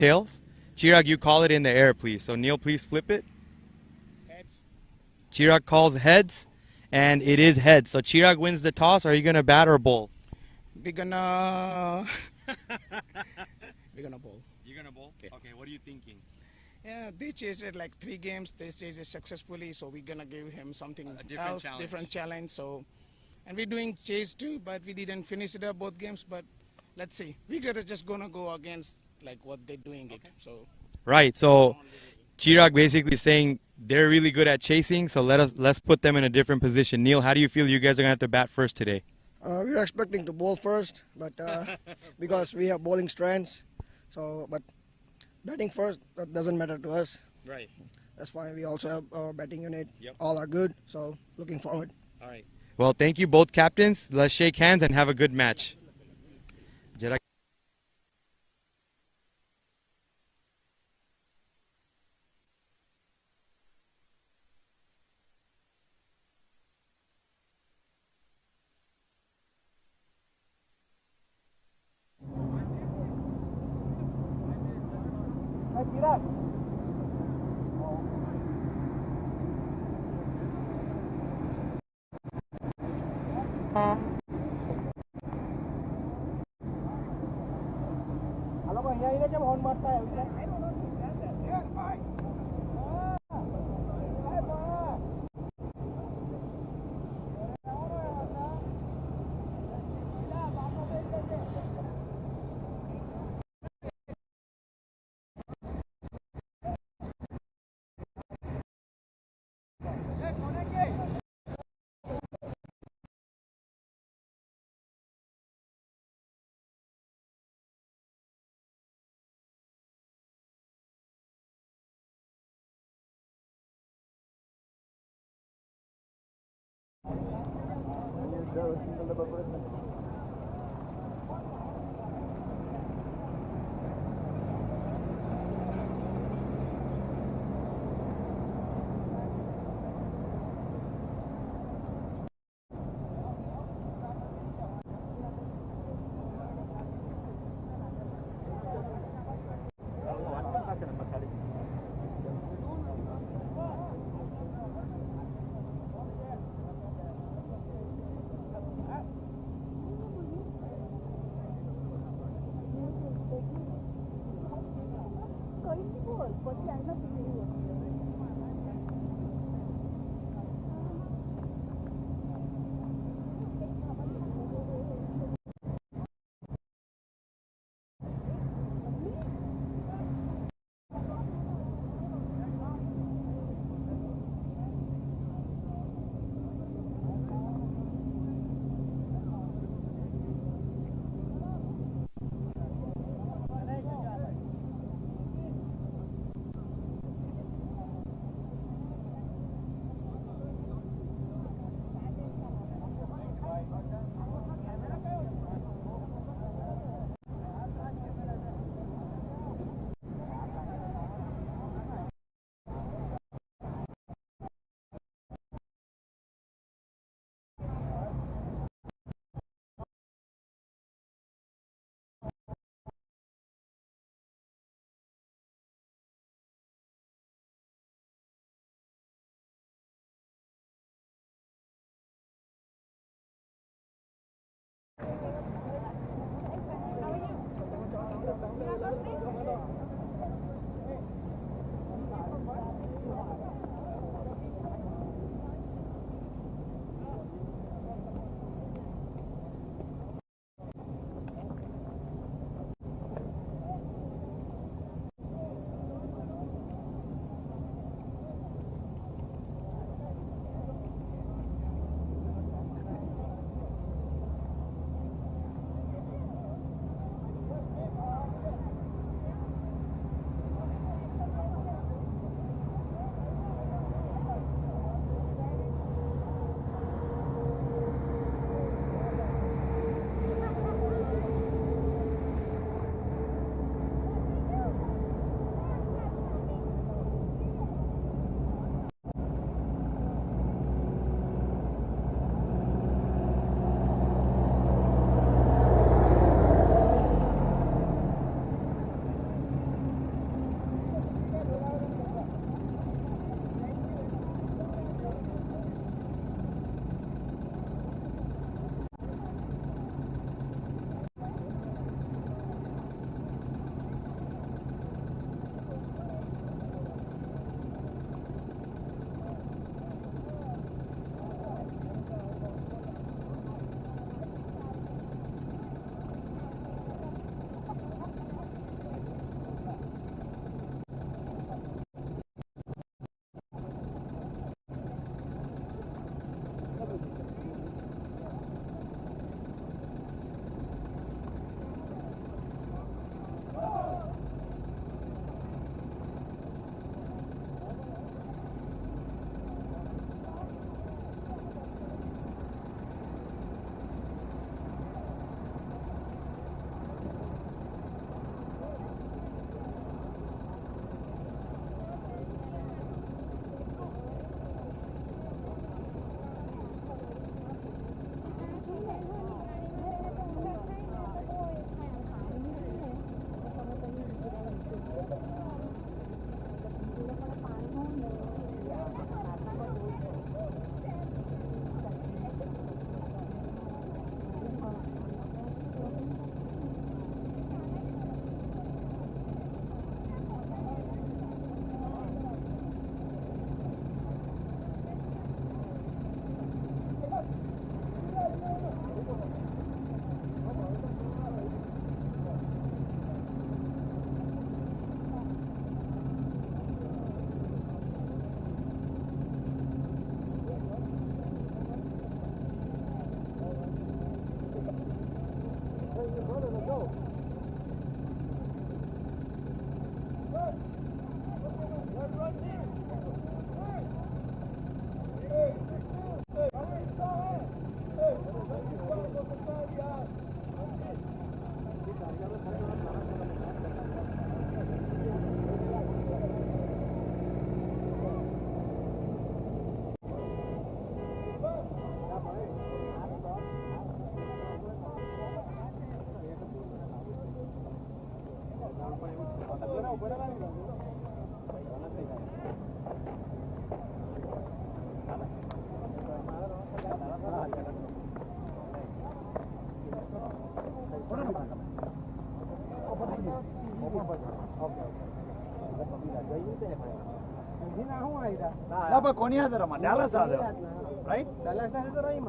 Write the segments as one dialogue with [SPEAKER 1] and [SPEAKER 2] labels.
[SPEAKER 1] Tails. Chirag, you call it in the air, please. So Neil, please flip it.
[SPEAKER 2] Heads.
[SPEAKER 1] Chirag calls heads, and it is heads. So Chirag wins the toss. Are you gonna bat or bowl?
[SPEAKER 2] We're gonna we're gonna bowl.
[SPEAKER 1] You're gonna bowl.
[SPEAKER 2] Yeah.
[SPEAKER 1] Okay. What are you thinking?
[SPEAKER 2] Yeah, they chased it like 3 games. They chased it successfully, so we're gonna give him something
[SPEAKER 1] A different
[SPEAKER 2] else,
[SPEAKER 1] challenge.
[SPEAKER 2] different challenge. So, and we're doing chase too, but we didn't finish it up both games. But let's see. We're just gonna go against like what they're doing it. So
[SPEAKER 1] Right. So Chirag basically saying they're really good at chasing. So let's put them in a different position. Neil, how do you feel you guys are gonna have to bat first today?
[SPEAKER 3] We were expecting to bowl first, but because we have bowling strengths, so but batting first that doesn't matter to us.
[SPEAKER 1] Right.
[SPEAKER 3] That's fine. We also have our batting unit.
[SPEAKER 1] Yep.
[SPEAKER 3] All are good, so looking forward.
[SPEAKER 1] All right. Well, thank you both captains. Let's shake hands and have a good match. Jara-
[SPEAKER 4] Dapat kau ni ada ramah, Dallas ada, right?
[SPEAKER 3] Dallas ada tu Rahim.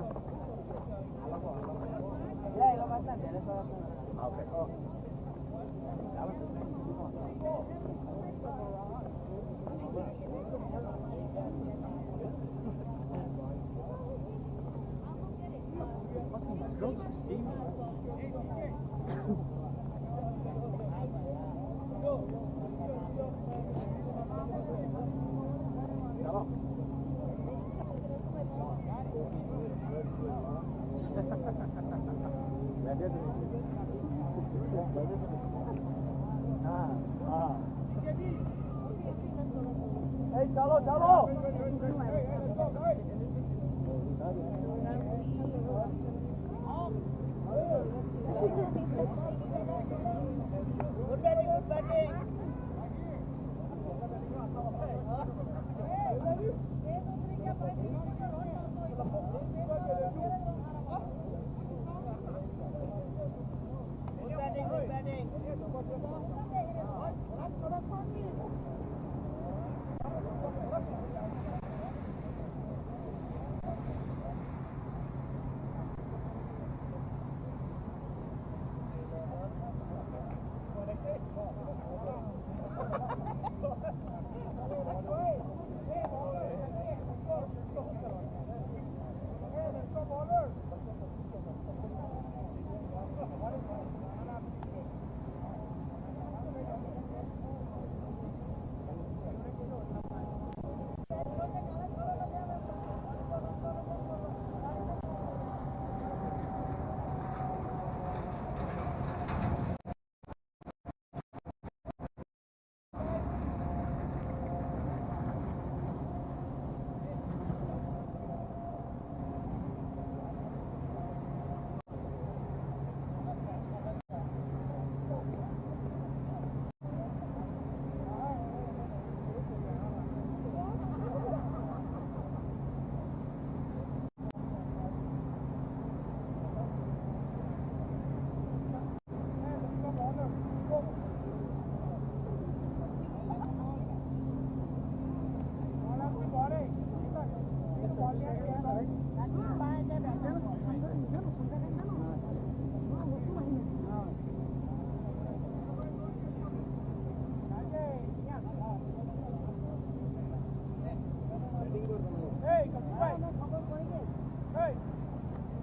[SPEAKER 3] Ya, ilo kata Dallas ada.
[SPEAKER 4] Okay. Hey, chalo, chalo.
[SPEAKER 3] Good batting, good batting. Good batting, good batting.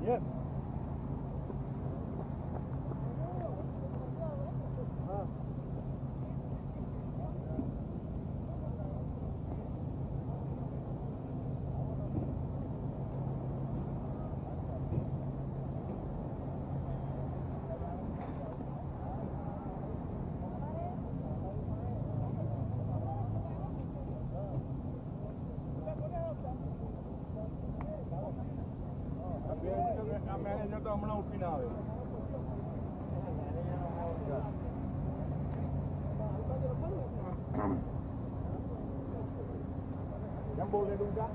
[SPEAKER 4] Yes. Manager તો હમણાં ઉઠીને આવે. કેમ બોલે ડુંગા?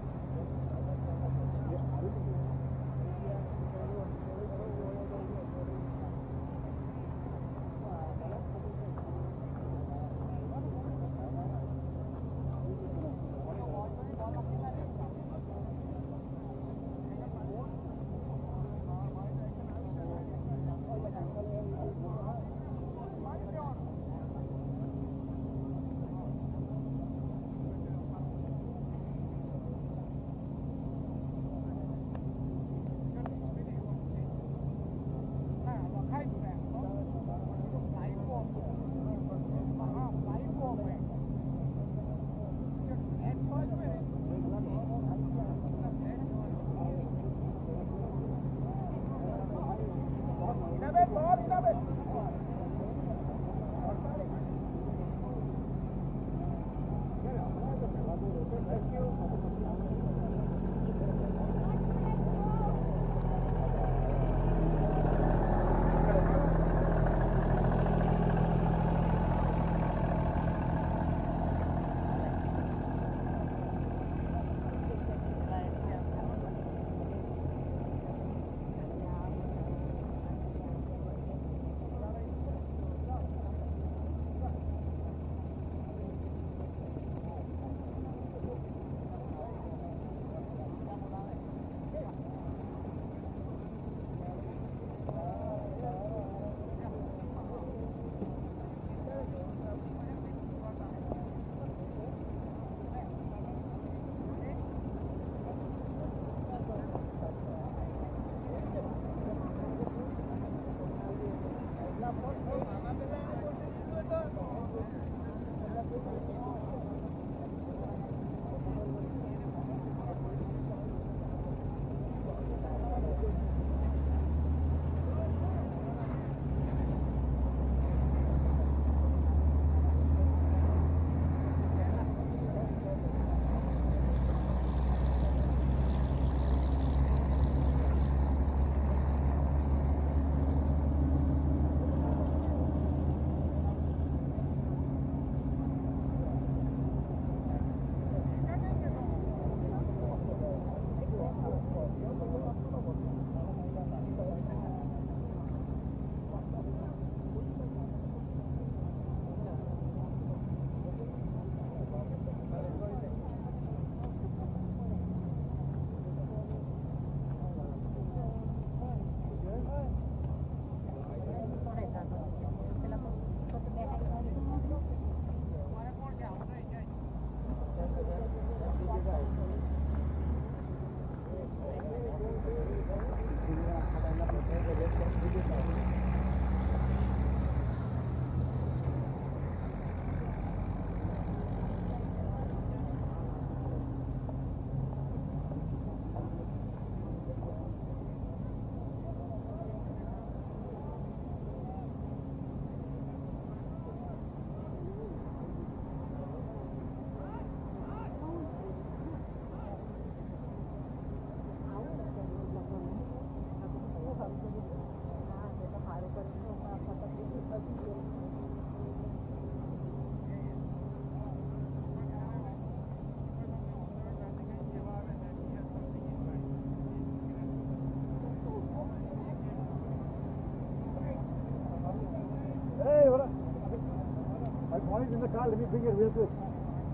[SPEAKER 4] Point in the car. Let me bring it real quick.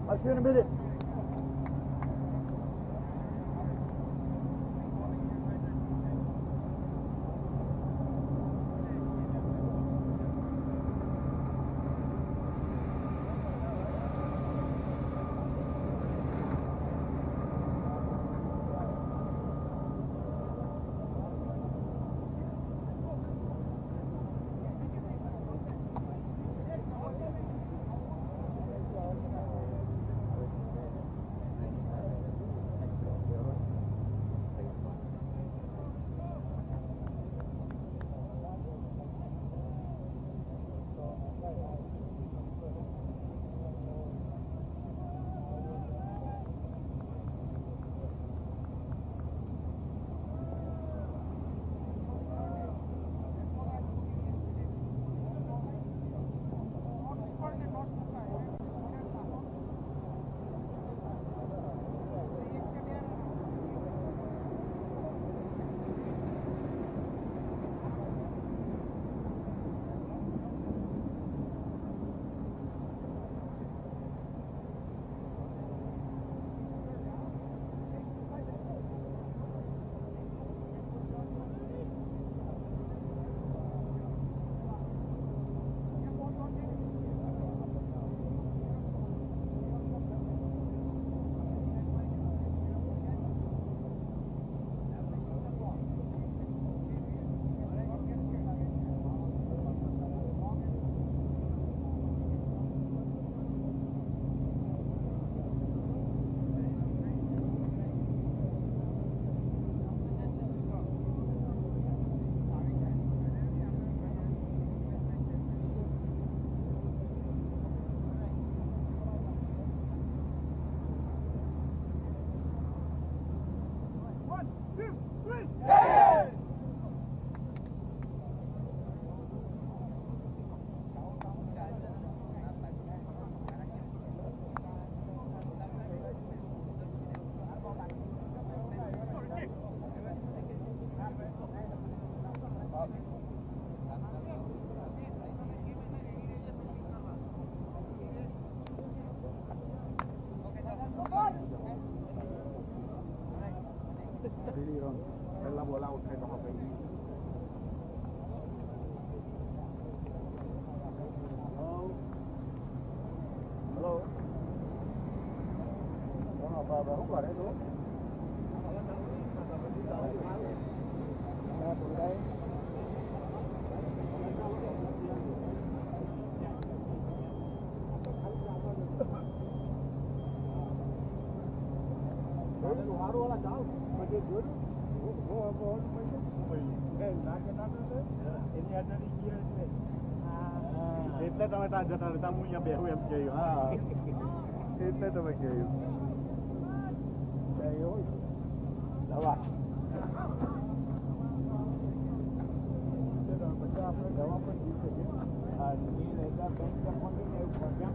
[SPEAKER 4] I'll see you in a minute. La bola usted no va Hello. Hello. Apa không gọi đấy đúng? Đây. Haru ala jauh, macam dulu. Ini ada di dia ni. Kita tahu ada tamu yang behu yang kayu. Kita tahu kayu. Kayu. Lawa. Kita baca apa jawapan itu. Ini mereka banyak pun ini banyak.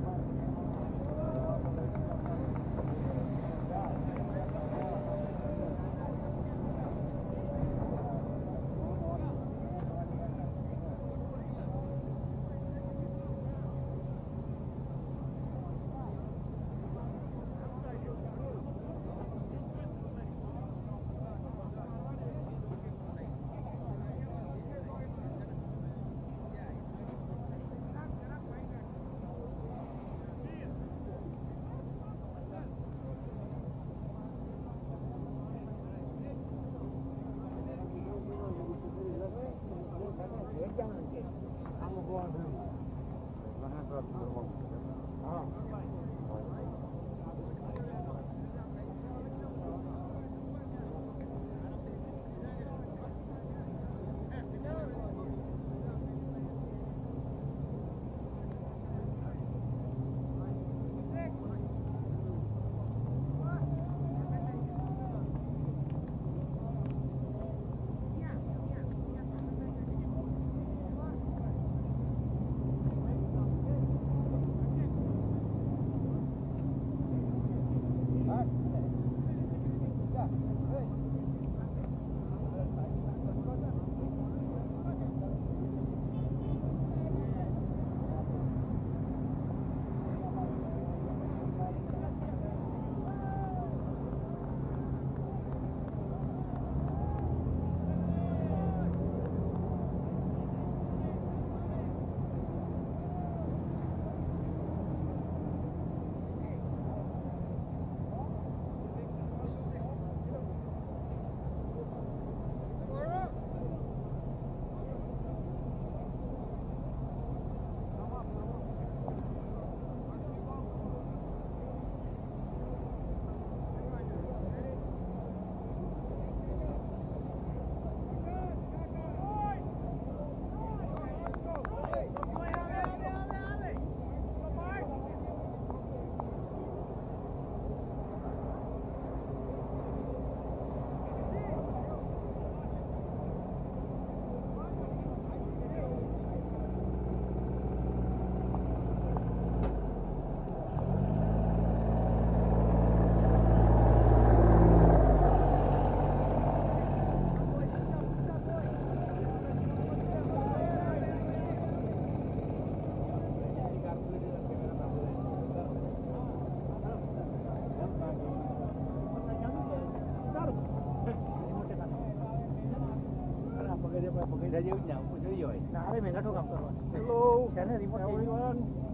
[SPEAKER 4] đã giữ nhận của thứ rồi.
[SPEAKER 2] Nah, đây mình đã thu gặp rồi.
[SPEAKER 4] Hello,
[SPEAKER 2] Can I remote
[SPEAKER 4] everyone.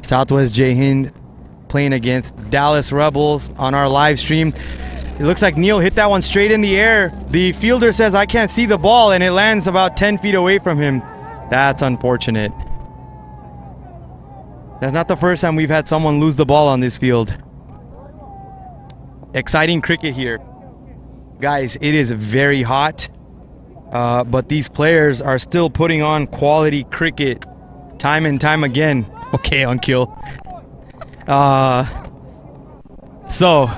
[SPEAKER 1] Southwest Jai Hind playing against Dallas Rebels on our live stream. It looks like Neil hit that one straight in the air. The fielder says, I can't see the ball, and it lands about 10 feet away from him. That's unfortunate. That's not the first time we've had someone lose the ball on this field. Exciting cricket here. Guys, it is very hot, but these players are still putting on quality cricket time and time again. Okay, on kill. So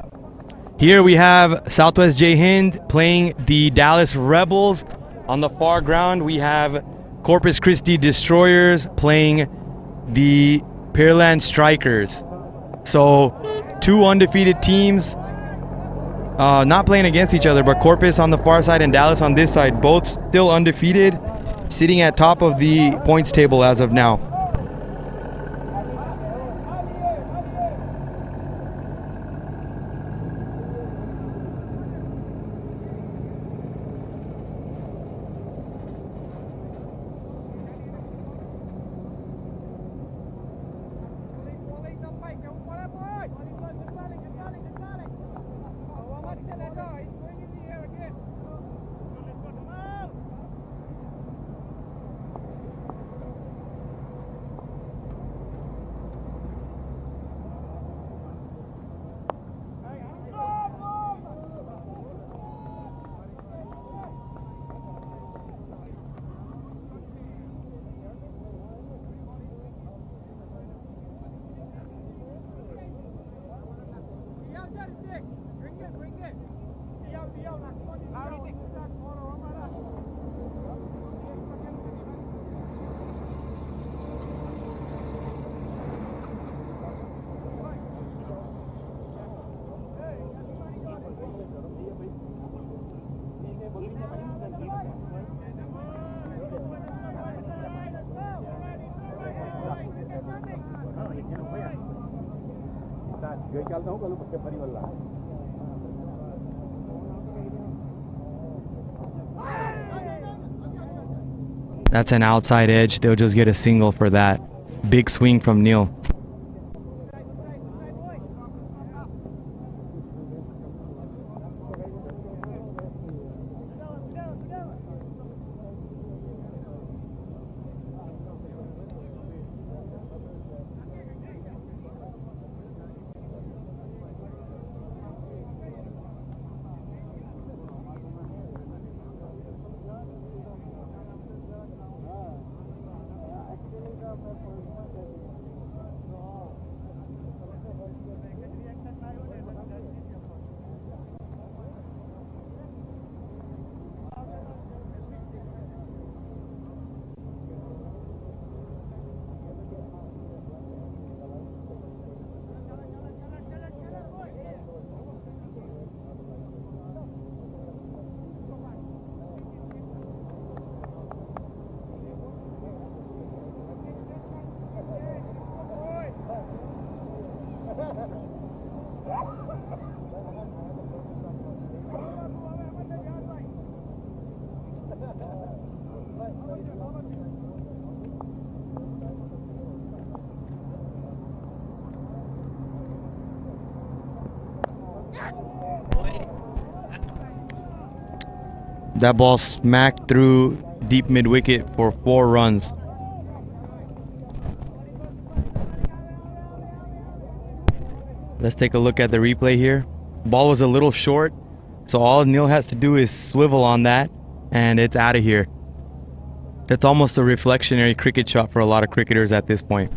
[SPEAKER 1] here we have Southwest Jai Hind playing the Dallas Rebels. On the far ground, we have Corpus Christi Destroyers playing the Pearland Strikers. So 2 undefeated teams, not playing against each other, but Corpus on the far side and Dallas on this side, both still undefeated, sitting at top of the points table as of now. That's an outside edge. They'll just get a single for that. Big swing from Neil. That ball smacked through deep mid-wicket for 4 runs. Let's take a look at the replay here. Ball was a little short, so all Neil has to do is swivel on that, and it's out of here. That's almost a reflectionary cricket shot for a lot of cricketers at this point.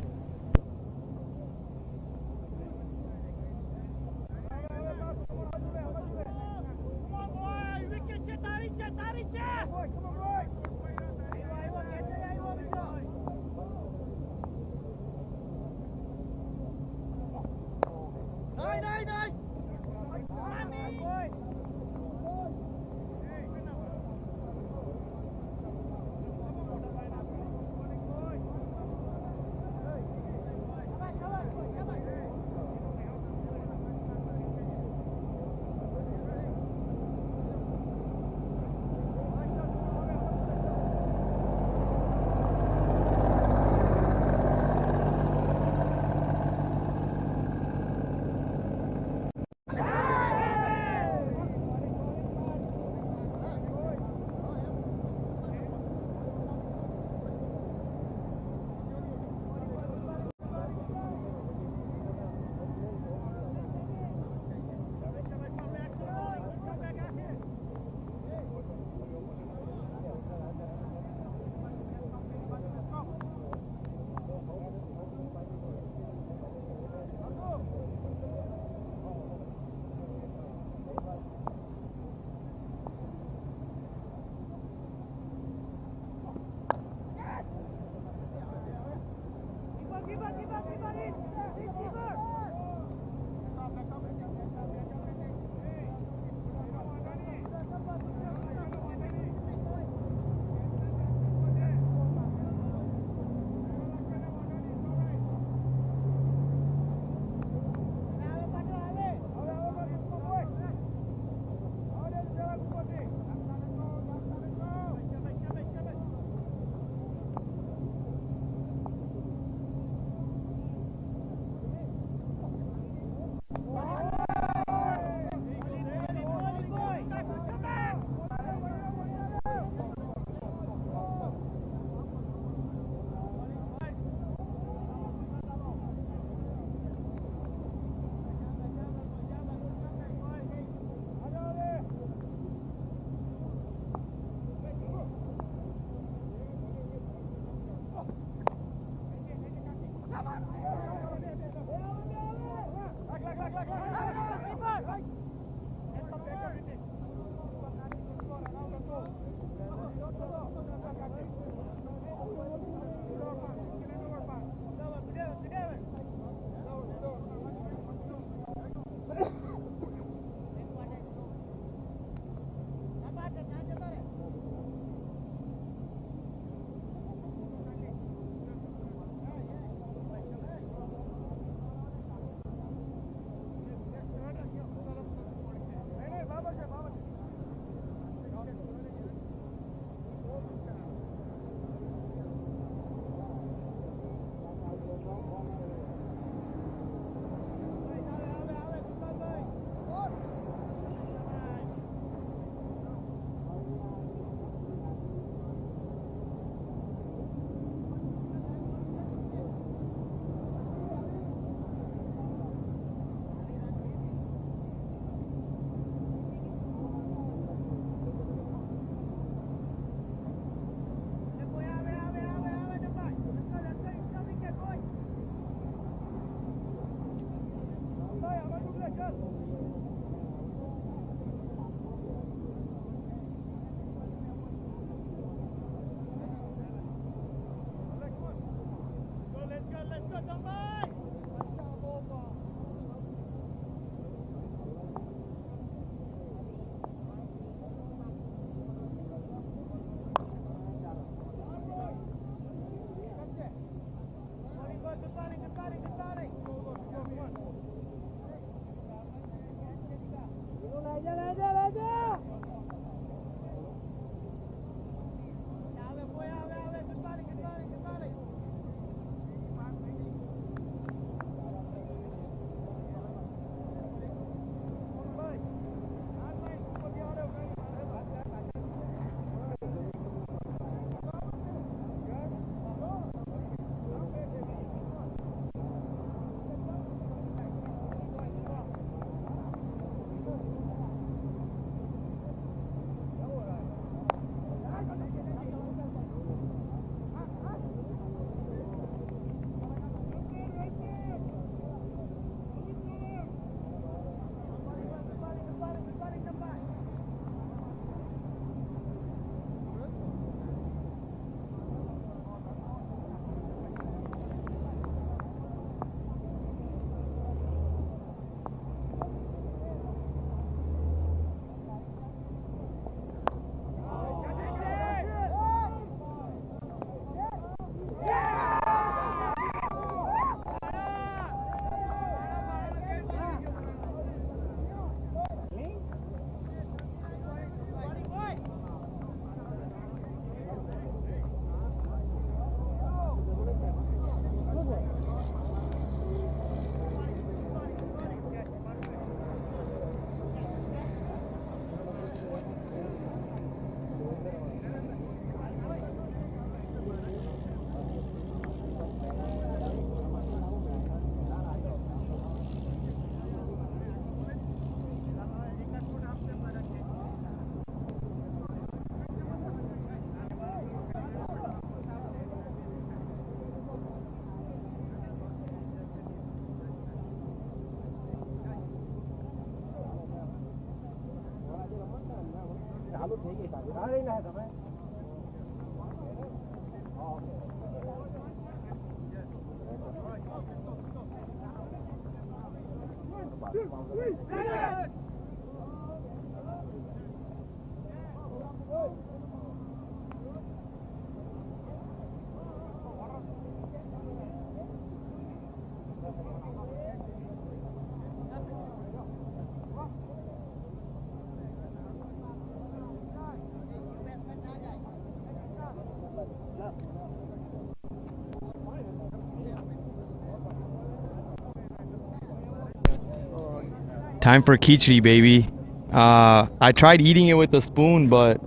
[SPEAKER 1] Time for khichdi, baby. I tried eating it with a spoon, but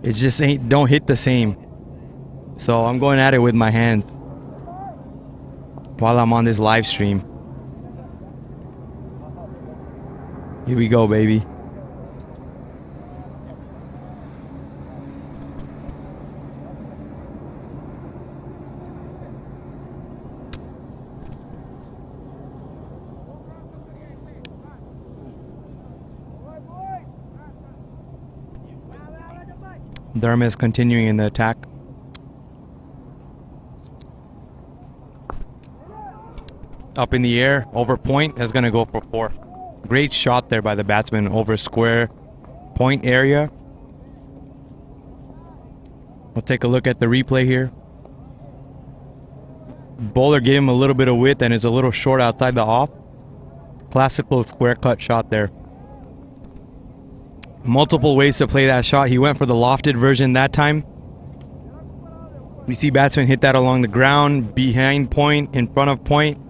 [SPEAKER 1] it just don't hit the same. So I'm going at it with my hands while I'm on this live stream. Here we go, baby. Dharma is continuing in the attack. Up in the air, over point, is going to go for 4. Great shot there by the batsman over square point area. We'll take a look at the replay here. Bowler gave him a little bit of width and is a little short outside the off. Classical square cut shot there. Multiple ways to play that shot. He went for the lofted version that time. We see batsman hit that along the ground, behind point, in front of point.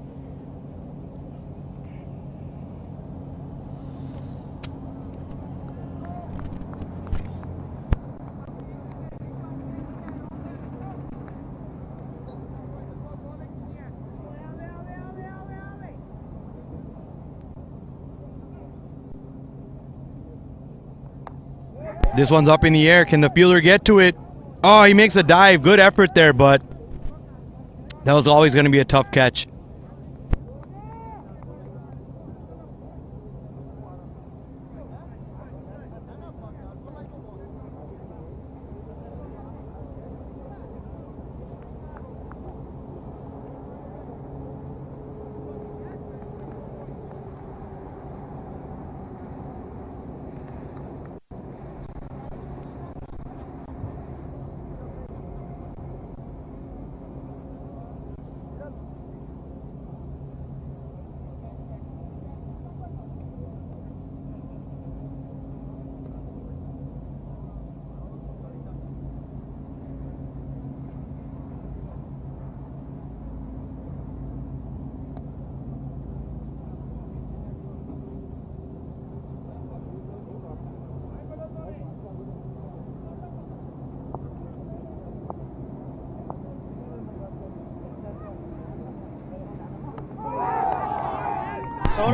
[SPEAKER 1] This one's up in the air. Can the fielder get to it? Oh, he makes a dive. Good effort there, but that was always going to be a tough catch.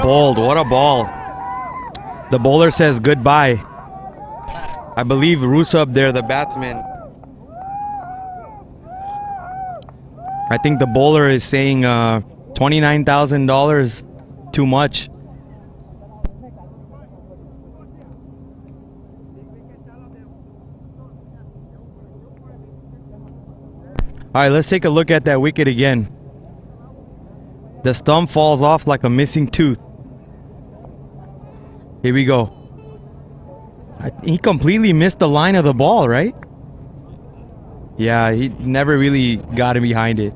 [SPEAKER 1] Bowled. What a ball. The bowler says goodbye. I believe Rusab there, the batsman. I think the bowler is saying $29,000 too much. All right, let's take a look at that wicket again. The stump falls off like a missing tooth. Here we go. He completely missed the line of the ball, right? Yeah, he never really got him behind it.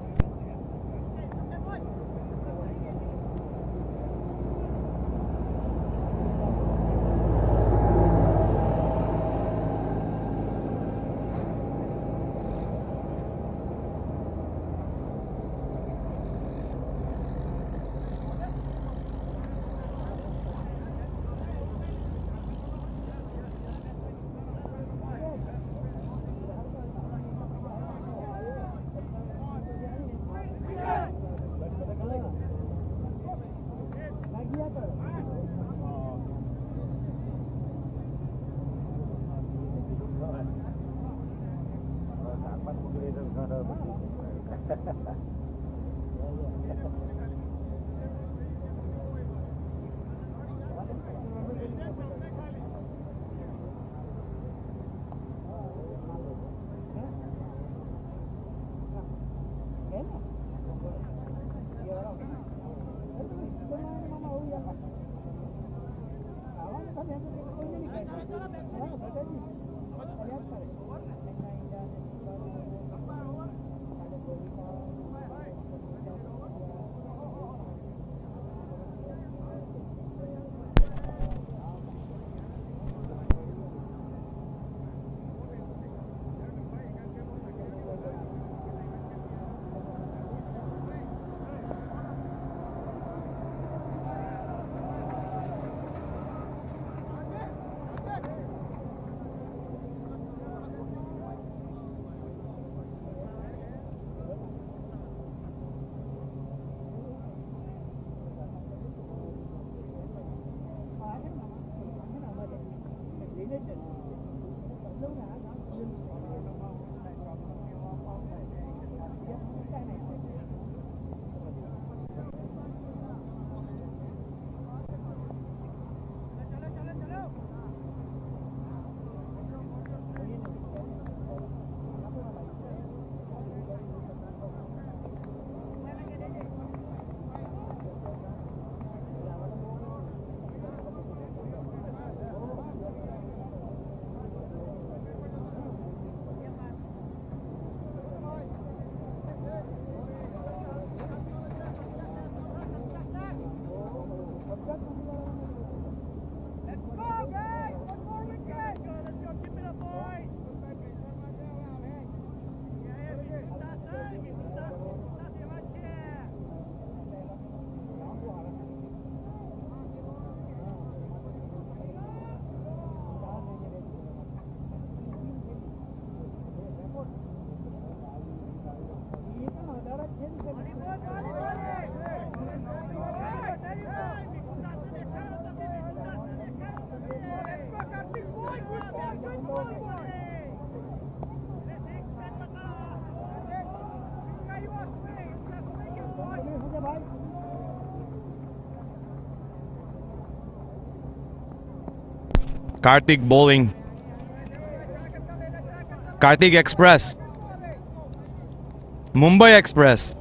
[SPEAKER 1] Karthik bowling. Karthik Express. Mumbai Express.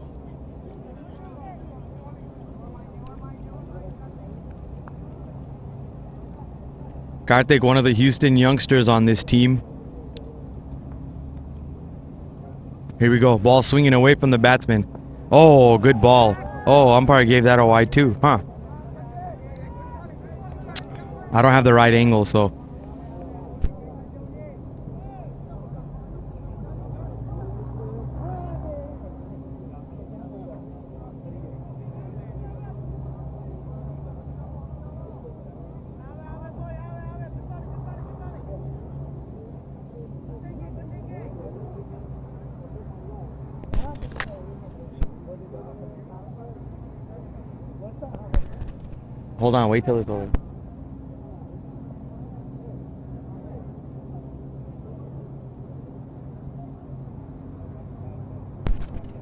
[SPEAKER 1] Karthik, one of the Houston youngsters on this team. Here we go. Ball swinging away from the batsman. Oh, good ball. Oh, umpire gave that a wide too. Huh. I don't have the right angle, so. Hold on, wait till it's over.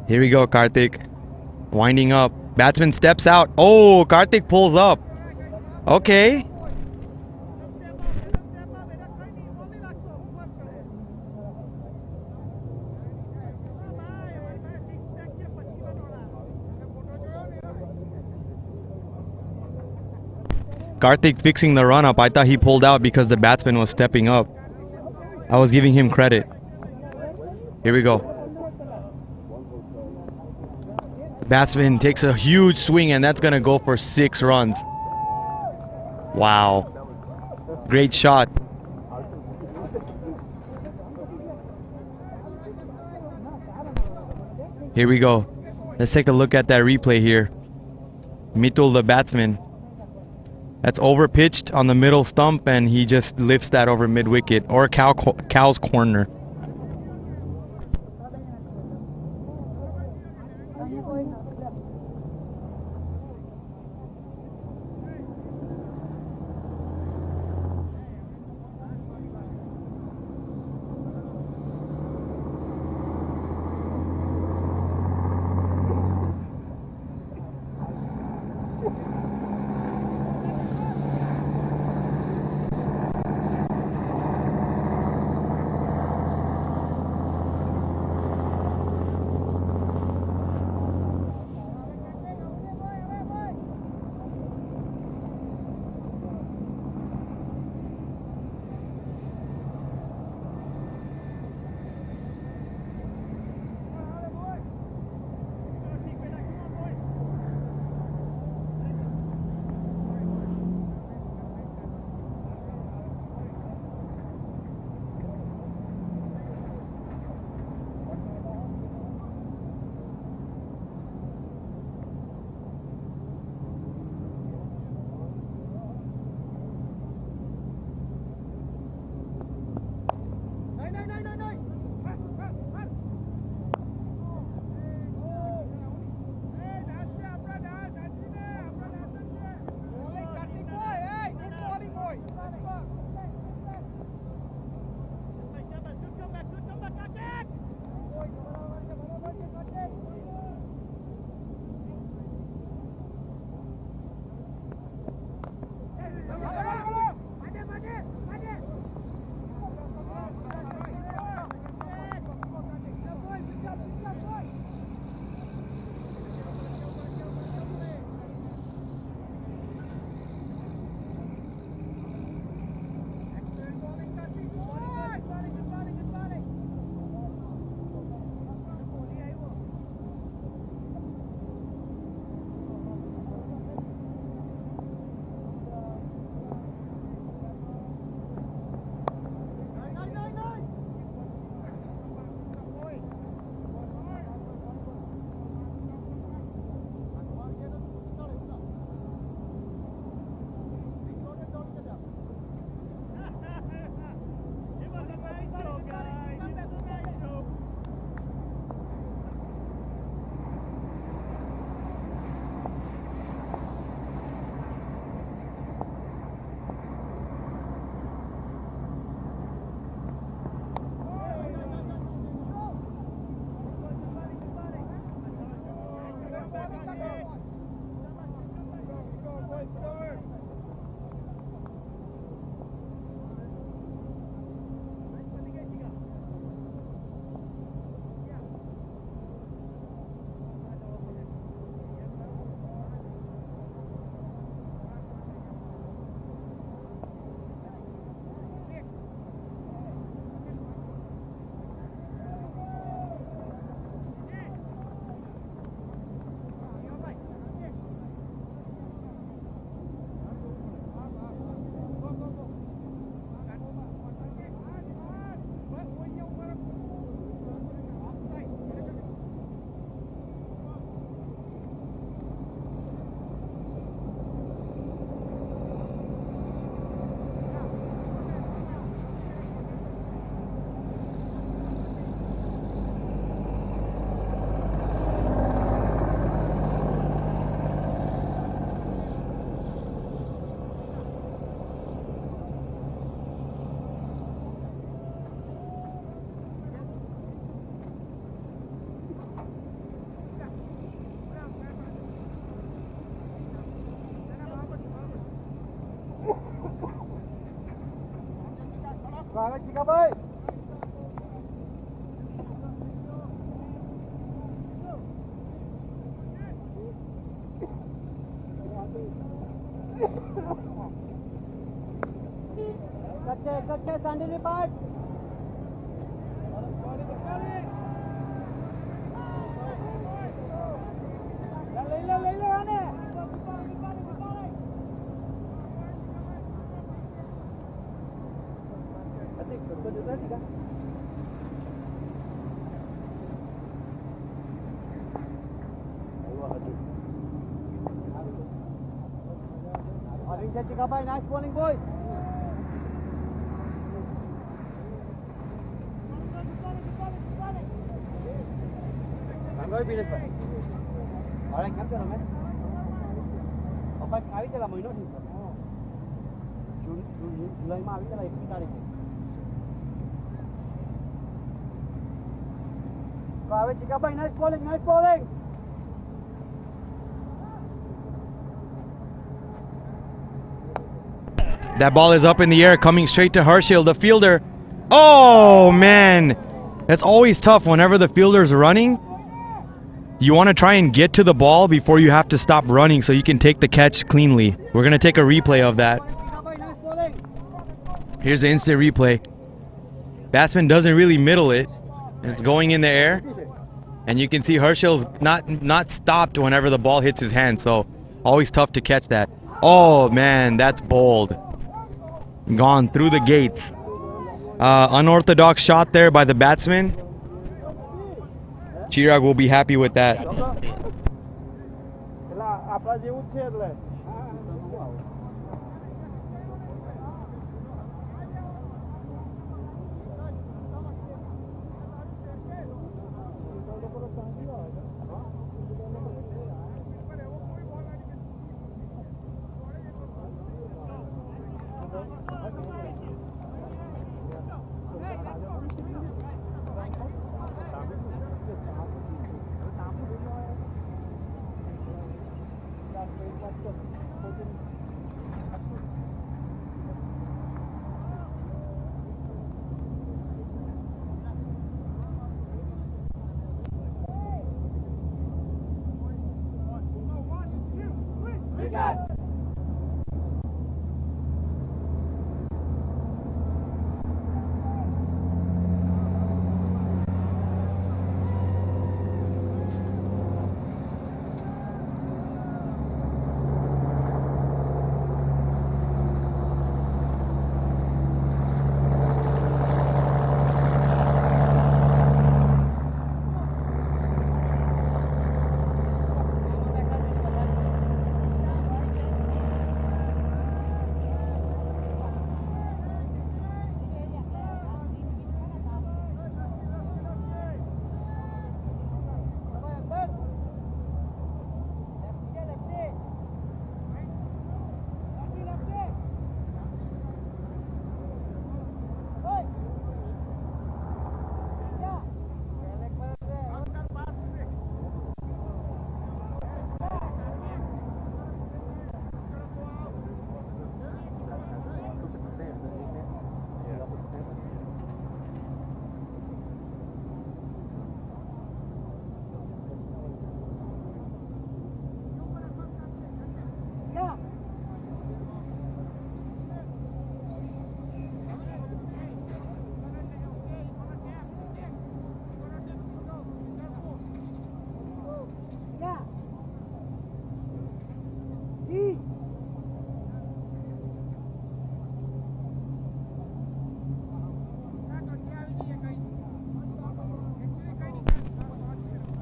[SPEAKER 1] Here we go, Karthik. Winding up. Batsman steps out. Oh, Karthik pulls up. Okay. Karthik fixing the run up. I thought he pulled out because the batsman was stepping up. I was giving him credit. Here we go. Batsman takes a huge swing, and that's going to go for 6 runs. Wow. Great shot. Here we go. Let's take a look at that replay here. Mitul, the batsman. That's over pitched on the middle stump, and he just lifts that over mid wicket or cow's corner.
[SPEAKER 4] Climax chị Cáp ơi. Kacce Sandy Lipat. Lấy lên nè. Nice bowling, boys. I'm going to be this way. All right, come to me. Apa kali je lah minum ni. Julai mah kita lagi kita lagi. Kau Chika bhai, nice bowling, nice bowling.
[SPEAKER 1] That ball is up in the air, coming straight to Harshil, the fielder. Oh, man. That's always tough whenever the fielder's running. You want to try and get to the ball before you have to stop running so you can take the catch cleanly. We're going to take a replay of that. Here's the instant replay. Batsman doesn't really middle it. It's going in the air. And you can see Harshil's not stopped whenever the ball hits his hand. So always tough to catch that. Oh, man, that's bold. Gone through the gates. Unorthodox shot there by the batsman. Chirag will be happy with that.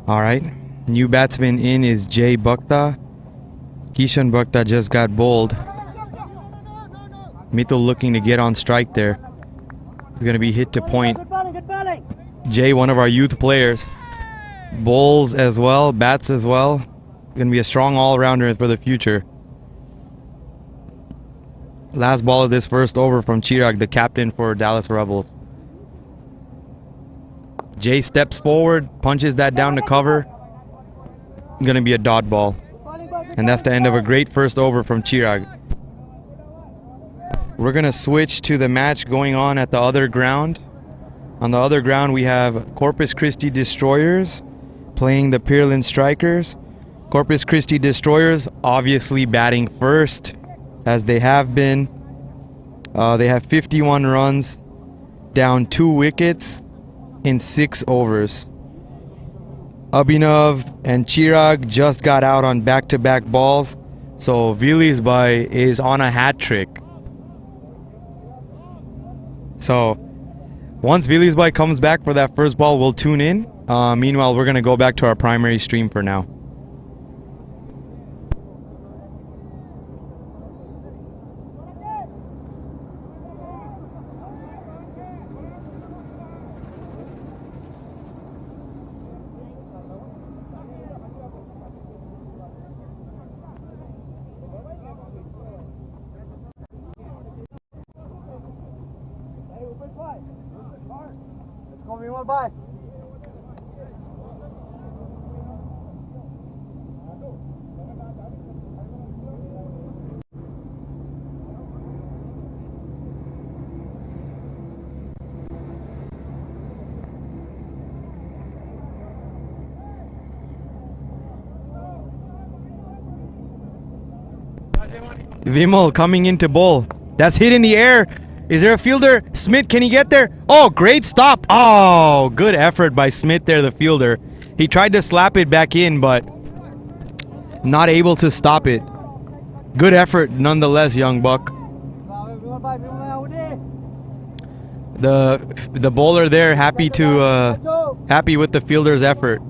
[SPEAKER 1] All right. New batsman in is Jay Bhakta. Kishan Bhakta just got bowled. Mithul looking to get on strike there. He's going to be hit to point. Jay, one of our youth players. Bowls as well, bats as well. Going to be a strong all-rounder for the future. Last ball of this first over from Chirag, the captain for Dallas Rebels. Jay steps forward, punches that down to cover. Going to be a dot ball. And that's the end of a great first over from Chirag. We're going to switch to the match going on at the other ground. On the other ground, we have Corpus Christi Destroyers playing the Pearland Strikers. Corpus Christi Destroyers obviously batting first, as they have been. They have 51 runs, down 2 wickets in 6 overs. Abhinav and Chirag just got out on back-to-back balls, so Vilisbai is on a hat trick. So once Vilisbai comes back for that first ball, we'll tune in. Meanwhile, we're going to go back to our primary stream for now.
[SPEAKER 4] Let's go, Vimal, bye.
[SPEAKER 1] Vimal coming into bowl. That's hit in the air. Is there a fielder? Smith, can he get there? Oh, great stop. Oh, good effort by Smith there, the fielder. He tried to slap it back in, but not able to stop it. Good effort nonetheless, young buck. The bowler there happy with the fielder's effort.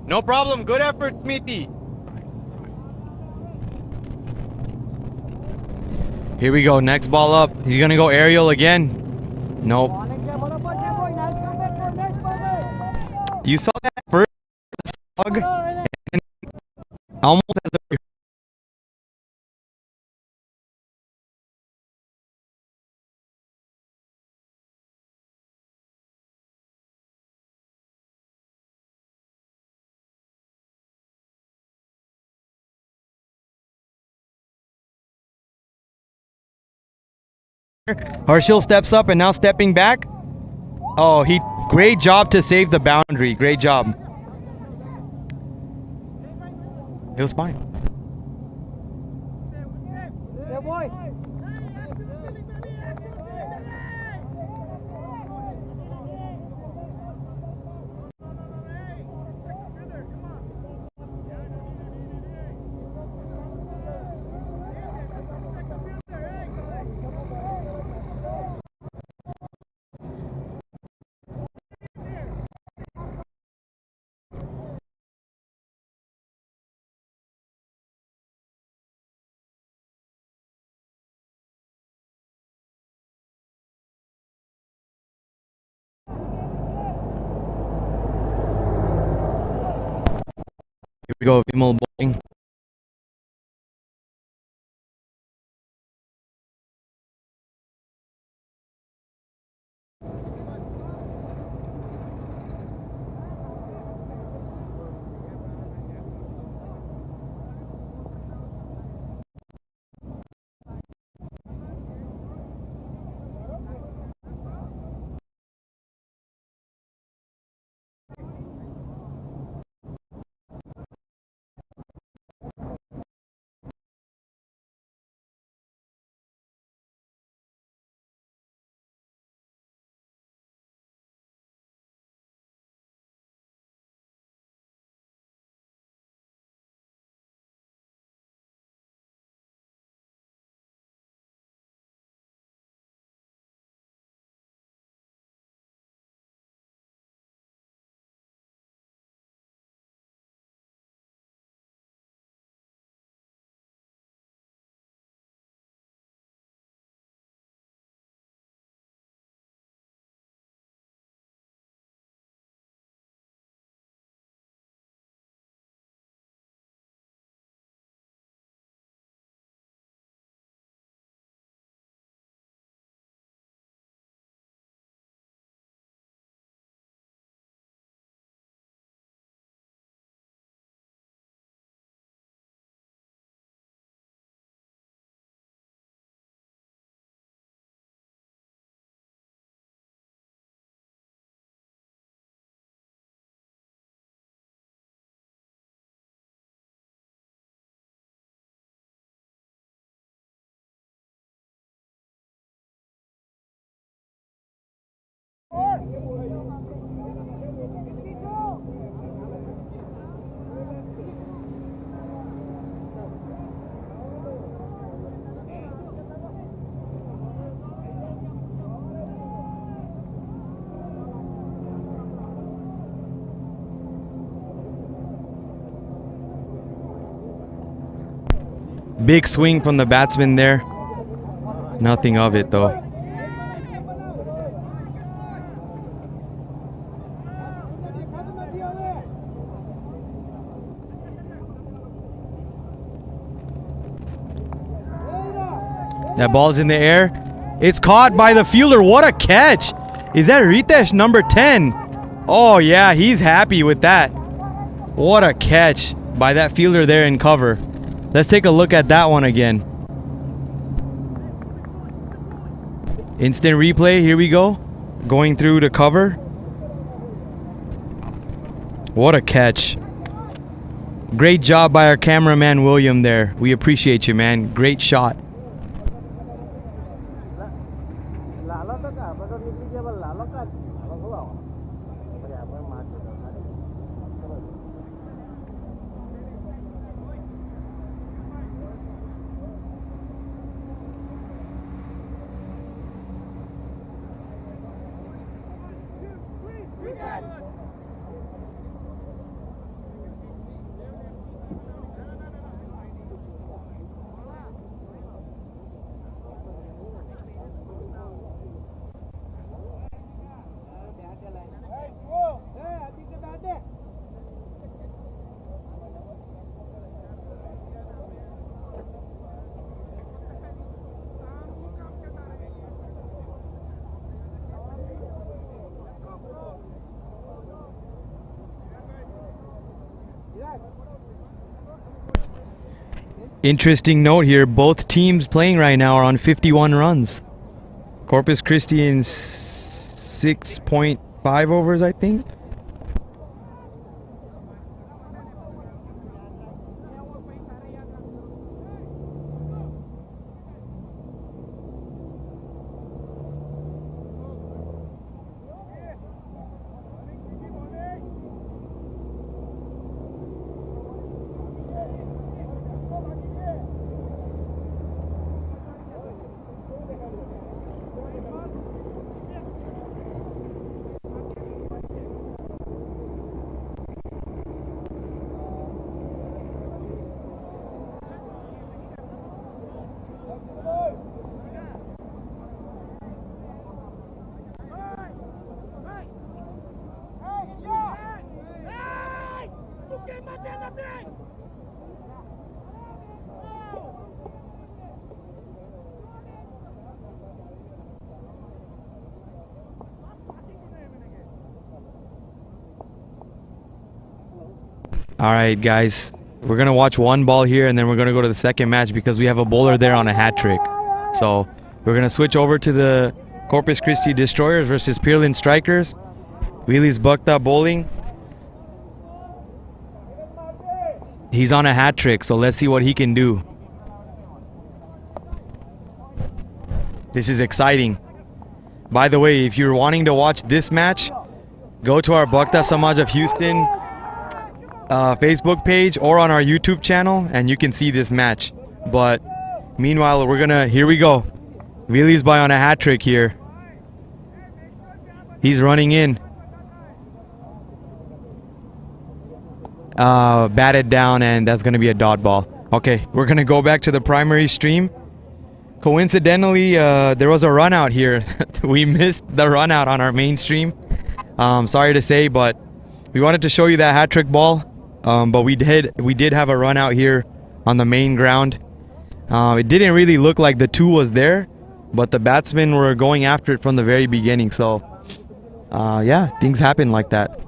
[SPEAKER 1] No problem. Good effort, Smithy. Here we go. Next ball up. He's going to go aerial again. Nope. You saw that first slug? And almost as a Harshil steps up and now stepping back. Oh, great job to save the boundary. Great job. It was fine.
[SPEAKER 4] Yeah, boy.
[SPEAKER 1] Here we go, Vimal bowling. Big swing from the batsman there. Nothing of it though. That ball's in the air. It's caught by the fielder. What a catch. Is that Ritesh, number 10? Oh yeah, he's happy with that. What a catch by that fielder there in cover. Let's take a look at that one again. Instant replay, here we go. Going through to cover. What a catch. Great job by our cameraman William there. We appreciate you, man. Great shot. Interesting note here, both teams playing right now are on 51 runs. Corpus Christi in 6.5 overs, I think. All right, guys, we're going to watch one ball here and then we're going to go to the second match because we have a bowler there on a hat trick. So we're going to switch over to the Corpus Christi Destroyers versus Pearland Strikers. Wheelie's bucked up bowling. He's on a hat trick, so let's see what he can do. This is exciting. By the way, if you're wanting to watch this match, go to our Bhakta Samaj of Houston Facebook page or on our YouTube channel and you can see this match. But meanwhile, here we go. Wheelie's by on a hat trick here. He's running in. Batted down, and that's going to be a dot ball. Okay, we're going to go back to the primary stream. Coincidentally, there was a run out here. We missed the run out on our main stream. Sorry to say, but we wanted to show you that hat trick ball. But we did have a run out here on the main ground. It didn't really look like the 2 was there, but the batsmen were going after it from the very beginning. So, yeah, things happen like that.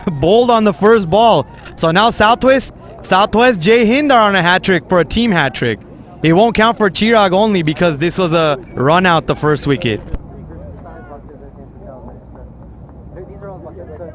[SPEAKER 1] bowled on the first ball. So now Southwest Jai Hind are on a hat trick for a team hat trick. It won't count for Chirag only because this was a run out the first wicket.
[SPEAKER 4] These are all buckets, sir.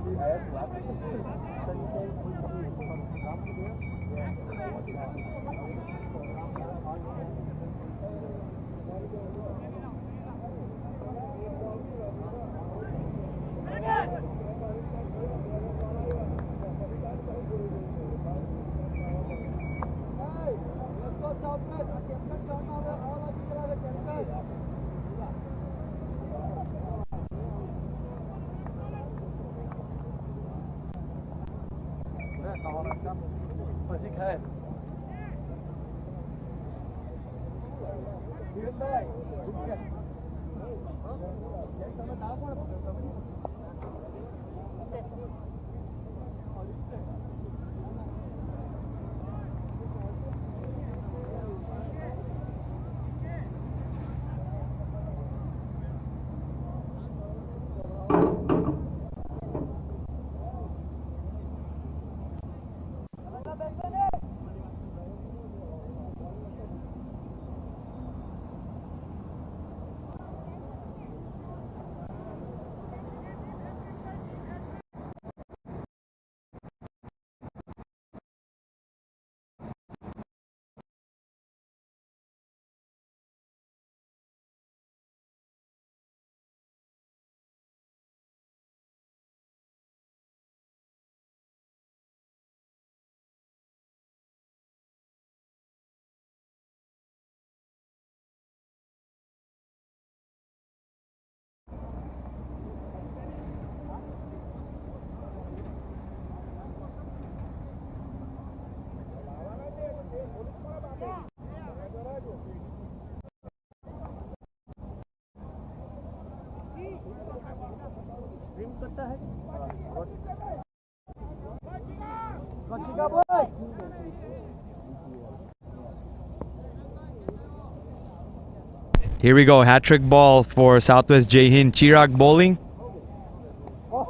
[SPEAKER 1] Here we go, hat trick ball for Southwest Jai Hind. Chirag bowling.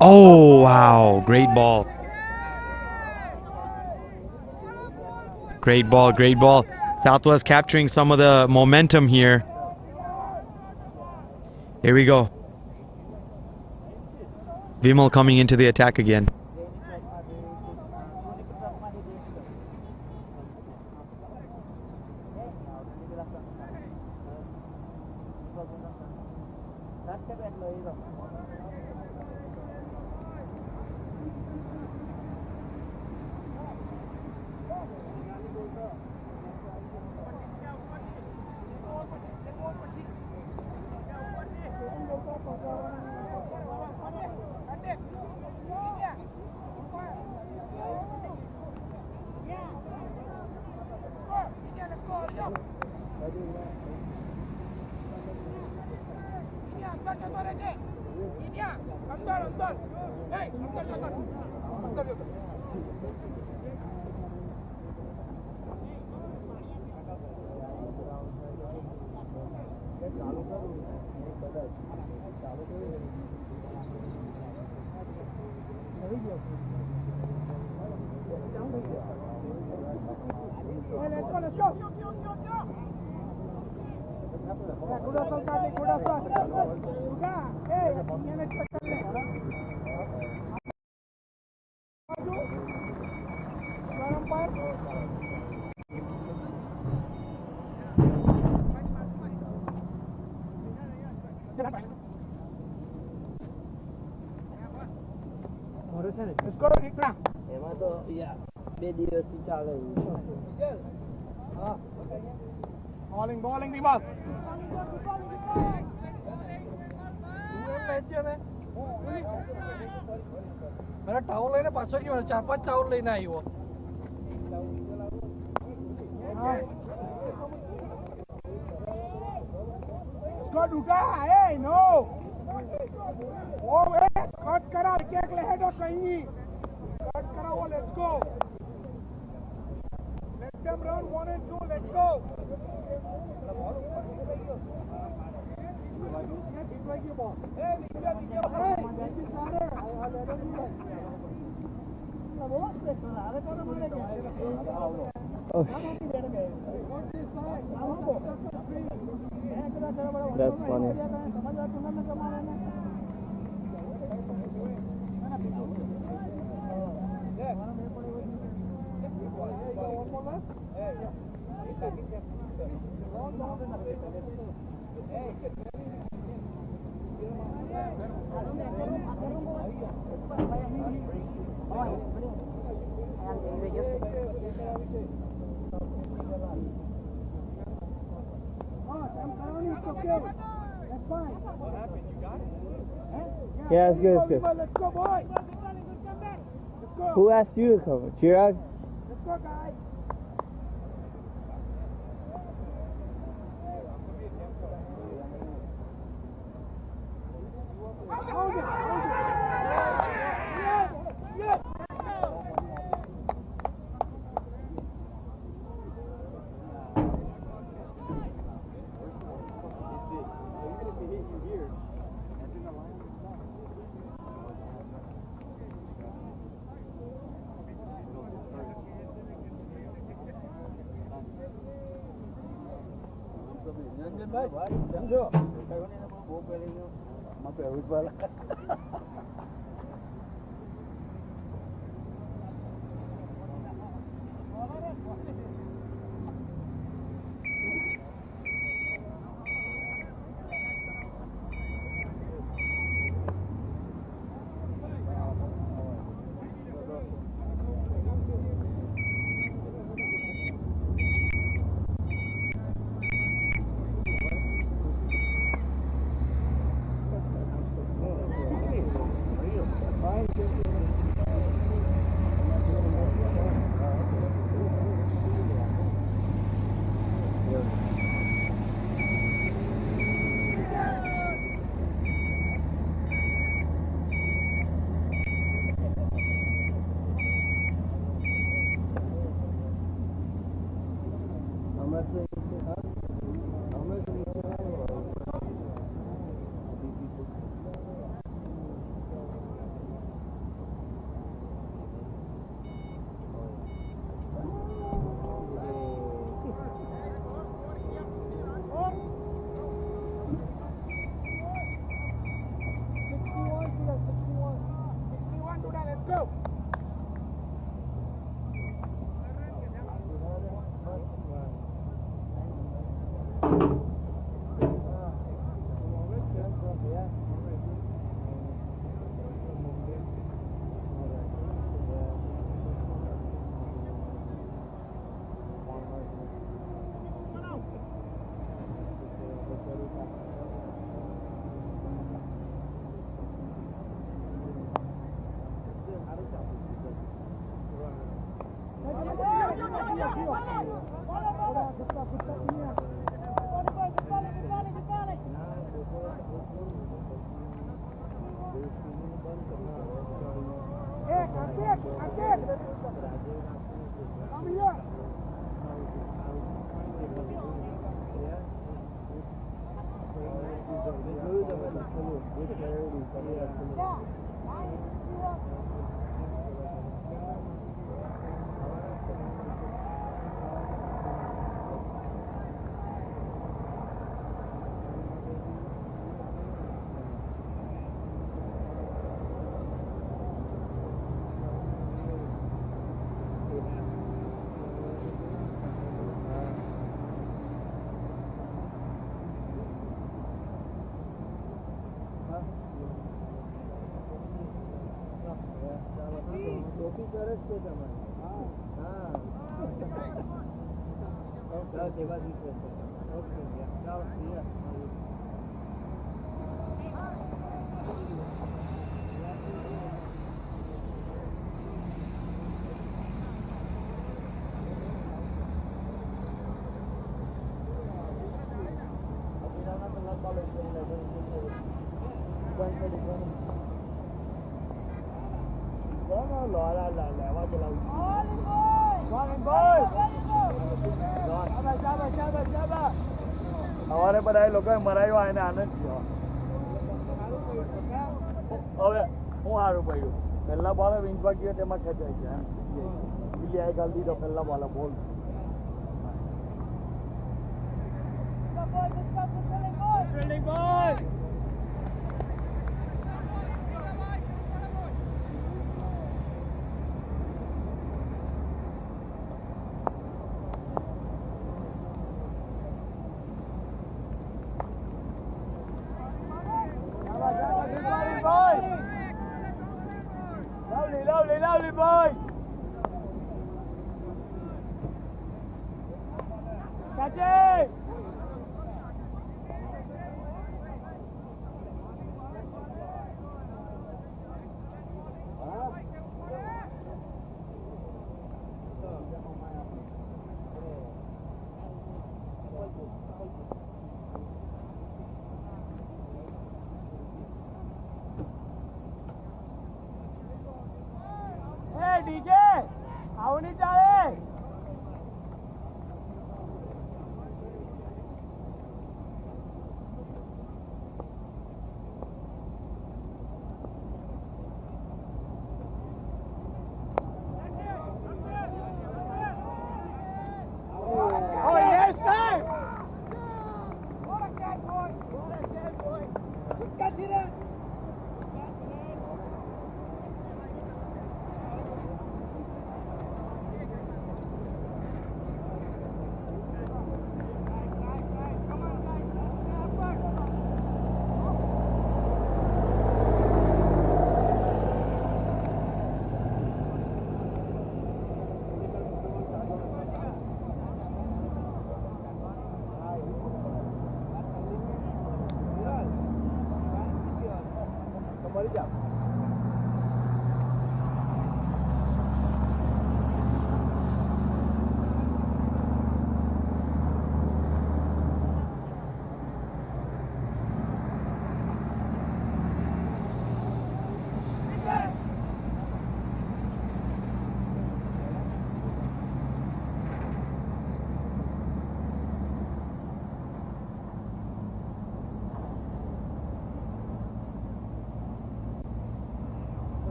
[SPEAKER 1] Oh wow, great ball. Great ball, great ball. Southwest capturing some of the momentum here. Here we go. Vimal coming into the attack again.
[SPEAKER 5] એમાં તો યા 2 દિવસથી ચાલે
[SPEAKER 4] Bowling Vimal.
[SPEAKER 5] મારા town લઈને પાછો ગયો 4-5 ચાઉલ લઈને આવ્યો
[SPEAKER 4] Scott Duka, hey, no. Oh, hey, cut kara, check le head of kahi. Cut kara, oh, let's go. Let them run 1 and 2, let's go. Hey,
[SPEAKER 5] That's funny. Yeah, it's good, it's good.
[SPEAKER 2] Let's go, boy.
[SPEAKER 5] Who asked you to cover? Chirag?
[SPEAKER 2] Let's go, guys.
[SPEAKER 4] Ahora para ahí lo que marayo hay nada, ¿no? Oye, un aro para yo. પહેલા બોલે wing પર ગયો તેમાં ખેંચાઈ ગયા બીજી આઈ ગાલ દીધો પહેલા બોલે બોલ
[SPEAKER 5] Fielding boy! Lovely boy! Catch it! DJ, आओ नहीं चाहे Oh yes, sir! What a cat boy! What a cat boy! Good catch here!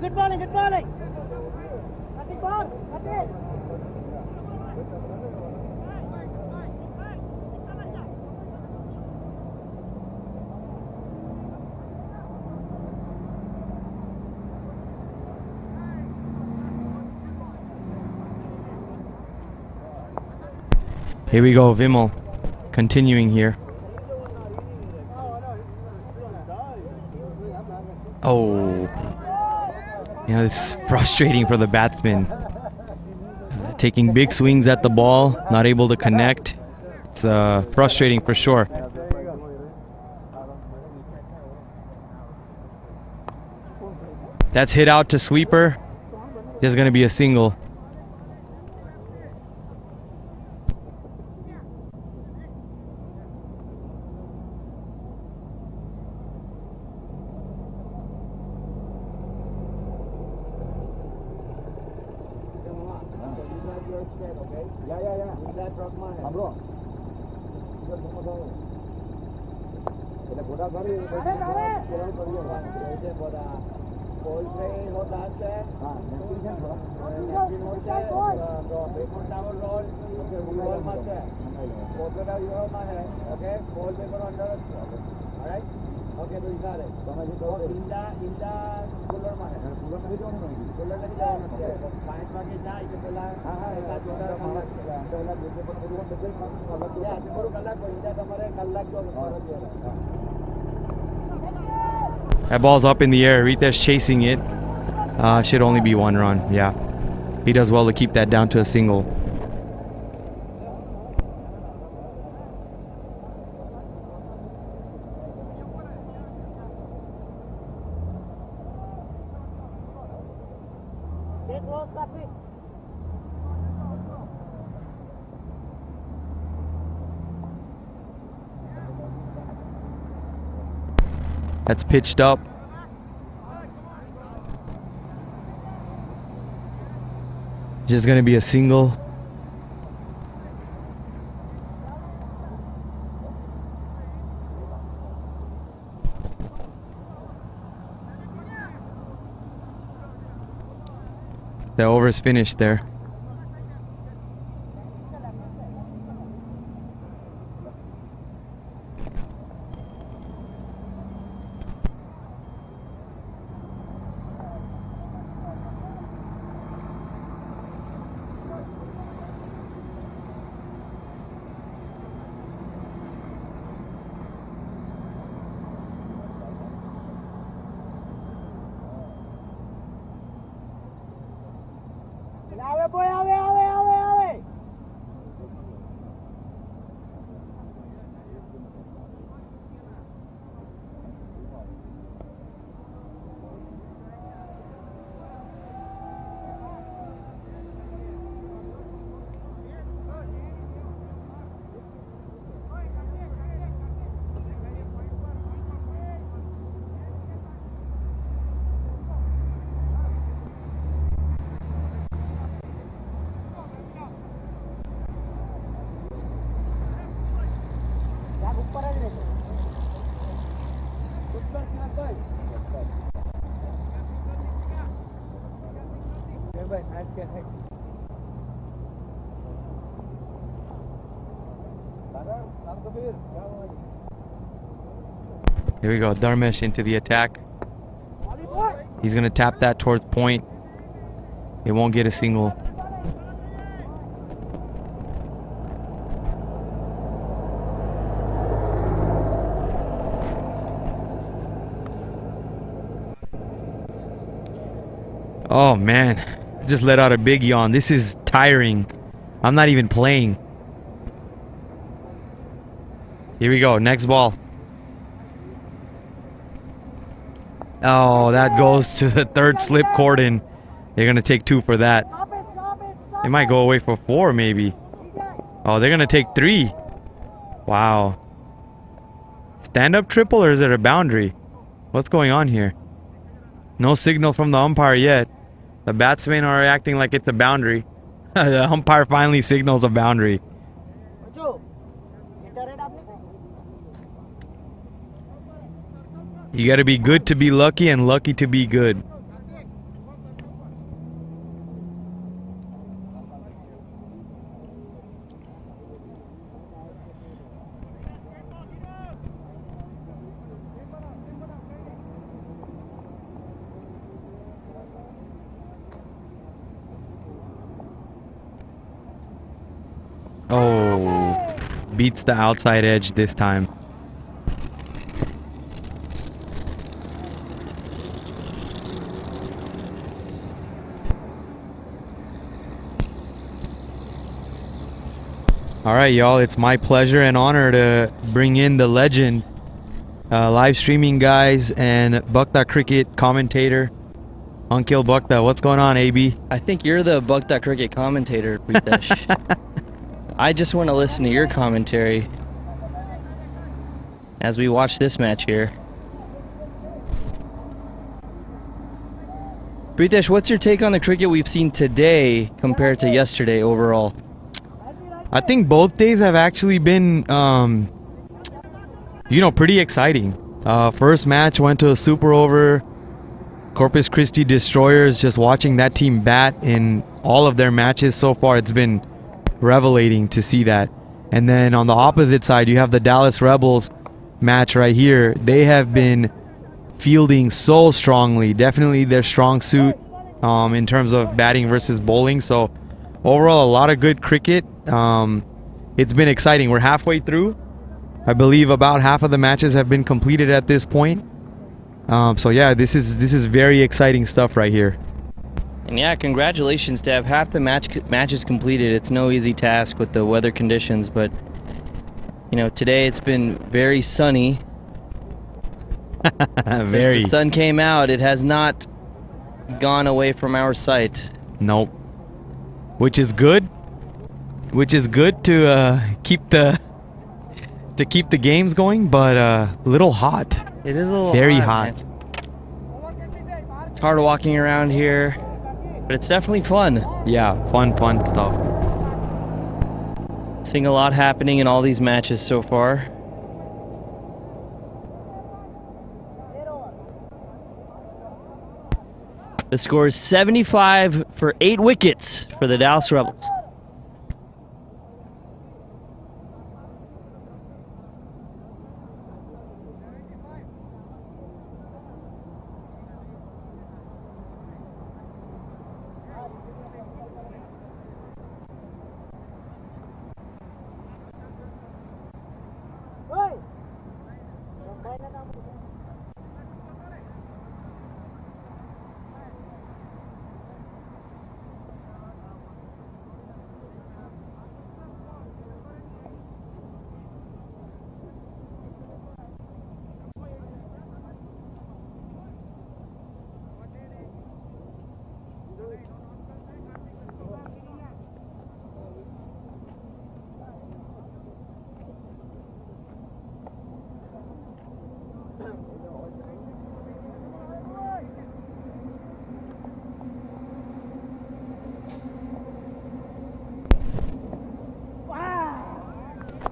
[SPEAKER 5] Good bowling, good bowling. Cutting ball, cut it.
[SPEAKER 1] Here we go, Vimal. Continuing here. Oh. Yeah, this is frustrating for the batsman. Taking big swings at the ball, not able to connect. It's frustrating for sure. That's hit out to sweeper. There's going to be a single. That ball's up in the air. Ritesh chasing it. Should only be 1 run. Yeah. He does well to keep that down to a single. That's pitched up. Just gonna be a single. The over's finished there. Here we go, Dharmesh into the attack. He's gonna tap that towards point. It won't get a single. Oh man, I just let out a big yawn. This is tiring. I'm not even playing. Here we go, next ball. Oh, that goes to the third slip cordon. They're gonna take 2 for that. They might go away for 4 maybe. Oh, they're gonna take 3. Wow. Stand-up triple or is it a boundary? What's going on here? No signal from the umpire yet. The batsmen are acting like it's a boundary. The umpire finally signals a boundary. You gotta be good to be lucky and lucky to be good. Oh. beats the outside edge this time. All right, y'all, it's my pleasure and honor to bring in the legend, live streaming guys, and Bukta Cricket commentator, Ankil Bukta. What's going on, AB?
[SPEAKER 6] I think you're the Bukta Cricket commentator, Pritesh. I just want to listen to your commentary as we watch this match here. Pritesh, what's your take on the cricket we've seen today compared to yesterday overall?
[SPEAKER 1] I think both days have actually been, pretty exciting. First match went to a super over. Corpus Christi Destroyers, just watching that team bat in all of their matches so far, it's been revelating to see that. And then on the opposite side, you have the Dallas Rebels match right here. They have been fielding so strongly. Definitely their strong suit in terms of batting versus bowling. So overall, a lot of good cricket. It's been exciting. We're halfway through. I believe about half of the matches have been completed at this point. So yeah, this is very exciting stuff right here.
[SPEAKER 6] And yeah, congratulations to have half the matches completed. It's no easy task with the weather conditions, but today it's been very sunny. Since the sun came out, it has not gone away from our sight.
[SPEAKER 1] Nope. Which is good. Which is good to keep the games going, but a little hot.
[SPEAKER 6] It is a little
[SPEAKER 1] very
[SPEAKER 6] hot.
[SPEAKER 1] hot.
[SPEAKER 6] It's hard walking around here, but it's definitely fun.
[SPEAKER 1] Yeah, fun stuff.
[SPEAKER 6] Seeing a lot happening in all these matches so far. The score is 75 for 8 wickets for the Dallas Rebels.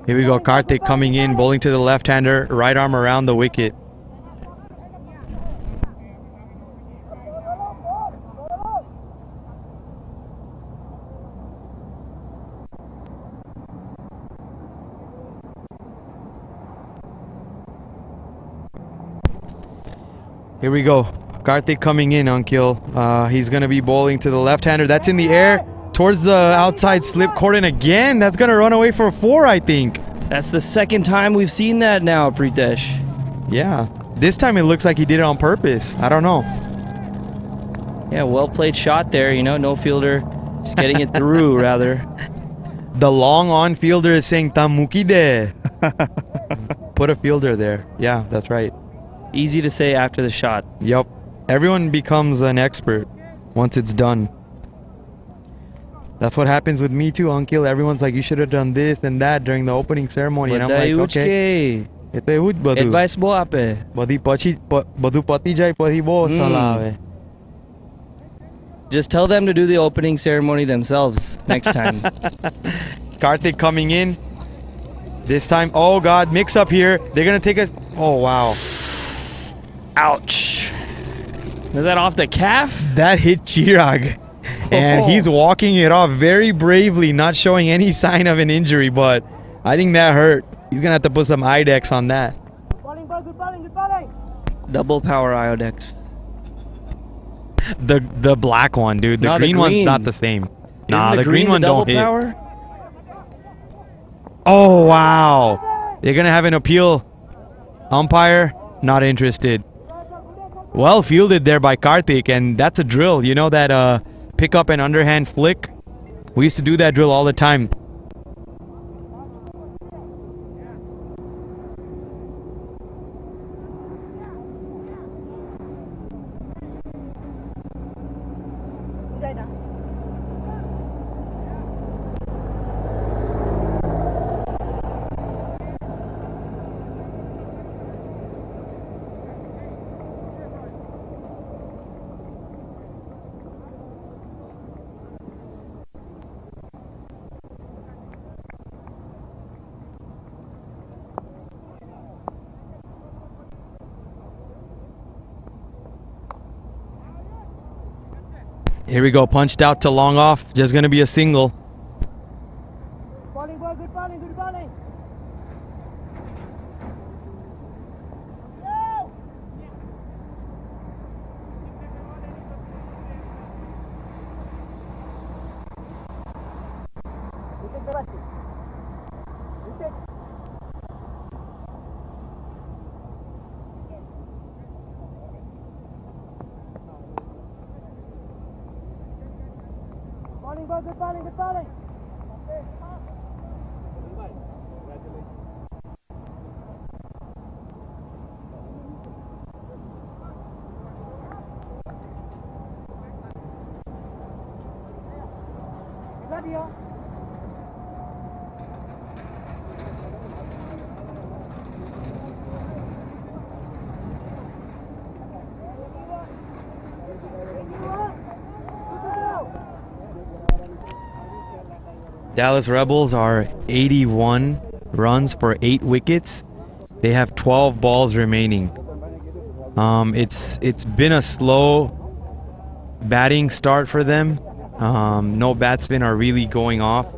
[SPEAKER 1] Here we go, Karthik coming in, bowling to the left-hander, right arm around the wicket. Here we go, Karthik coming in, Ankil. He's going to be bowling to the left-hander. That's in the air. Towards the outside slip cordon again. That's going to run away for a 4, I think.
[SPEAKER 6] That's the second time we've seen that now, Pritesh.
[SPEAKER 1] Yeah. This time it looks like he did it on purpose. I don't know.
[SPEAKER 6] Yeah, well played shot there. No fielder just getting it through, rather.
[SPEAKER 1] The long on fielder is saying Tamuki de. Put a fielder there. Yeah, that's right.
[SPEAKER 6] Easy to say after the shot.
[SPEAKER 1] Yep. Everyone becomes an expert once it's done. That's what happens with me too, Ankil. Everyone's like, you should have done this and that during the opening ceremony. And I'm like, okay.
[SPEAKER 6] Advice mo ape. Just tell them to do the opening ceremony themselves next time.
[SPEAKER 1] Karthik coming in. This time, oh God, mix up here. They're going to take a... Oh, wow.
[SPEAKER 6] Ouch. Was that off the calf?
[SPEAKER 1] That hit Chirag. And he's walking it off very bravely, not showing any sign of an injury, but I think that hurt. He's going to have to put some Idex on that.
[SPEAKER 6] Double power Iodex.
[SPEAKER 1] The black one, dude. The green one's not the same. Nah, the green one don't hit. Power? Oh, wow. They're going to have an appeal. Umpire, not interested. Well fielded there by Karthik, and that's a drill. You know that pick up and underhand flick? We used to do that drill all the time. Here we go, punched out to long off. Just going to be a single.
[SPEAKER 5] Bowling, boy, good bowling, good bowling. Wicket the lefty. Wicket. Bowling, boy, good bowling, good bowling. Radio.
[SPEAKER 1] Dallas Rebels are 81 runs for 8 wickets. They have 12 balls remaining. It's been a slow batting start for them. No batsmen are really going off.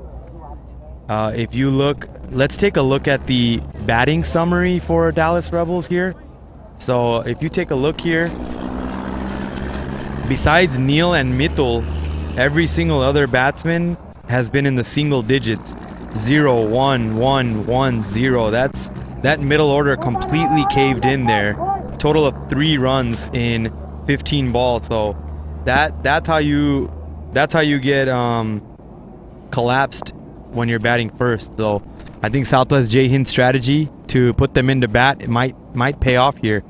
[SPEAKER 1] If you look, let's take a look at the batting summary for Dallas Rebels here. So if you take a look here, besides Neil and Mittul, every single other batsman has been in the single digits. 0, 1, 1, 1, 0. That middle order completely caved in there. Total of 3 runs in 15 balls. So that's how you get collapsed when you're batting first. So I think Southwest Jai Hind strategy to put them into bat, it might pay off here.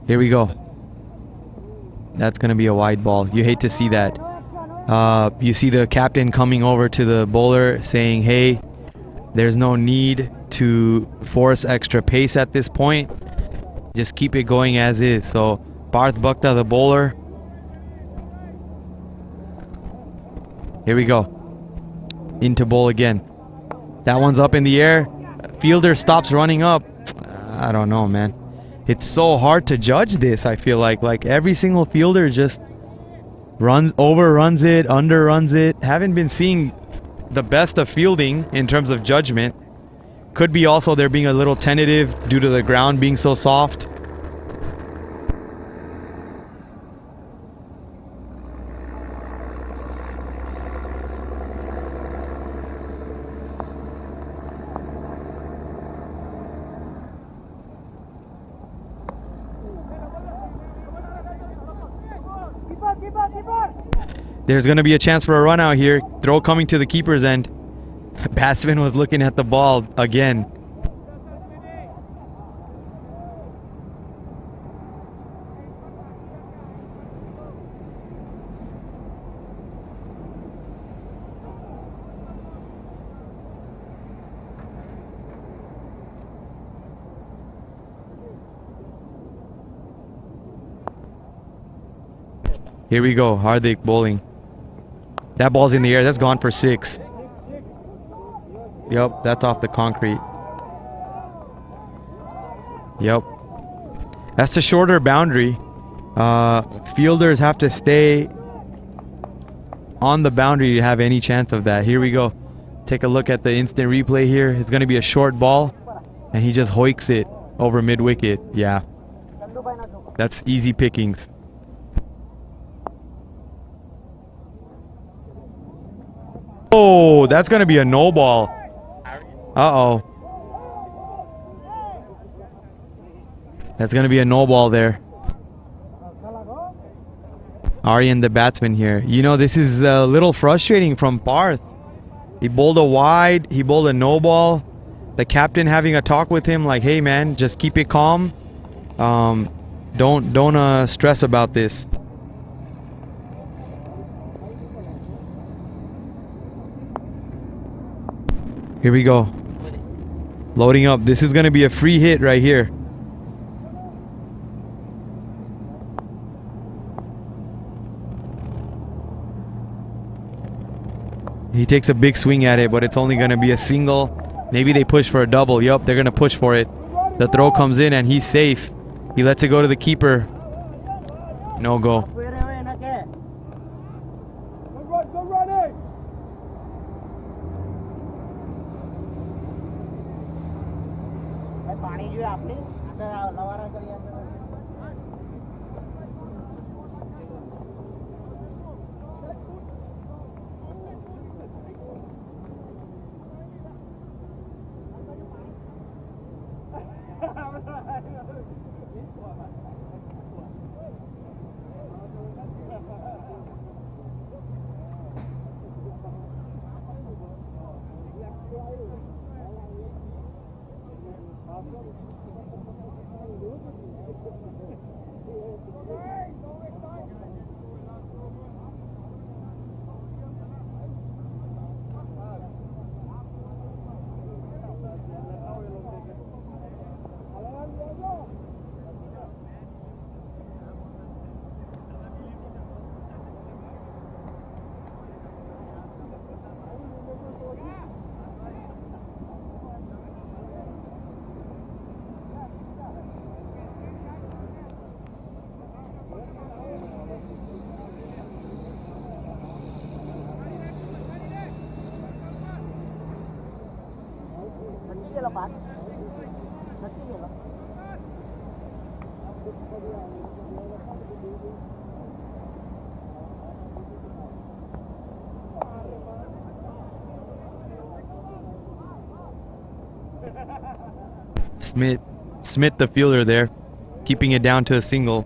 [SPEAKER 1] Here we go. That's going to be a wide ball. You hate to see that. You see the captain coming over to the bowler saying, hey, there's no need to force extra pace at this point. Just keep it going as is. So Parth Bhakta, the bowler. Here we go. Into bowl again. That one's up in the air. Fielder stops running up. I don't know, man. It's so hard to judge this. I feel like every single fielder just overruns it, underruns it. Haven't been seeing the best of fielding in terms of judgment. Could be also they're being a little tentative due to the ground being so soft. There's going to be a chance for a run out here. Throw coming to the keeper's end. Batsman was looking at the ball again. Here we go, Hardik bowling. That ball's in the air, that's gone for 6. Yep, that's off the concrete. Yep. That's the shorter boundary. Fielders have to stay on the boundary to have any chance of that. Here we go. Take a look at the instant replay here. It's going to be a short ball, and he just hoiks it over mid-wicket. Yeah. That's easy pickings. Oh, that's going to be a no ball. Uh-oh. That's going to be a no ball there. Aryan, the batsman here. You know, this is a little frustrating from Parth. He bowled a wide. He bowled a no ball. The captain having a talk with him like, hey, man, just keep it calm. Don't stress about this. Here we go. Loading up. This is going to be a free hit right here. He takes a big swing at it, but it's only going to be a single. Maybe they push for a double. Yup, they're going to push for it. The throw comes in and he's safe. He lets it go to the keeper. No go. Smith the fielder there, keeping it down to a single.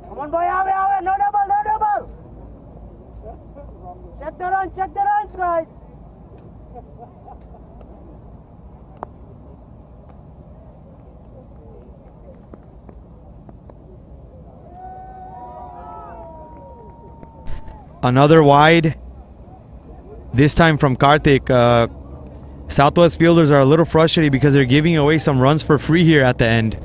[SPEAKER 5] Come on, boy, away, no double. Check the runs, guys.
[SPEAKER 1] Another wide. This time from Karthik. Southwest fielders are a little frustrated because they're giving away some runs for free here at the end.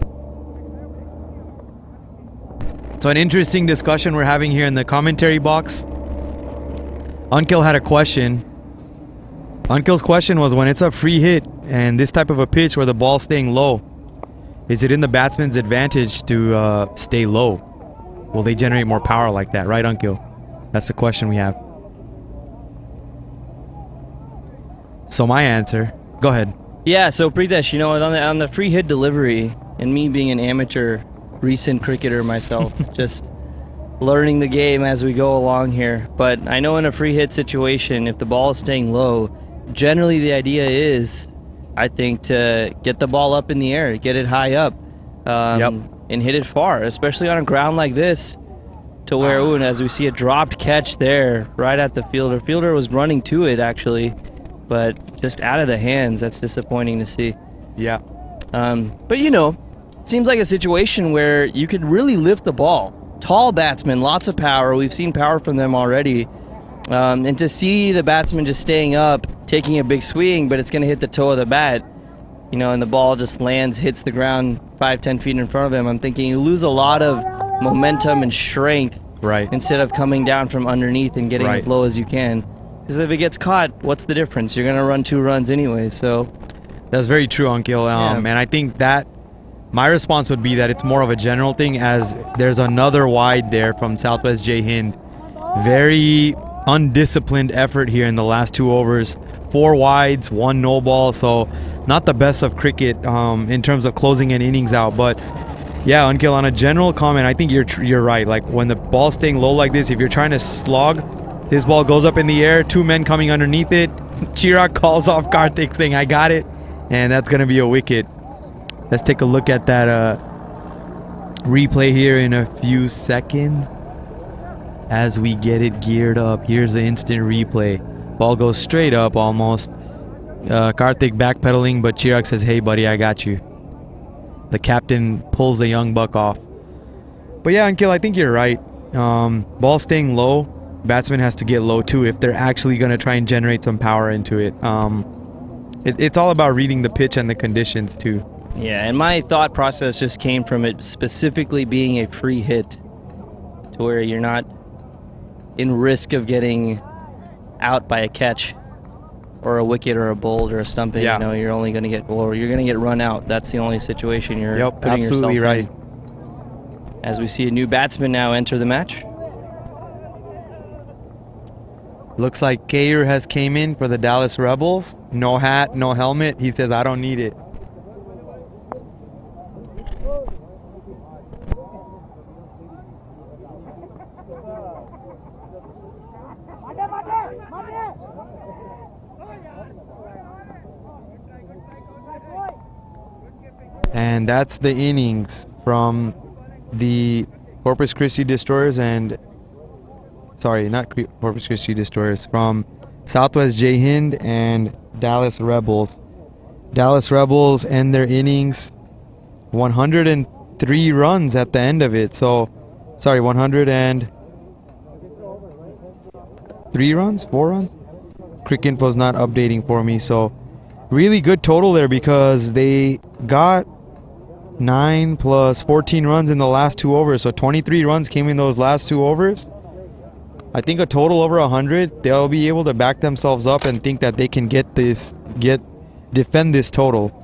[SPEAKER 1] So an interesting discussion we're having here in the commentary box. Ankil had a question. Ankil's question was, when it's a free hit And this type of a pitch where the ball's staying low, is it in the batsman's advantage to stay low? Will they generate more power like that, right, Ankil? That's the question we have. So my answer, go ahead.
[SPEAKER 6] Yeah, so Pritesh, you know, on the free hit delivery, and me being an amateur, recent cricketer myself, just learning the game as we go along here. But I know in a free hit situation, if the ball is staying low, generally the idea is, I think, to get the ball up in the air, get it high up, and hit it far, especially on a ground like this, to where, and as we see a dropped catch there, right at the fielder. Fielder was running to it, actually, but just out of the hands. That's disappointing to see.
[SPEAKER 1] Yeah.
[SPEAKER 6] But, you know, seems like a situation where you could really lift the ball. Tall batsmen, lots of power. We've seen power from them already. And to see the batsman just staying up, taking a big swing, but it's going to hit the toe of the bat, you know, and the ball just lands, hits the ground 5-10 feet in front of him. I'm thinking you lose a lot of momentum and strength,
[SPEAKER 1] right,
[SPEAKER 6] instead of coming down from underneath and getting as low as you can. Because if it gets caught, what's the difference? You're going to run 2 runs anyway. So
[SPEAKER 1] that's very true, Ankil. And I think that my response would be that it's more of a general thing, as there's another wide there from Southwest Jai Hind. Very undisciplined effort here in the last 2 overs. 4 wides, 1 no ball. So not the best of cricket in terms of closing an innings out. But yeah, Ankil, on a general comment, I think you're right. Like when the ball's staying low like this, if you're trying to slog, this ball goes up in the air, 2 men coming underneath it. Chirag calls off Karthik saying, I got it. And that's going to be a wicket. Let's take a look at that replay here in a few seconds as we get it geared up. Here's the instant replay. Ball goes straight up almost. Karthik backpedaling, but Chirag says, hey, buddy, I got you. The captain pulls the young buck off. But yeah, Ankil, I think you're right. Ball staying low, batsman has to get low too if they're actually going to try and generate some power into it. It's all about reading the pitch and the conditions too.
[SPEAKER 6] Yeah, and my thought process just came from it specifically being a free hit, to where you're not in risk of getting out by a catch or a wicket or a bowled or a stumping.
[SPEAKER 1] Yeah.
[SPEAKER 6] You know, you're only going to get, or you're going to get run out. That's the only situation you're putting
[SPEAKER 1] absolutely
[SPEAKER 6] yourself
[SPEAKER 1] right.
[SPEAKER 6] in. As we see a new batsman now enter the match.
[SPEAKER 1] Looks like Kayer has came in for the Dallas Rebels. No hat, no helmet. He says, I don't need it. And that's the innings from the Corpus Christi Destroyers and, sorry, not Corpus Christi Destroyers, from Southwest Jai Hind and Dallas Rebels. Dallas Rebels end their innings 103 runs at the end of it. So, sorry, 103 runs? 4 runs? Crickinfo's not updating for me. So, really good total there because they got 9 plus 14 runs in the last 2 overs. So 23 runs came in those last 2 overs. I think a total over 100. They'll be able to back themselves up and think that they can defend this total.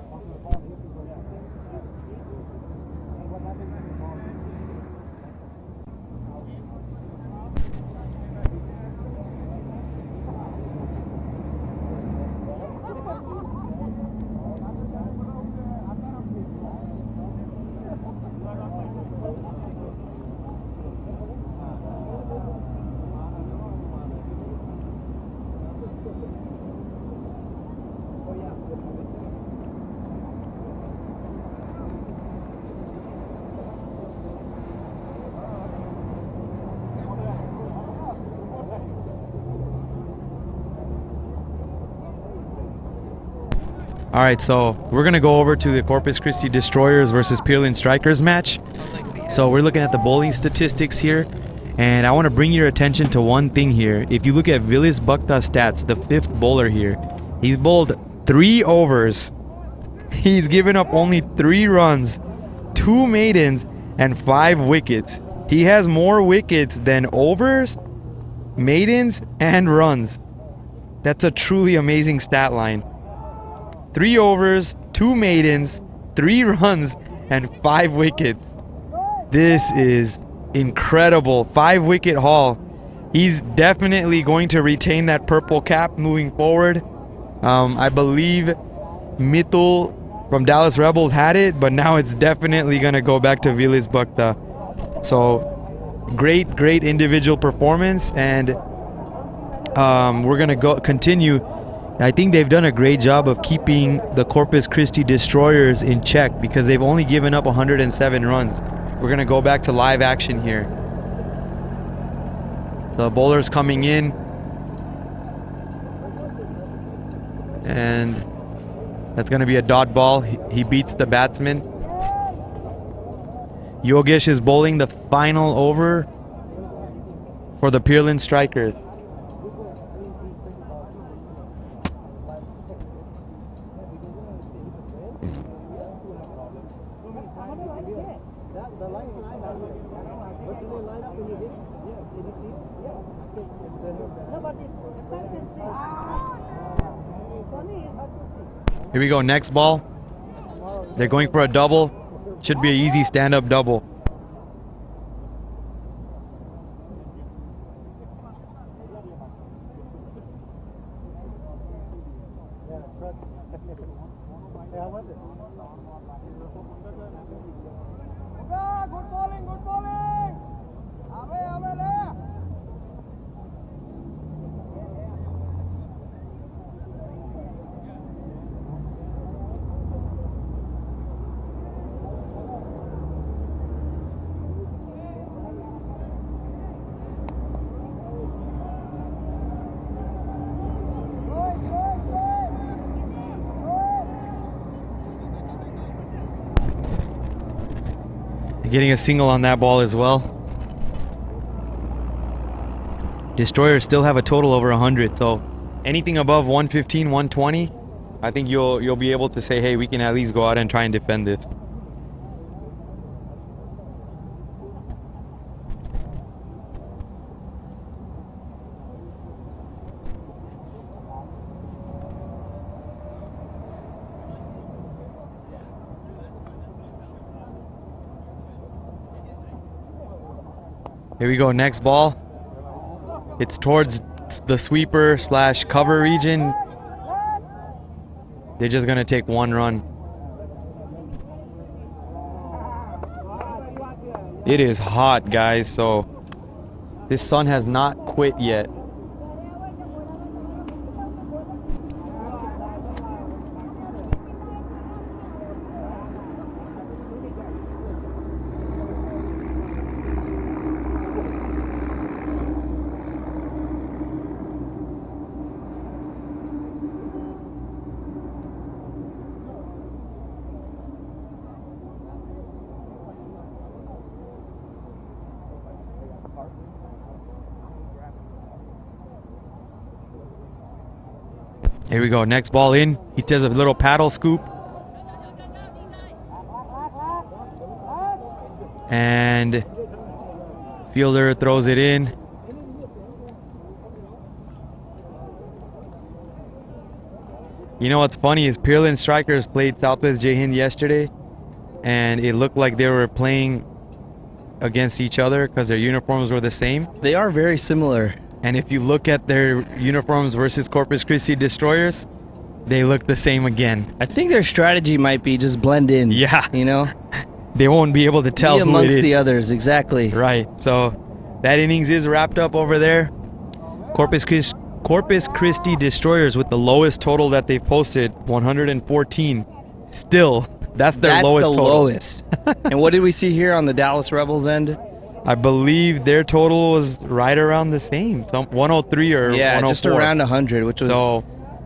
[SPEAKER 1] All right, so we're going to go over to the Corpus Christi Destroyers versus Peerland Strikers match. So we're looking at the bowling statistics here, and I want to bring your attention to one thing here. If you look at Vilis Bhakta's stats, the 5th bowler here, he's bowled 3 overs. He's given up only 3 runs, 2 maidens, and 5 wickets. He has more wickets than overs, maidens, and runs. That's a truly amazing stat line. 3 overs, 2 maidens, 3 runs, and 5 wickets. This is incredible. 5-wicket haul. He's definitely going to retain that purple cap moving forward. I believe Mitul from Dallas Rebels had it, but now it's definitely going to go back to Vilis Bhakta. So great individual performance, and we're going to continue. I think they've done a great job of keeping the Corpus Christi Destroyers in check because they've only given up 107 runs. We're going to go back to live action here. The bowler's coming in. And that's going to be a dot ball. He beats the batsman. Yogesh is bowling the final over for the Peerlin Strikers. Here we go, next ball. They're going for a double. Should be an easy stand-up double.
[SPEAKER 5] Good bowling, good bowling. Ave, le.
[SPEAKER 1] Getting a single on that ball as well. Destroyers still have a total over 100, so anything above 115, 120, I think you'll be able to say, hey, we can at least go out and try and defend this. Here we go, next ball. It's towards the sweeper slash cover region. They're just gonna take 1 run. It is hot, guys, so this sun has not quit yet. Here we go, next ball in. He does a little paddle scoop. And fielder throws it in. You know what's funny is Peerlin Strikers played Southwest Jai Hind yesterday, and it looked like they were playing against each other because their uniforms were the same.
[SPEAKER 6] They are very similar.
[SPEAKER 1] And if you look at their uniforms versus Corpus Christi Destroyers, they look the same again.
[SPEAKER 6] I think their strategy might be just blend in.
[SPEAKER 1] Yeah.
[SPEAKER 6] You know?
[SPEAKER 1] They won't be able to tell
[SPEAKER 6] Be
[SPEAKER 1] who it
[SPEAKER 6] amongst
[SPEAKER 1] is.
[SPEAKER 6] the others, exactly.
[SPEAKER 1] Right. So that innings is wrapped up over there. Corpus Christi Destroyers with the lowest total that they've posted, 114. Still, that's their lowest total.
[SPEAKER 6] Lowest. And what did we see here on the Dallas Rebels end?
[SPEAKER 1] I believe their total was right around the same, some 103 or 104.
[SPEAKER 6] Just around 100, which was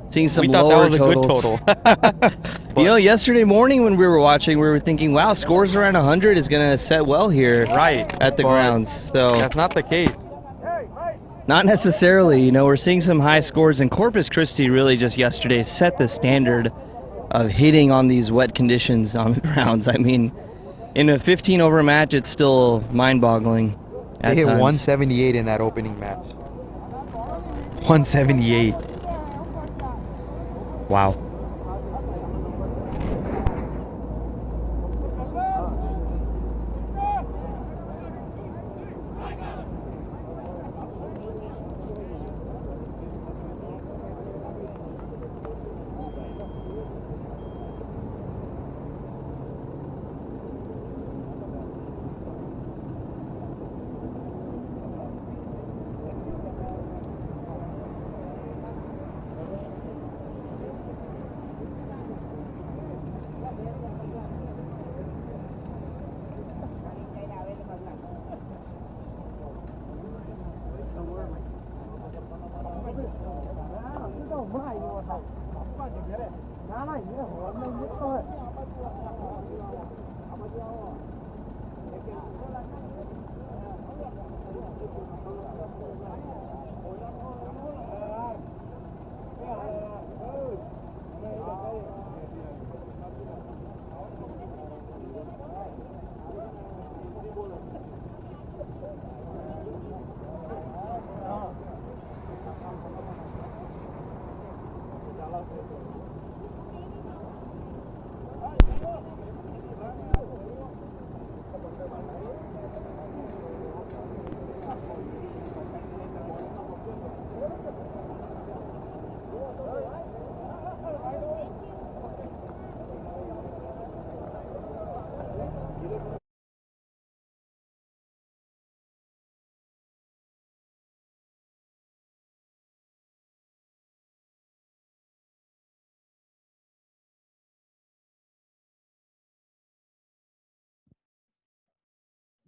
[SPEAKER 6] seeing some
[SPEAKER 1] we thought
[SPEAKER 6] lower
[SPEAKER 1] that was
[SPEAKER 6] totals.
[SPEAKER 1] a good total.
[SPEAKER 6] You know, yesterday morning when we were watching, we were thinking, wow, scores around 100 is going to set well here at the grounds. So
[SPEAKER 1] that's not the case.
[SPEAKER 6] Not necessarily. You know, we're seeing some high scores, and Corpus Christi really just yesterday set the standard of hitting on these wet conditions on the grounds. I mean, in a 15-over match, it's still mind-boggling at
[SPEAKER 1] They hit
[SPEAKER 6] times.
[SPEAKER 1] 178 in that opening match. 178. Wow.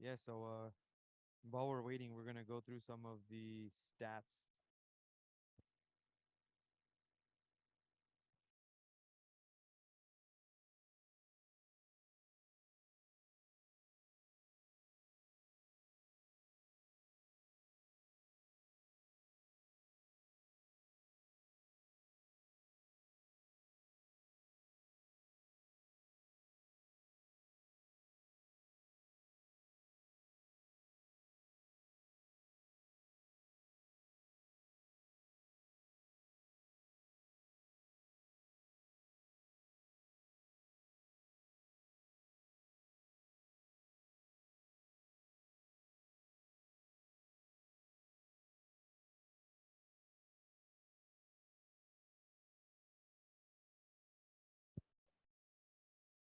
[SPEAKER 1] Yeah, so while we're waiting, we're gonna go through some of the stats.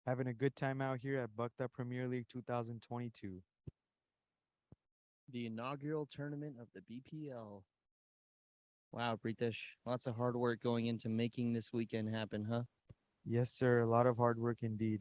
[SPEAKER 1] Having a good time out here at Bucked Up Premier League 2022.
[SPEAKER 6] The inaugural tournament of the BPL. Wow, Pritesh, lots of hard work going into making this weekend happen, huh?
[SPEAKER 1] Yes, sir. A lot of hard work indeed.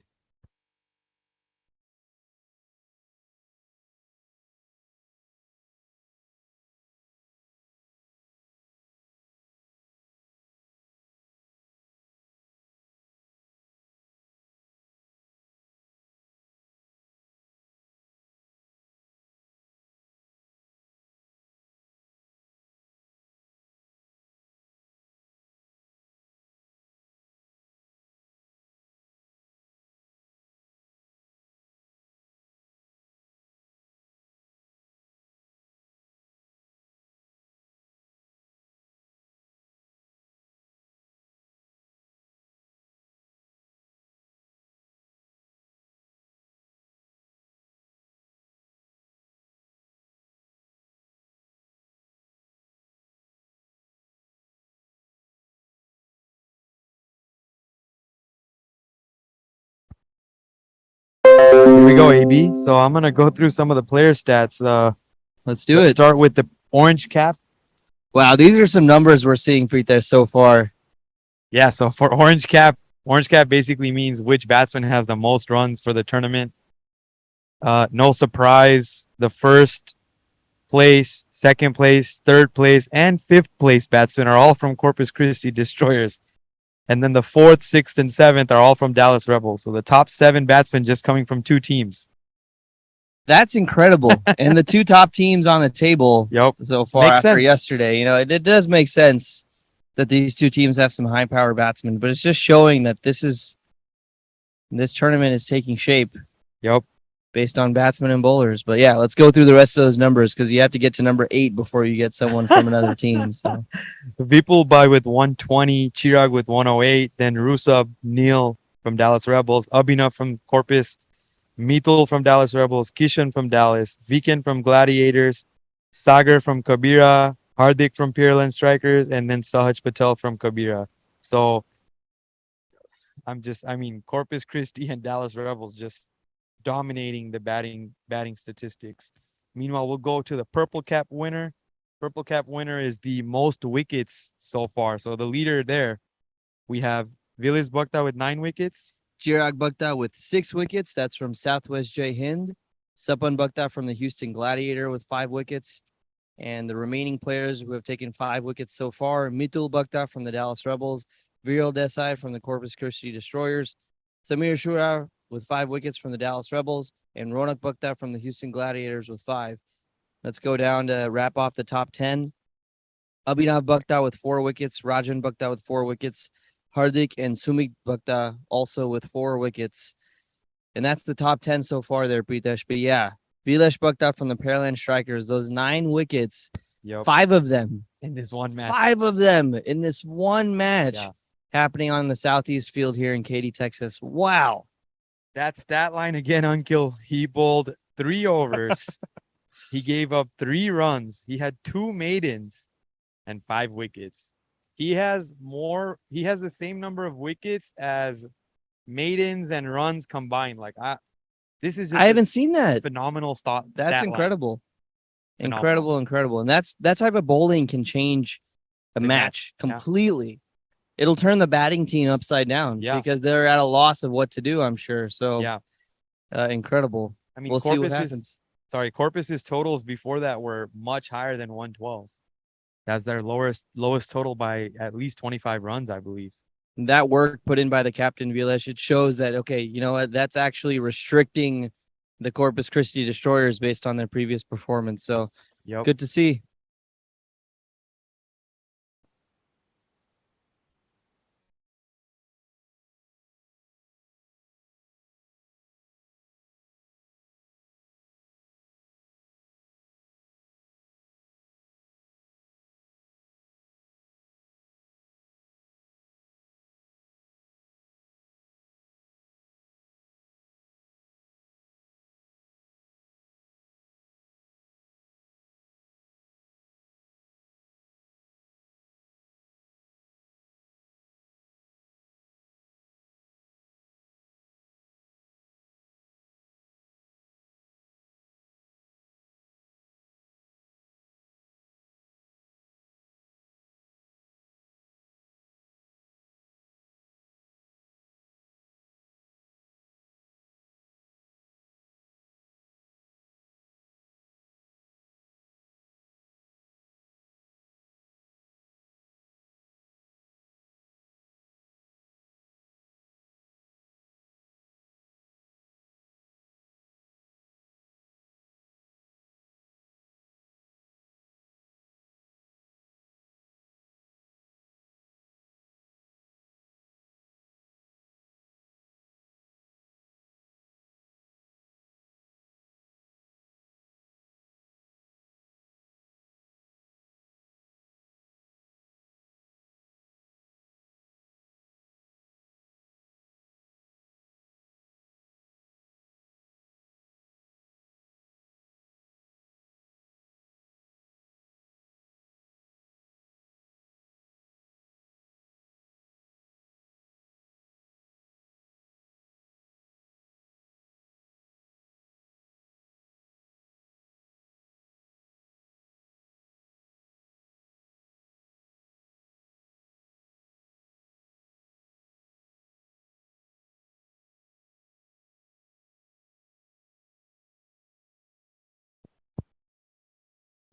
[SPEAKER 1] Here we go, AB. So I'm gonna go through some of the player stats.
[SPEAKER 6] Let's do
[SPEAKER 1] Let's
[SPEAKER 6] it.
[SPEAKER 1] start with the orange cap.
[SPEAKER 6] Wow, these are some numbers we're seeing, Pritesh, so far.
[SPEAKER 1] Yeah, so for orange cap basically means which batsman has the most runs for the tournament. No surprise, the first place, second place, third place, and fifth place batsmen are all from Corpus Christi Destroyers. And then the fourth, sixth, and seventh are all from Dallas Rebels. So the top 7 batsmen just coming from 2 teams.
[SPEAKER 6] That's incredible. And the 2 top teams on the table
[SPEAKER 1] Yep.
[SPEAKER 6] so far
[SPEAKER 1] Makes
[SPEAKER 6] after
[SPEAKER 1] sense.
[SPEAKER 6] yesterday, it does make sense that these 2 teams have some high power batsmen, but it's just showing that this tournament is taking shape.
[SPEAKER 1] Yep.
[SPEAKER 6] Based on batsmen and bowlers. But yeah, let's go through the rest of those numbers because you have to get to number 8 before you get someone from another team. So
[SPEAKER 1] Vipulbai with 120, Chirag with 108, then Rusab, Neil from Dallas Rebels, Abhinav from Corpus, Mitul from Dallas Rebels, Kishan from Dallas, Viken from Gladiators, Sagar from Kabira, Hardik from Pearland Strikers, and then Sahaj Patel from Kabira. So Corpus Christi and Dallas Rebels just dominating the batting statistics. Meanwhile, we'll go to the purple cap winner. Purple cap winner is the most wickets so far. So the leader there, we have Vilis Bhakta with 9 wickets.
[SPEAKER 6] Chirag Bhakta with 6 wickets. That's from Southwest Jai Hind. Sapan Bhakta from the Houston Gladiator with 5 wickets. And the remaining players who have taken 5 wickets so far: Mitul Bhakta from the Dallas Rebels, Viral Desai from the Corpus Christi Destroyers, Samir Shura with 5 wickets from the Dallas Rebels, and Ronak Bhakta from the Houston Gladiators with 5. Let's go down to wrap off the top 10. Abhinav Bhakta with 4 wickets, Rajan Bhakta with 4 wickets, Hardik and Sumit Bhakta also with 4 wickets. And that's the top 10 so far there, Pritesh. But yeah, Vilesh Bhakta from the Pearland Strikers, those 9 wickets,
[SPEAKER 1] Yep.
[SPEAKER 6] 5 of them
[SPEAKER 1] In this one match.
[SPEAKER 6] 5 of them in this one match
[SPEAKER 1] Yeah.
[SPEAKER 6] happening on the Southeast field here in Katy, Texas. Wow.
[SPEAKER 1] That stat line again, Uncle. He bowled 3 overs. He gave up 3 runs. He had 2 maidens and 5 wickets. He has the same number of wickets as maidens and runs combined. This is just
[SPEAKER 6] I haven't seen that.
[SPEAKER 1] phenomenal
[SPEAKER 6] That's
[SPEAKER 1] stat
[SPEAKER 6] incredible.
[SPEAKER 1] line. Phenomenal.
[SPEAKER 6] Incredible. And that type of bowling can change a
[SPEAKER 1] The
[SPEAKER 6] match
[SPEAKER 1] yeah.
[SPEAKER 6] completely. It'll turn the batting team upside down because they're at a loss of what to do, I'm sure. So
[SPEAKER 1] Yeah.
[SPEAKER 6] Incredible.
[SPEAKER 1] I mean,
[SPEAKER 6] We'll see what happens.
[SPEAKER 1] Corpus's totals before that were much higher than 112. That's their lowest total by at least 25 runs, I believe.
[SPEAKER 6] That work put in by the captain, Vilesh, it shows that, okay, you know what, that's actually restricting the Corpus Christi Destroyers based on their previous performance. So good to see.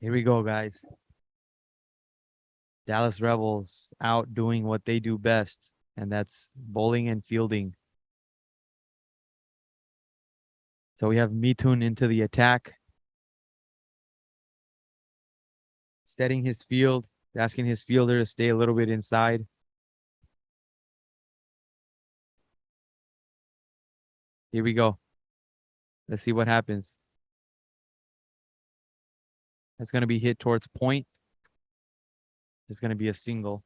[SPEAKER 1] Here we go, guys. Dallas Rebels out doing what they do best, and that's bowling and fielding. So we have Mithun into the attack, setting his field, asking his fielder to stay a little bit inside. Here we go. Let's see what happens. That's going to be hit towards point. It's going to be a single.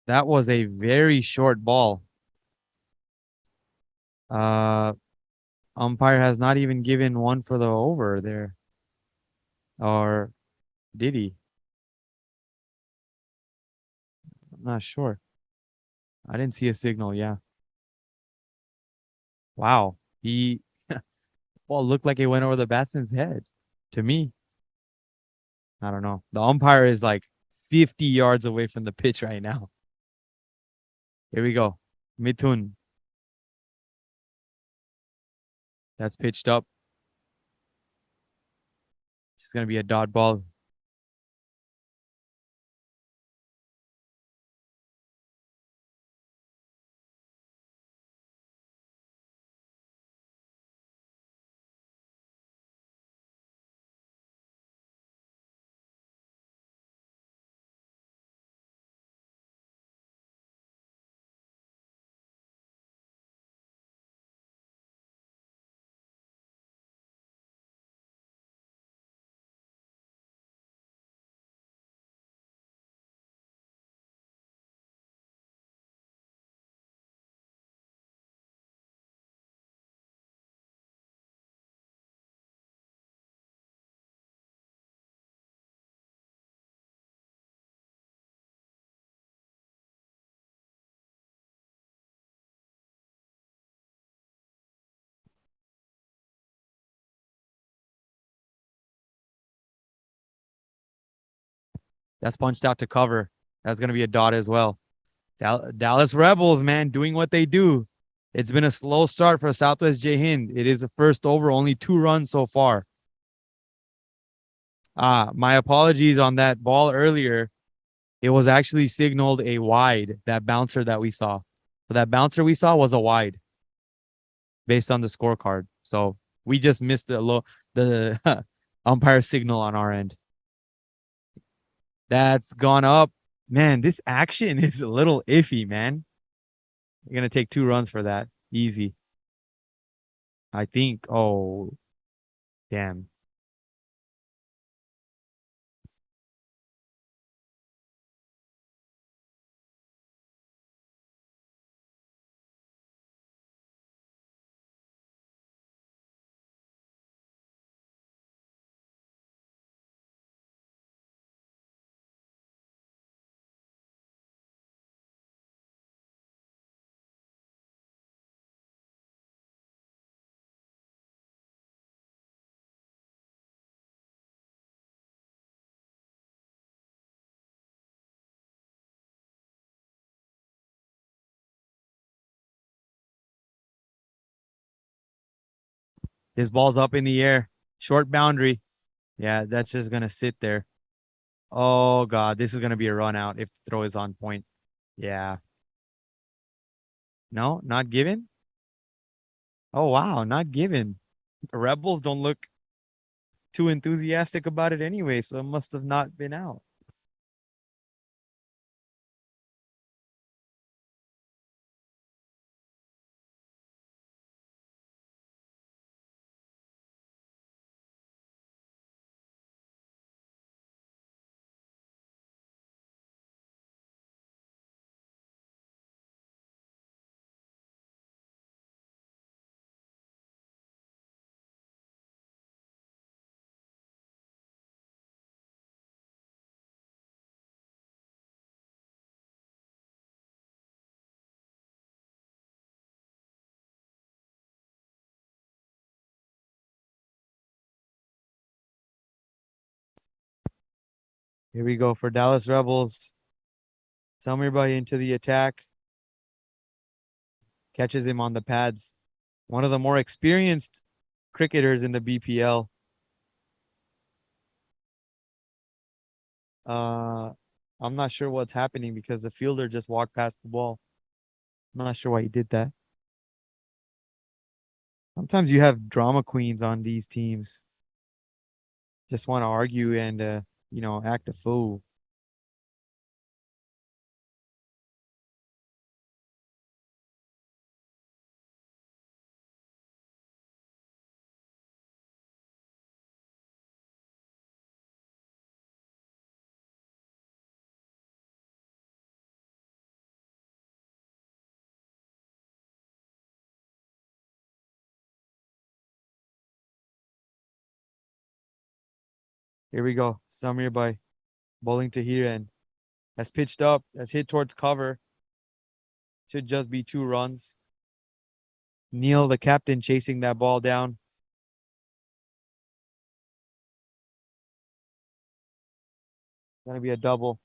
[SPEAKER 1] That was a very short ball. Uh, umpire has not even given one for the over there. Or did he? I'm not sure. I didn't see a signal. Yeah. Wow. He ball looked like it went over the batsman's head. To me, I don't know. The umpire is like 50 yards away from the pitch right now. Here we go. Mithun. That's pitched up. It's gonna be a dot ball. That's punched out to cover. That's gonna be a dot as well. Dallas Rebels, man, doing what they do. It's been a slow start for Southwest Jai Hind. It is a first over, only 2 runs so far. My apologies on that ball earlier. It was actually signaled a wide, that bouncer that we saw. So that bouncer we saw was a wide based on the scorecard. So we just missed the umpire signal on our end. That's gone up. Man, this action is a little iffy, man. You're gonna take 2 runs for that. Easy. I think. Oh, damn. His ball's up in the air. Short boundary. Yeah, that's just gonna sit there. Oh god, this is gonna be a run out if the throw is on point. Yeah. No, not given. Oh wow, not given. The Rebels don't look too enthusiastic about it anyway, so it must have not been out. Here we go for Dallas Rebels. Everybody into the attack. Catches him on the pads. One of the more experienced cricketers in the BPL. Uh, I'm not sure what's happening because the fielder just walked past the ball. I'm not sure why he did that. Sometimes you have drama queens on these teams. Just want to argue and act a fool. Here we go. Samir Bhai bowling to Hiren. Has pitched up. Has hit towards cover. Should just be 2 runs. Neil, the captain, chasing that ball down. Gonna be a double.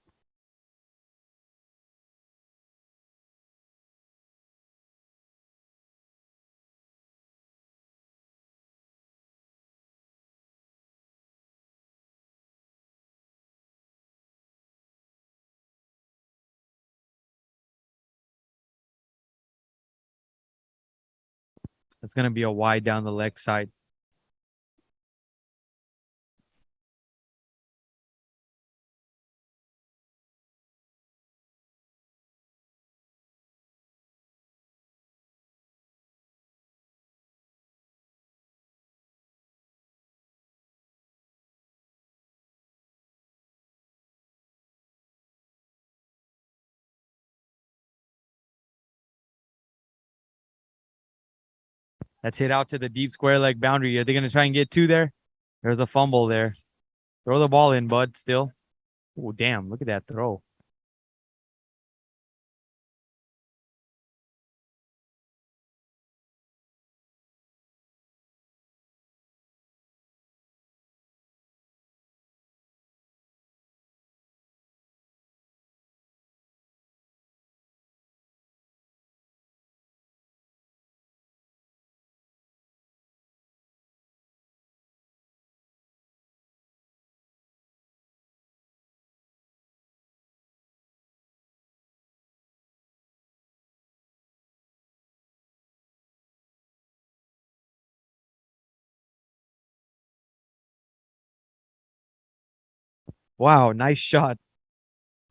[SPEAKER 1] It's gonna be a wide down the leg side. That's hit out to the deep square leg boundary. Are they gonna try and get 2 there? There's a fumble there. Throw the ball in, bud. Still. Oh, damn. Look at that throw. Wow, nice shot.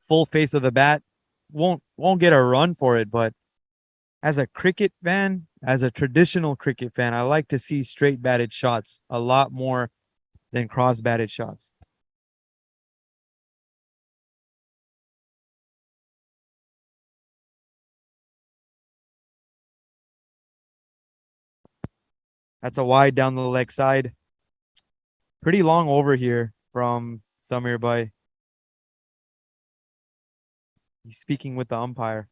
[SPEAKER 1] Full face of the bat. Won't get a run for it, but as a cricket fan, as a traditional cricket fan, I like to see straight batted shots a lot more than cross batted shots. That's a wide down the leg side. Pretty long over here from Samir Bhai. He's speaking with the umpire.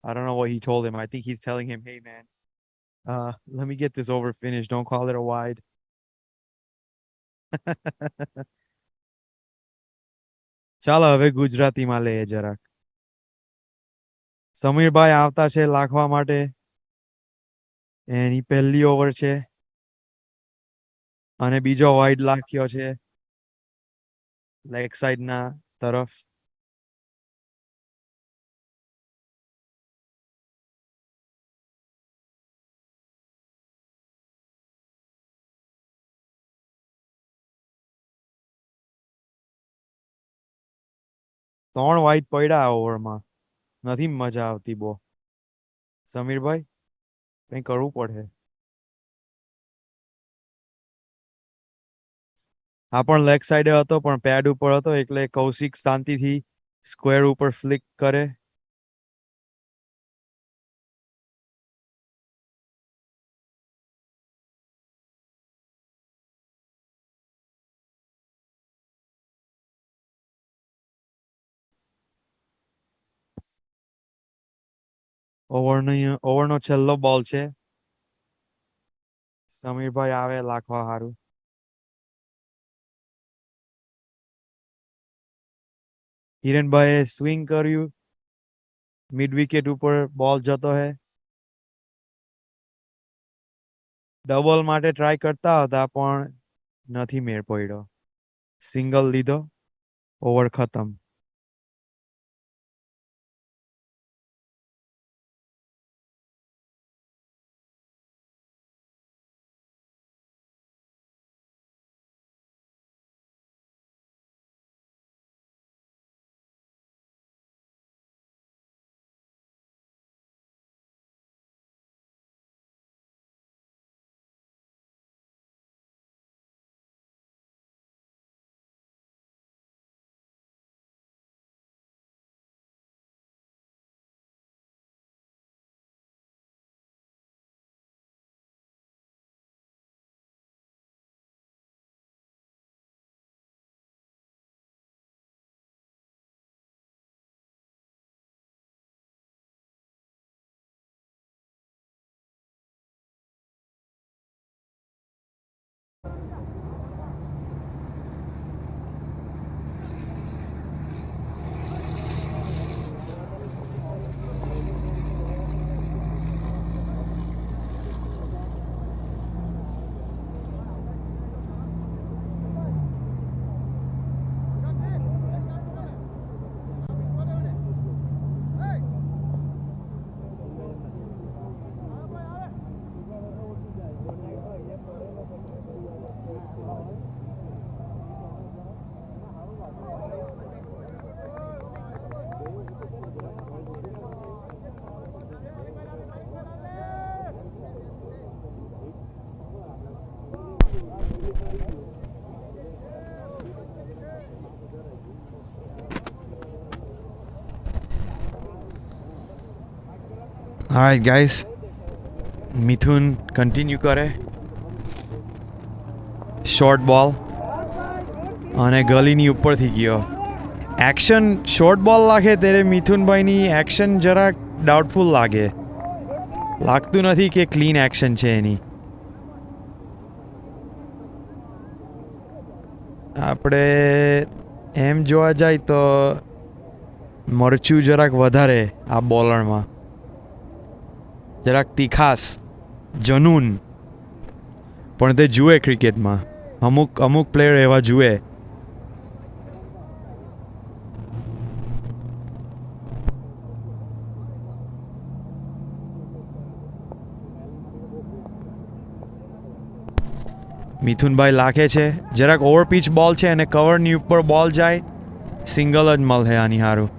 [SPEAKER 1] I don't know what he told him. I think he's telling him, hey man, let me get this over finished. Don't call it a wide. ચાલો હવે ગુજરાતીમાં લઈએ જરાક. સમીરભાઈ આવતા છે લાખવા માટે. એની પહેલી over છે. અને બીજો વાઇડ લાખ્યો છે. લેગ સાઈડના તરફ. 3 વાઇડ પડ્યા આ ઓવરમાં. નથી મજા આવતી બહુ. સમીરભાઈ કંઈ કરવું પડે. આ પણ લેગ સાઈડે હતો પણ પેડ ઉપર હતો એટલે કૌશિક શાંતિથી સ્ક્વેર ઉપર ફ્લિક કરે. ઓવરનો છેલ્લો બોલ છે. સમીરભાઈ આવે લાખવા હારું. હિરેનભાઈએ સ્વિંગ કર્યું. મિડ વિકેટ ઉપર બોલ જતો હે. ડબલ માટે ટ્રાય કરતા હતા પણ નથી મેળ પડ્યો. સિંગલ લીધો. ઓવર ખતમ. Alright guys, મિથુન કન્ટિન્યુ કરે શોર્ટ બોલ અને ગલીની ઉપરથી ગયો. એક્શન શોર્ટ બોલ લાગે ત્યારે મિથુનભાઈની એક્શન જરાક ડાઉટફુલ લાગતું નથી કે ક્લીન એક્શન છે એની. આપણે એમ જોવા જાય તો મરચું જરાક વધારે આ બોલરમાં, જરાક તીખાસ, જનૂન, પણ તે જુએ ક્રિકેટમાં. અમુક પ્લેયર એવા જુએ. મિથુનભાઈ લાખે છે જરાક ઓવર પીચ બોલ છે અને કવરની ઉપર બોલ જાય સિંગલ જ મળે આની હારું.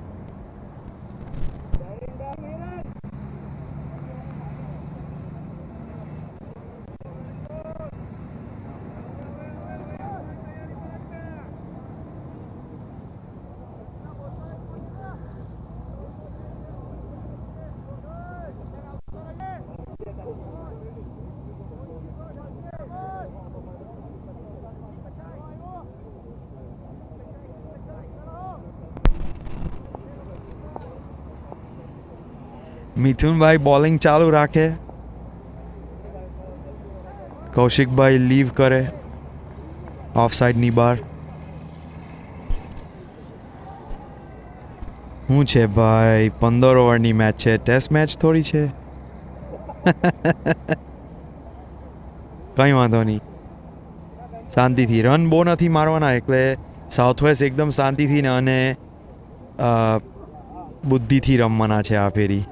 [SPEAKER 1] મિથુનભાઈ બોલિંગ ચાલુ રાખે, કૌશિકભાઈ લીવ કરે ઓફ સાઈડની બહાર. શું છે ભાઈ, 15 ઓવરની મેચ છે, ટેસ્ટ મેચ થોડી છે. કંઈ વાંધો નહીં, શાંતિથી. રન બહુ નથી મારવાના, એટલે સાઉથ વેસ્ટ એકદમ શાંતિથી ને અને બુદ્ધિથી રમવાના છે આ ફેરી.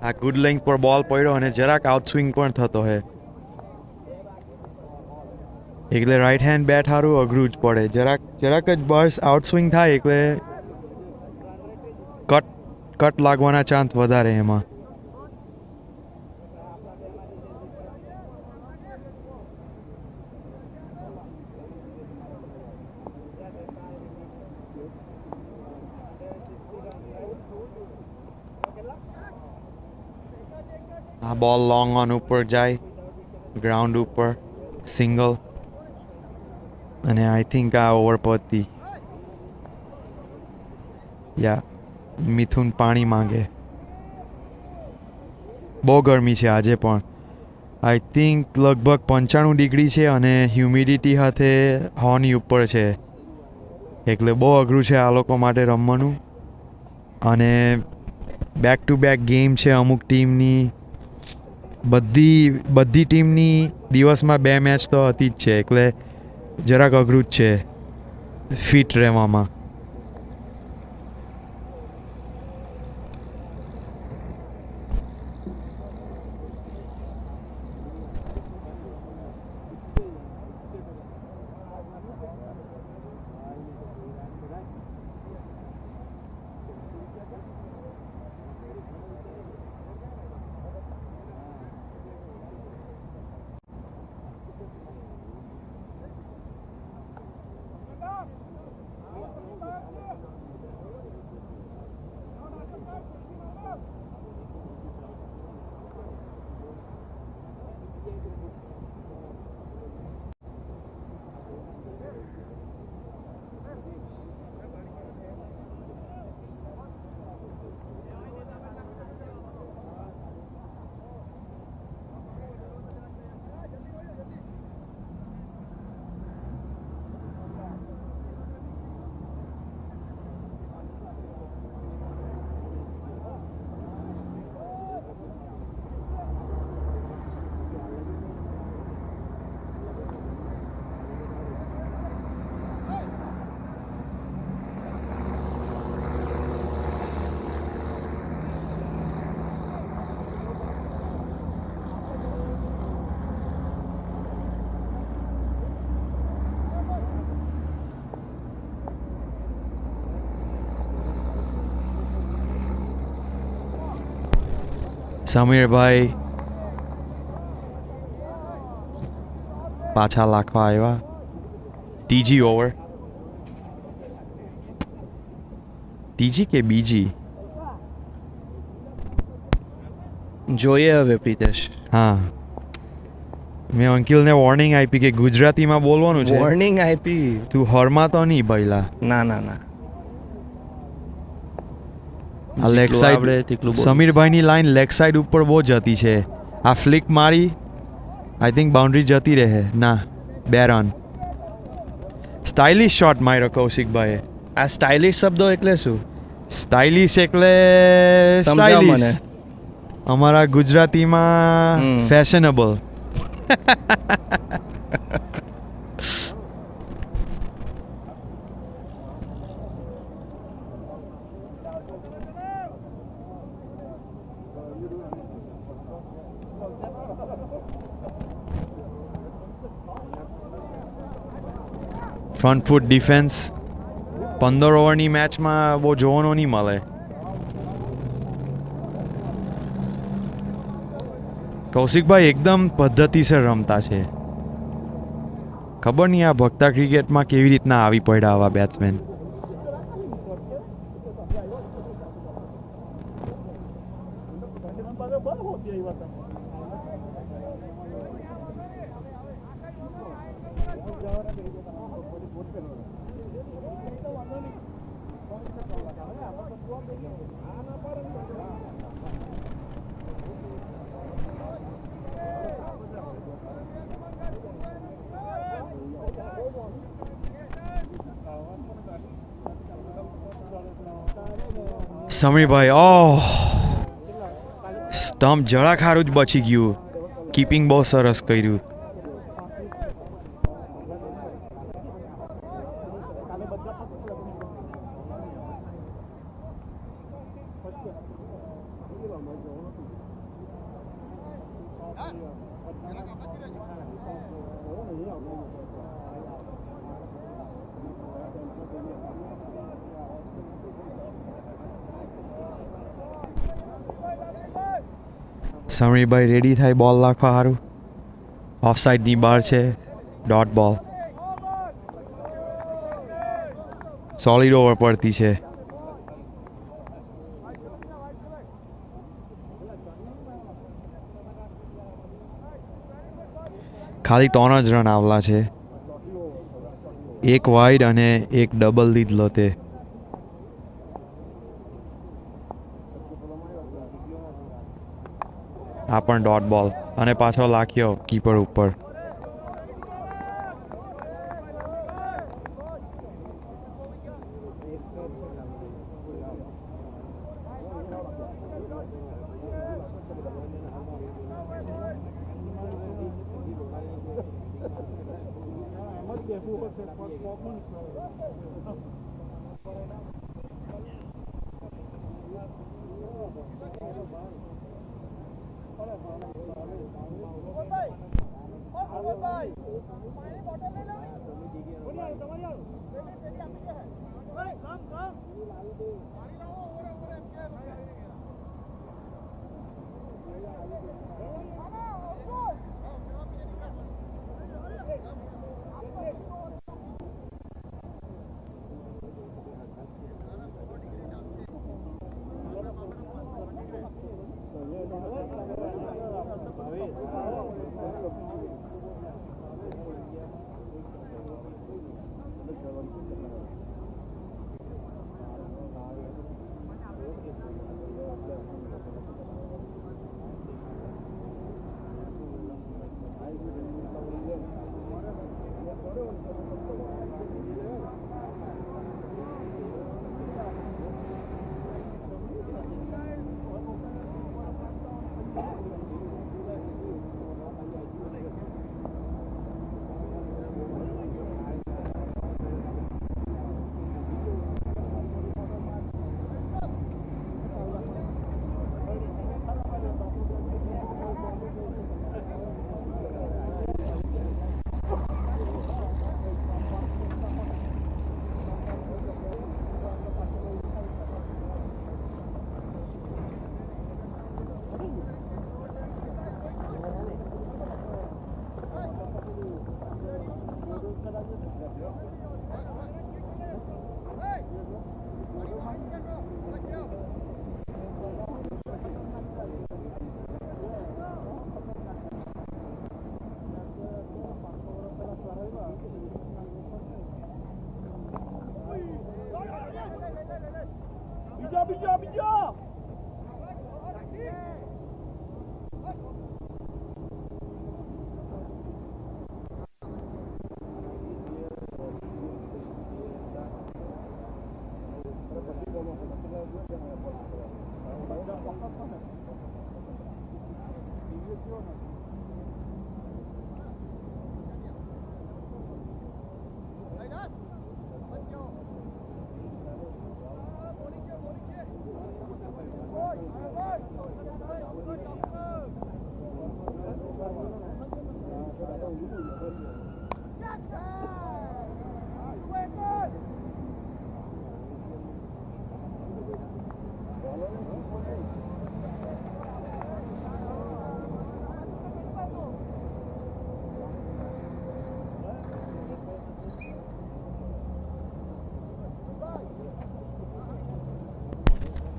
[SPEAKER 1] આ ગુડ લેન્થ પર બોલ પડ્યો અને જરાક આઉટસ્વિંગ પણ થતો હે, એટલે રાઈટ હેન્ડ બેટ સારું અઘરું જ પડે. જરાક જ બસ આઉટસ્વિંગ થાય એટલે કટ લાગવાના ચાન્સ વધારે એમાં. આ બોલ લોંગ ઓન ઉપર જાય, ગ્રાઉન્ડ ઉપર સિંગલ, અને આઈ થિંક આ ઓવર પતી. યા મિથુન પાણી માંગે. બહુ ગરમી છે આજે પણ. આઈ થિંક લગભગ 95 ડિગ્રી છે અને હ્યુમિડિટી સાથે 100ની ઉપર છે, એટલે બહુ અઘરું છે આ લોકો માટે રમવાનું. અને બેક ટુ બેક ગેમ છે અમુક ટીમની. બધી ટીમની દિવસમાં 2 મેચ તો હતી જ છે, એટલે જરાક અઘરું જ છે ફિટ રહેવામાં. સમીરભાઈ પાછા લાખવા આવ્યા. ત્રીજી ઓવર ત્રીજી કે બીજી
[SPEAKER 6] જોઈએ હવે પ્રિતેશ.
[SPEAKER 1] હા મેં અંકિલને વોર્નિંગ આપી કે ગુજરાતીમાં બોલવાનું છે.
[SPEAKER 6] વોર્નિંગ આપી.
[SPEAKER 1] તું હરમાતો નહીં પહેલા.
[SPEAKER 6] ના ના ના.
[SPEAKER 1] આ લેગ
[SPEAKER 6] જેટલું
[SPEAKER 1] સાઈડ
[SPEAKER 6] આવડે તેટલું બોલીશ.
[SPEAKER 1] સમીરભાઈની લાઈન લેગ સાઈડ ઉપર બહુ જતી છે. આ ફ્લિક મારી આઈ થિંક બાઉન્ડ્રી જતી રહે. ના 2 રન. સ્ટાઇલિશ શોટ માર્યો કૌશિકભાઈએ.
[SPEAKER 6] આ સ્ટાઇલિશ શબ્દો એટલે શું?
[SPEAKER 1] સ્ટાઇલિશ એટલે
[SPEAKER 6] સમજાવ મને.
[SPEAKER 1] સ્ટાઇલિશ અમારા ગુજરાતીમાં ફેશનેબલ. ફ્રન્ટ ફૂટ ડિફેન્સ 15 ઓવરની મેચમાં બહુ જોવાનો નહીં મળે. કૌશિકભાઈ એકદમ પદ્ધતિસર રમતા છે. ખબર નહીં આ ભક્તા ક્રિકેટમાં કેવી રીતના આવી પડ્યા આવા બેટ્સમેન. સમીરભાઈ સ્ટમ્પ જરા ખારું જ બચી ગયું. કીપિંગ બહુ સરસ કર્યું. સમીરભાઈ રેડી થાય બોલ નાખવા સારું. ઓફ સાઈડની બહાર છે. ડોટ બોલ. સોલિડ ઓવર પડતી છે. ખાલી 3 જ રન આવલા છે. 1 વાઇડ અને 1 ડબલ લીધલો તે. આ પણ ડોટ બોલ અને પાછો લાખ્યો કીપર ઉપર.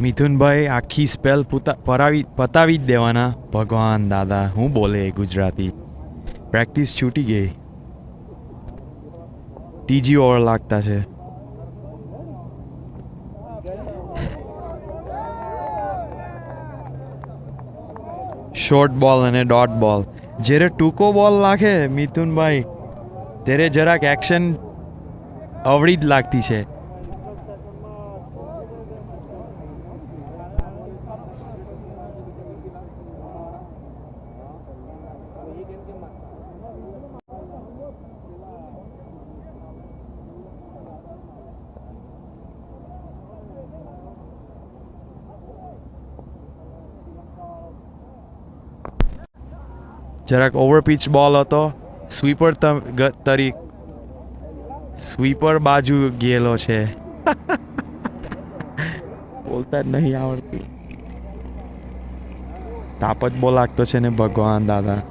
[SPEAKER 1] મિથુનભાઈ આખી સ્પેલ પતાવી જ દેવાના ભગવાન દાદા હું બોલે ગુજરાતી પ્રેક્ટિસ છૂટી ગઈ ત્રીજી ઓવર લાગતા છે શોર્ટ બોલ અને ડોટ બોલ જ્યારે ટૂંકો બોલ લાગે મિથુનભાઈ ત્યારે જરાક એક્શન અવળી જ લાગતી છે જરાક ઓવરપિચ બોલ હતો સ્વીપર સ્વીપર બાજુ ગયેલો છે બોલતા જ નહીં આવડતું તાપ જ બહુ લાગતો છે ને ભગવાન દાદા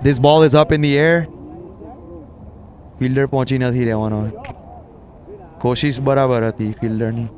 [SPEAKER 1] This ball is up in the air. Fielder પહોંચી નથી રહેવાનો કોશિશ બરાબર હતી ફિલ્ડરની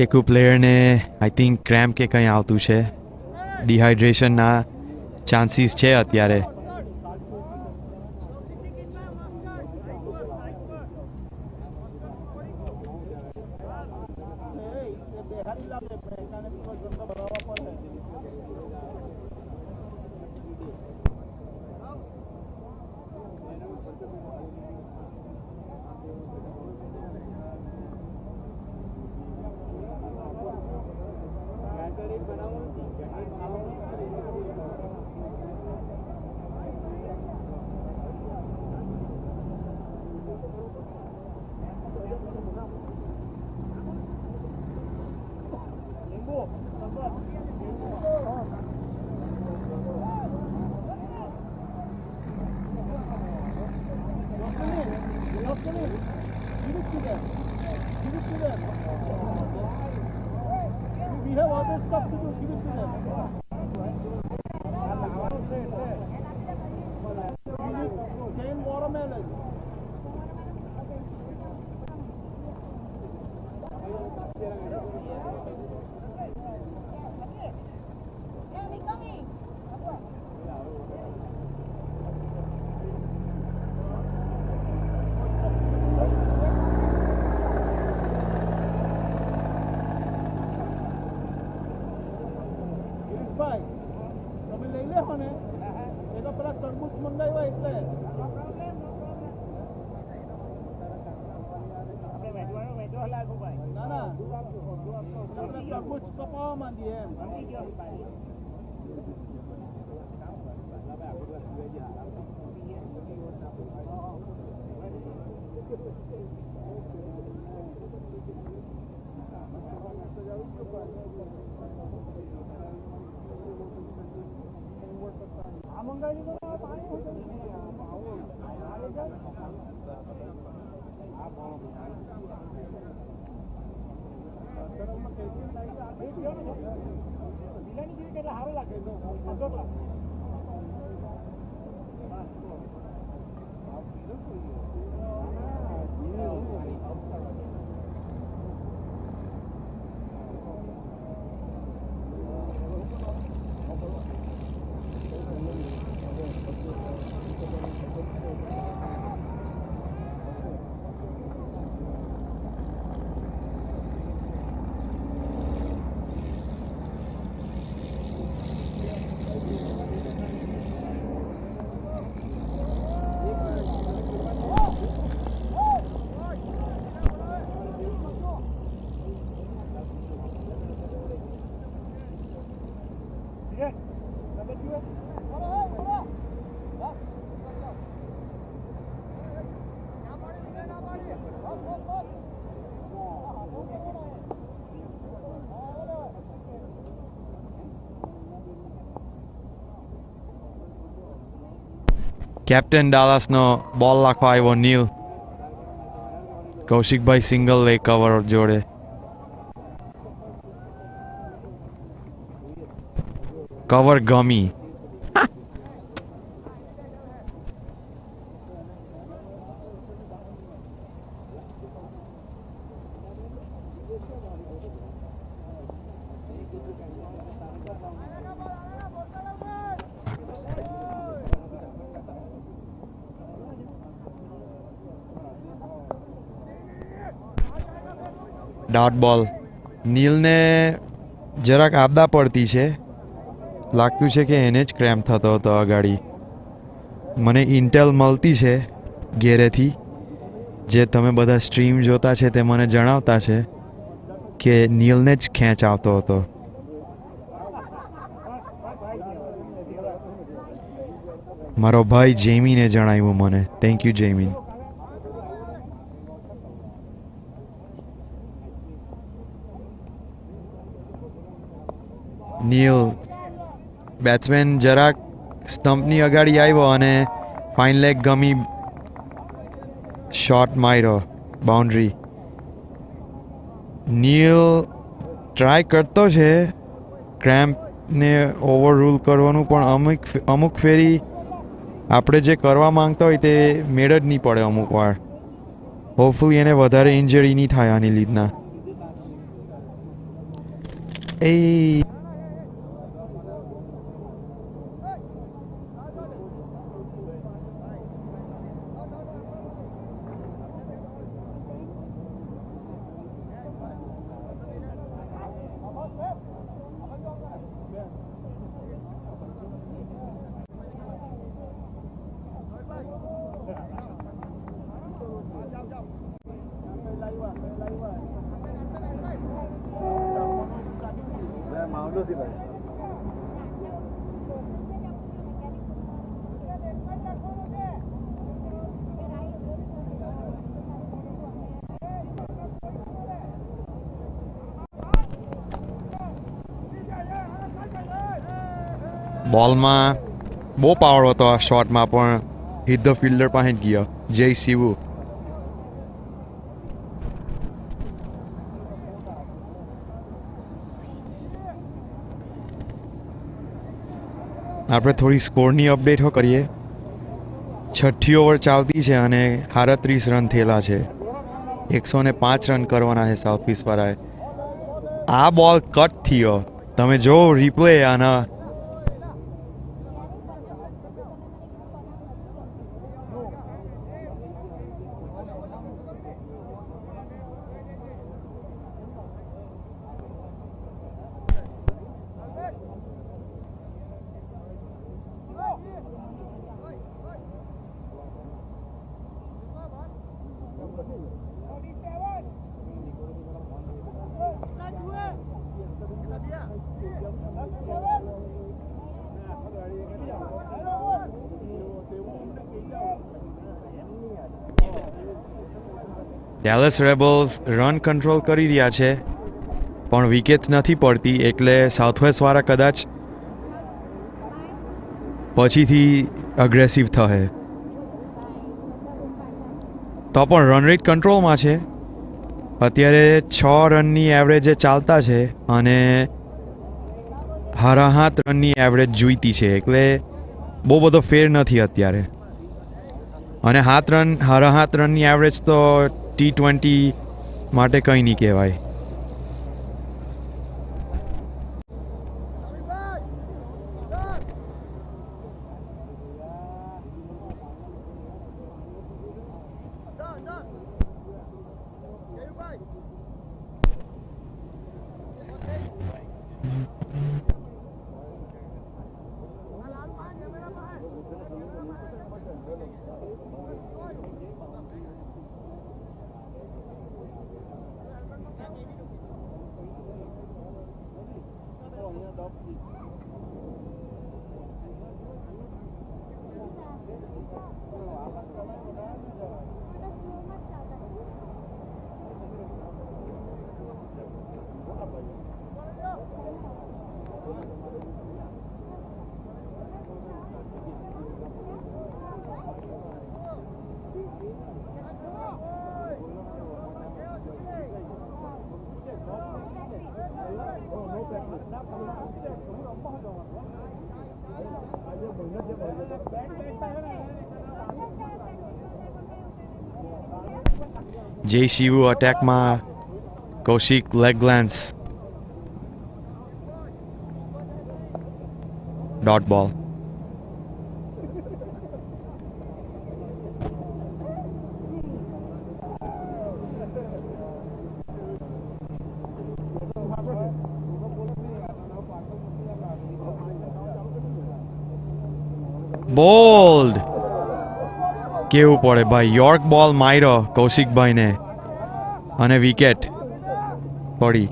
[SPEAKER 1] એક પ્લેયરને આઈ થિંક ક્રેમ્પ કે કંઈ આવતું છે, ડિહાઇડ્રેશનના ચાન્સીસ છે અત્યારે. કેપ્ટન ડાલાસનો બોલ નાખવા આવ્યો નીલ. કૌશિકભાઈ સિંગલ લે કવર જોડે. કવર ગમી. ડોટ બોલ. નીલને જરાક આપદા પડતી છે, લાગતું છે કે એને જ ક્રેમ્પ થતો હતો અગાડી. મને ઇન્ટેલ મળતી છે ઘેરેથી, જે તમે બધા સ્ટ્રીમ જોતા છે તે મને જણાવતા છે કે નીલને જ ખેંચ આવતો હતો. મારો ભાઈ જેમીને જણાવ્યું મને. Thank you Jemin. Neel batsman જરાક સ્ટમ્પની અગાડી આવ્યો અને ફાઇન લેગ ગમી શોટ માર્યો બાઉન્ડ્રી. નીલ ટ્રાય કરતો છે ક્રેમ્પને ઓવર રૂલ કરવાનું, પણ અમુક ફેરી આપણે જે કરવા માંગતા હોય તે મેળ જ નહીં પડે અમુક વાર. હોપફુલી એને વધારે ઇન્જરી નહીં થાય આની લીધના. એ
[SPEAKER 4] Mau dulu sih, Pak.
[SPEAKER 1] બોલમાં બહુ પાવર હતો આ શોટમાં, પણ હિટ ધ ફિલ્ડર પાસે જ ગયો. જય શિવુ. આપણે થોડી સ્કોરની અપડેટો કરીએ. 6ઠ્ઠી ઓવર ચાલતી છે અને 38 રન થયેલા છે. 105 રન કરવાના છે સાઉથ ઇસ્ટવાળાએ. આ બોલ કટ થયો, તમે જો રિપ્લે આના. ડેલસ રેબલ્સ રન કંટ્રોલ કરી રહ્યા છે, પણ વિકેટ્સ નથી પડતી, એટલે સાઉથવેસ્ટવાળા કદાચ પછીથી અગ્રેસિવ થશે. તો પણ રન રેટ કંટ્રોલમાં છે. અત્યારે 6 રનની એવરેજે ચાલતા છે અને 7 રનની એવરેજ જોઈતી છે, એટલે બહુ બધો ફેર નથી અત્યારે. અને 7 રનની એવરેજ તો T20 માટે કંઈ નહીં કહેવાય. જય શિવુ અટેકમાં, કૌશિક લેગ ગ્લાન્સ, ડોટ બોલ. બોલ્ડ કેવું પડે ભાઈ. યોર્ક બોલ માર્યો કૌશિકભાઈને અને વિકેટ પડી.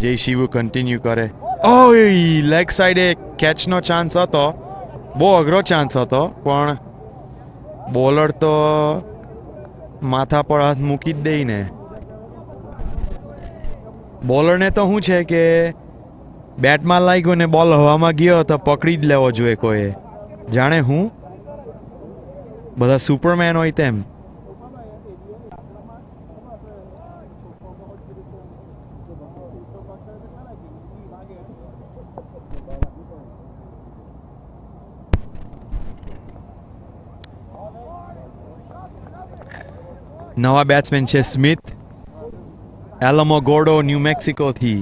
[SPEAKER 1] જય શિવુ કન્ટિન્યુ કરે. ઓય લેગ સાઈડે કેચનો ચાન્સ હતો, બહુ અઘરો ચાન્સ હતો, પણ બોલર તો માથા પર હાથ મૂકી જ દઈને. બોલરને તો શું છે કે બેટમાં લાગ્યો ને બોલ હવામાં ગયો તો પકડી જ લેવો જોઈએ કોઈએ. જાણે હું બધા સુપરમેન હોય તેમ. નવા બેટ્સમેન છે સ્મિથ, એલમોગોર્ડો ન્યૂ મેક્સિકોથી.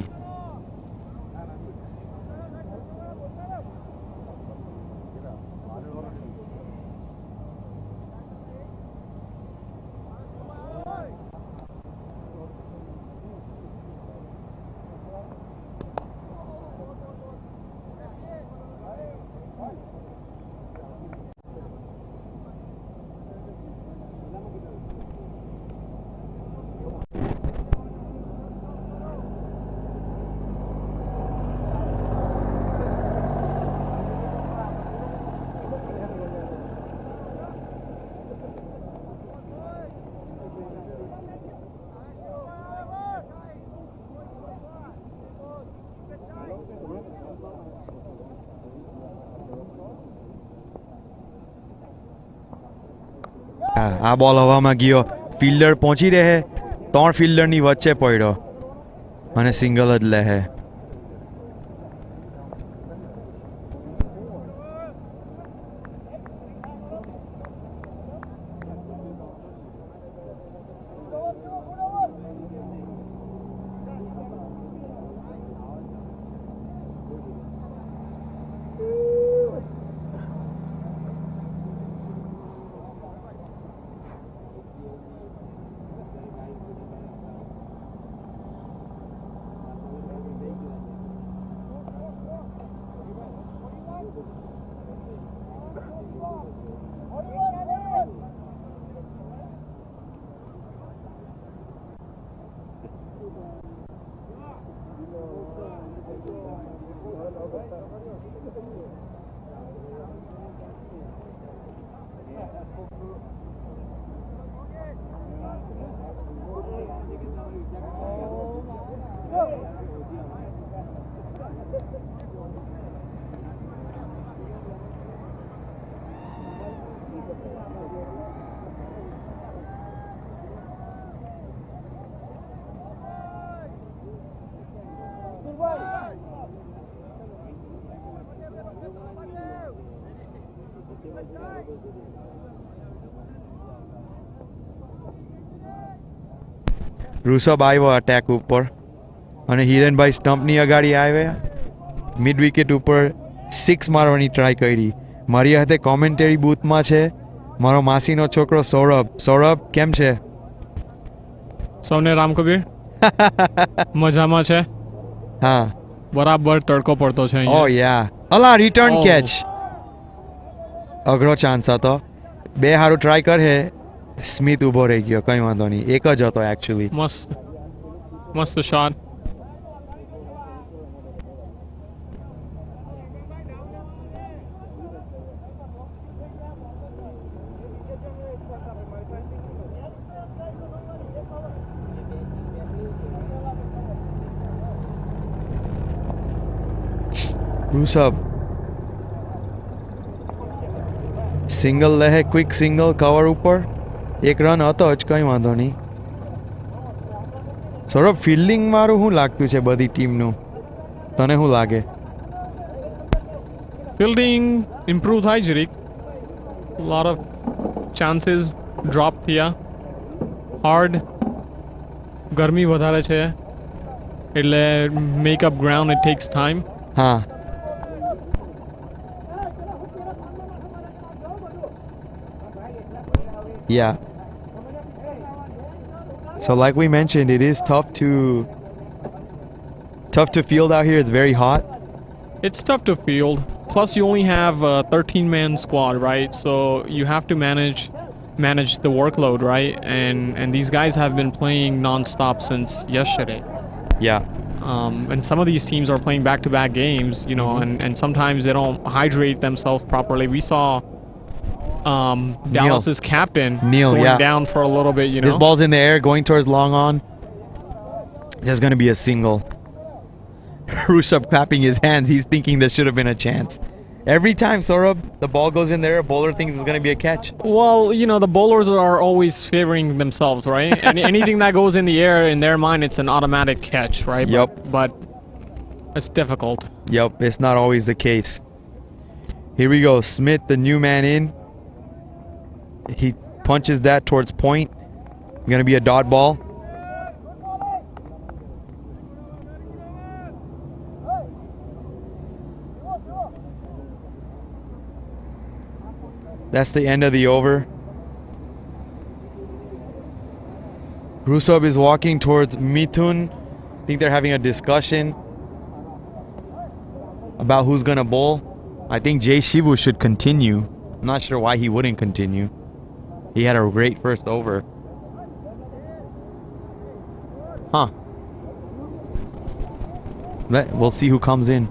[SPEAKER 1] આ બોલ હવામાં ગયો, ફિલ્ડર પહોંચી રહે, 3 ફિલ્ડરની વચ્ચે પડ્યો અને સિંગલ જ લે. ઋષભ આવ્યો અટેક ઉપર અને હિરેનભાઈ સ્ટમ્પની અગાડી આવ્યા. મિડ વિકેટ ઉપર 6 મારવાની ટ્રાય કરી. મારી હાથે કોમેન્ટરી બૂથમાં છે મારો માસીનો છોકરો સૌરભ. સૌરભ કેમ છે?
[SPEAKER 7] સૌને રામ કબીર મજામાં છે.
[SPEAKER 1] હા.
[SPEAKER 7] બરાબર તડકો પડતો છે
[SPEAKER 1] ઓ
[SPEAKER 7] અહીંયા.
[SPEAKER 1] યા અલા રિટર્ન
[SPEAKER 7] Oh.
[SPEAKER 1] કેચ. અઘરો ચાન્સ હતો. બે હારું ટ્રાય કરે સ્મિથ ઊભો રહી ગયો. કંઈ વાંધો નહીં. એક જ હતો એકચ્યુઅલી.
[SPEAKER 7] મસ્ત મસ્ત શોટ.
[SPEAKER 1] ઋષભ સિંગલ લે ક્વિક સિંગલ કવર ઉપર. એક રન હતો જ. કંઈ વાંધો નહીં. સૌરભ ફિલ્ડિંગ મારું શું લાગતું છે બધી ટીમનું? તને શું લાગે?
[SPEAKER 7] ફિલ્ડિંગ ઇમ્પ્રૂવ થાય જરીક. લોટ ઓફ ચાન્સીસ ડ્રોપ થયા. હાર્ડ ગરમી વધારે છે એટલે makeup ground it tax time.
[SPEAKER 1] હા. Yeah. So like we mentioned, it is tough to field out here. It's very hot.
[SPEAKER 7] It's tough to field. Plus, you only have a 13-man squad, right? So you have to manage the workload, right? And these guys have been playing non-stop since yesterday.
[SPEAKER 1] Yeah.
[SPEAKER 7] And some of these teams are playing back-to-back games, you know, and sometimes they don't hydrate themselves properly. We saw Dallas's captain
[SPEAKER 1] Neil,
[SPEAKER 7] going
[SPEAKER 1] yeah.
[SPEAKER 7] down for a little bit, you know.
[SPEAKER 1] This ball's in the air, going towards long on. There's going to be a single. Rushabh clapping his hands. He's thinking there should have been a chance. Every time, Saurabh, the ball goes in there, a bowler thinks it's going to be a catch.
[SPEAKER 7] Well, you know, the bowlers are always favoring themselves, right? And anything that goes in the air, in their mind, it's an automatic catch, right?
[SPEAKER 1] Yup.
[SPEAKER 7] But it's difficult.
[SPEAKER 1] Yep, it's not always the case. Here we go. Smith, the new man in. He punches that towards point. Going to be a dot ball. That's the end of the over. Rushabh is walking towards Mithun. I think they're having a discussion about who's going to bowl. I think Jai Shivu should continue. I'm not sure why he wouldn't continue. He had a great first over. Huh. We'll see who comes in.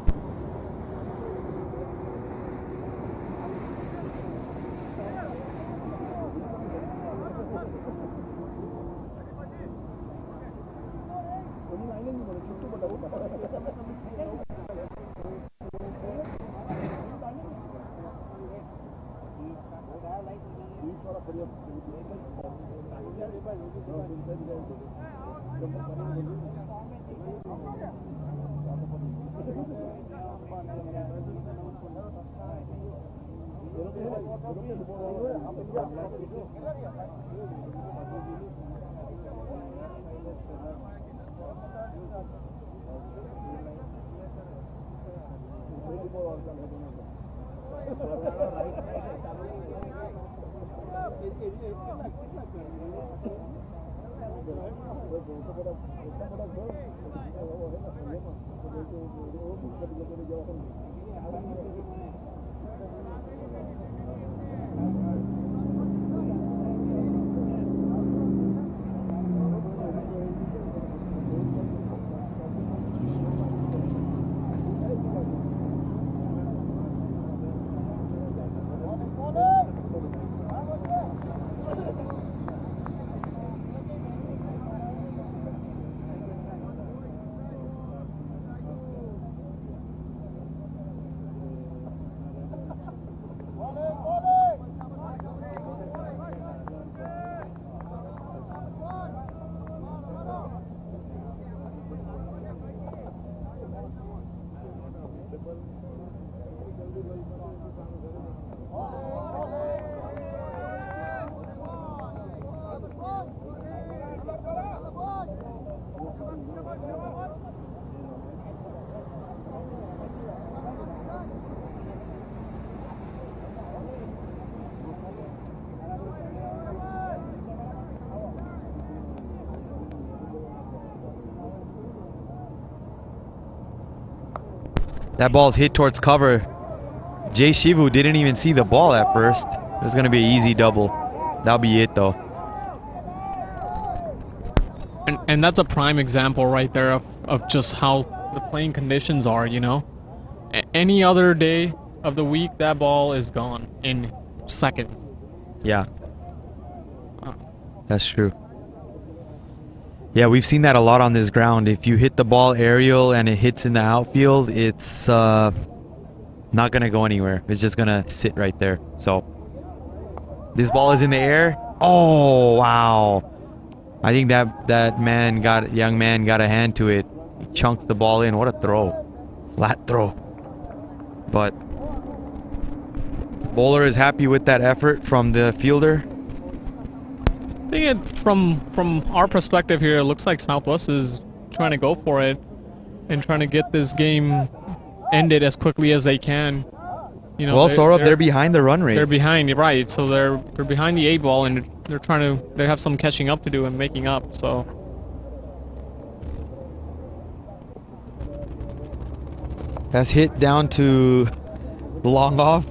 [SPEAKER 1] That ball's hit towards cover. Jay Shivu didn't even see the ball at first. It's going to be an easy double. That'll be it, though.
[SPEAKER 7] And that's a prime example right there of just how the playing conditions are, you know? Any other day of the week, that ball is gone in seconds.
[SPEAKER 1] Yeah. That's true. Yeah, we've seen that a lot on this ground. If you hit the ball aerial and it hits in the outfield, it's not going to go anywhere. It's just going to sit right there. So this ball is in the air. Oh, wow. I think that young man got a hand to it. He chunked the ball in. What a throw. Flat throw. But bowler is happy with that effort from the fielder.
[SPEAKER 7] I think from our perspective here, it looks like Southwest is trying to go for it and trying to get this game ended as quickly as they can. You know,
[SPEAKER 1] well, Saurabh, they're behind the run rate.
[SPEAKER 7] They're behind, right? So they're behind the 8-ball, and they're trying to. They have some catching up to do and making up. So
[SPEAKER 1] that's hit down to long off.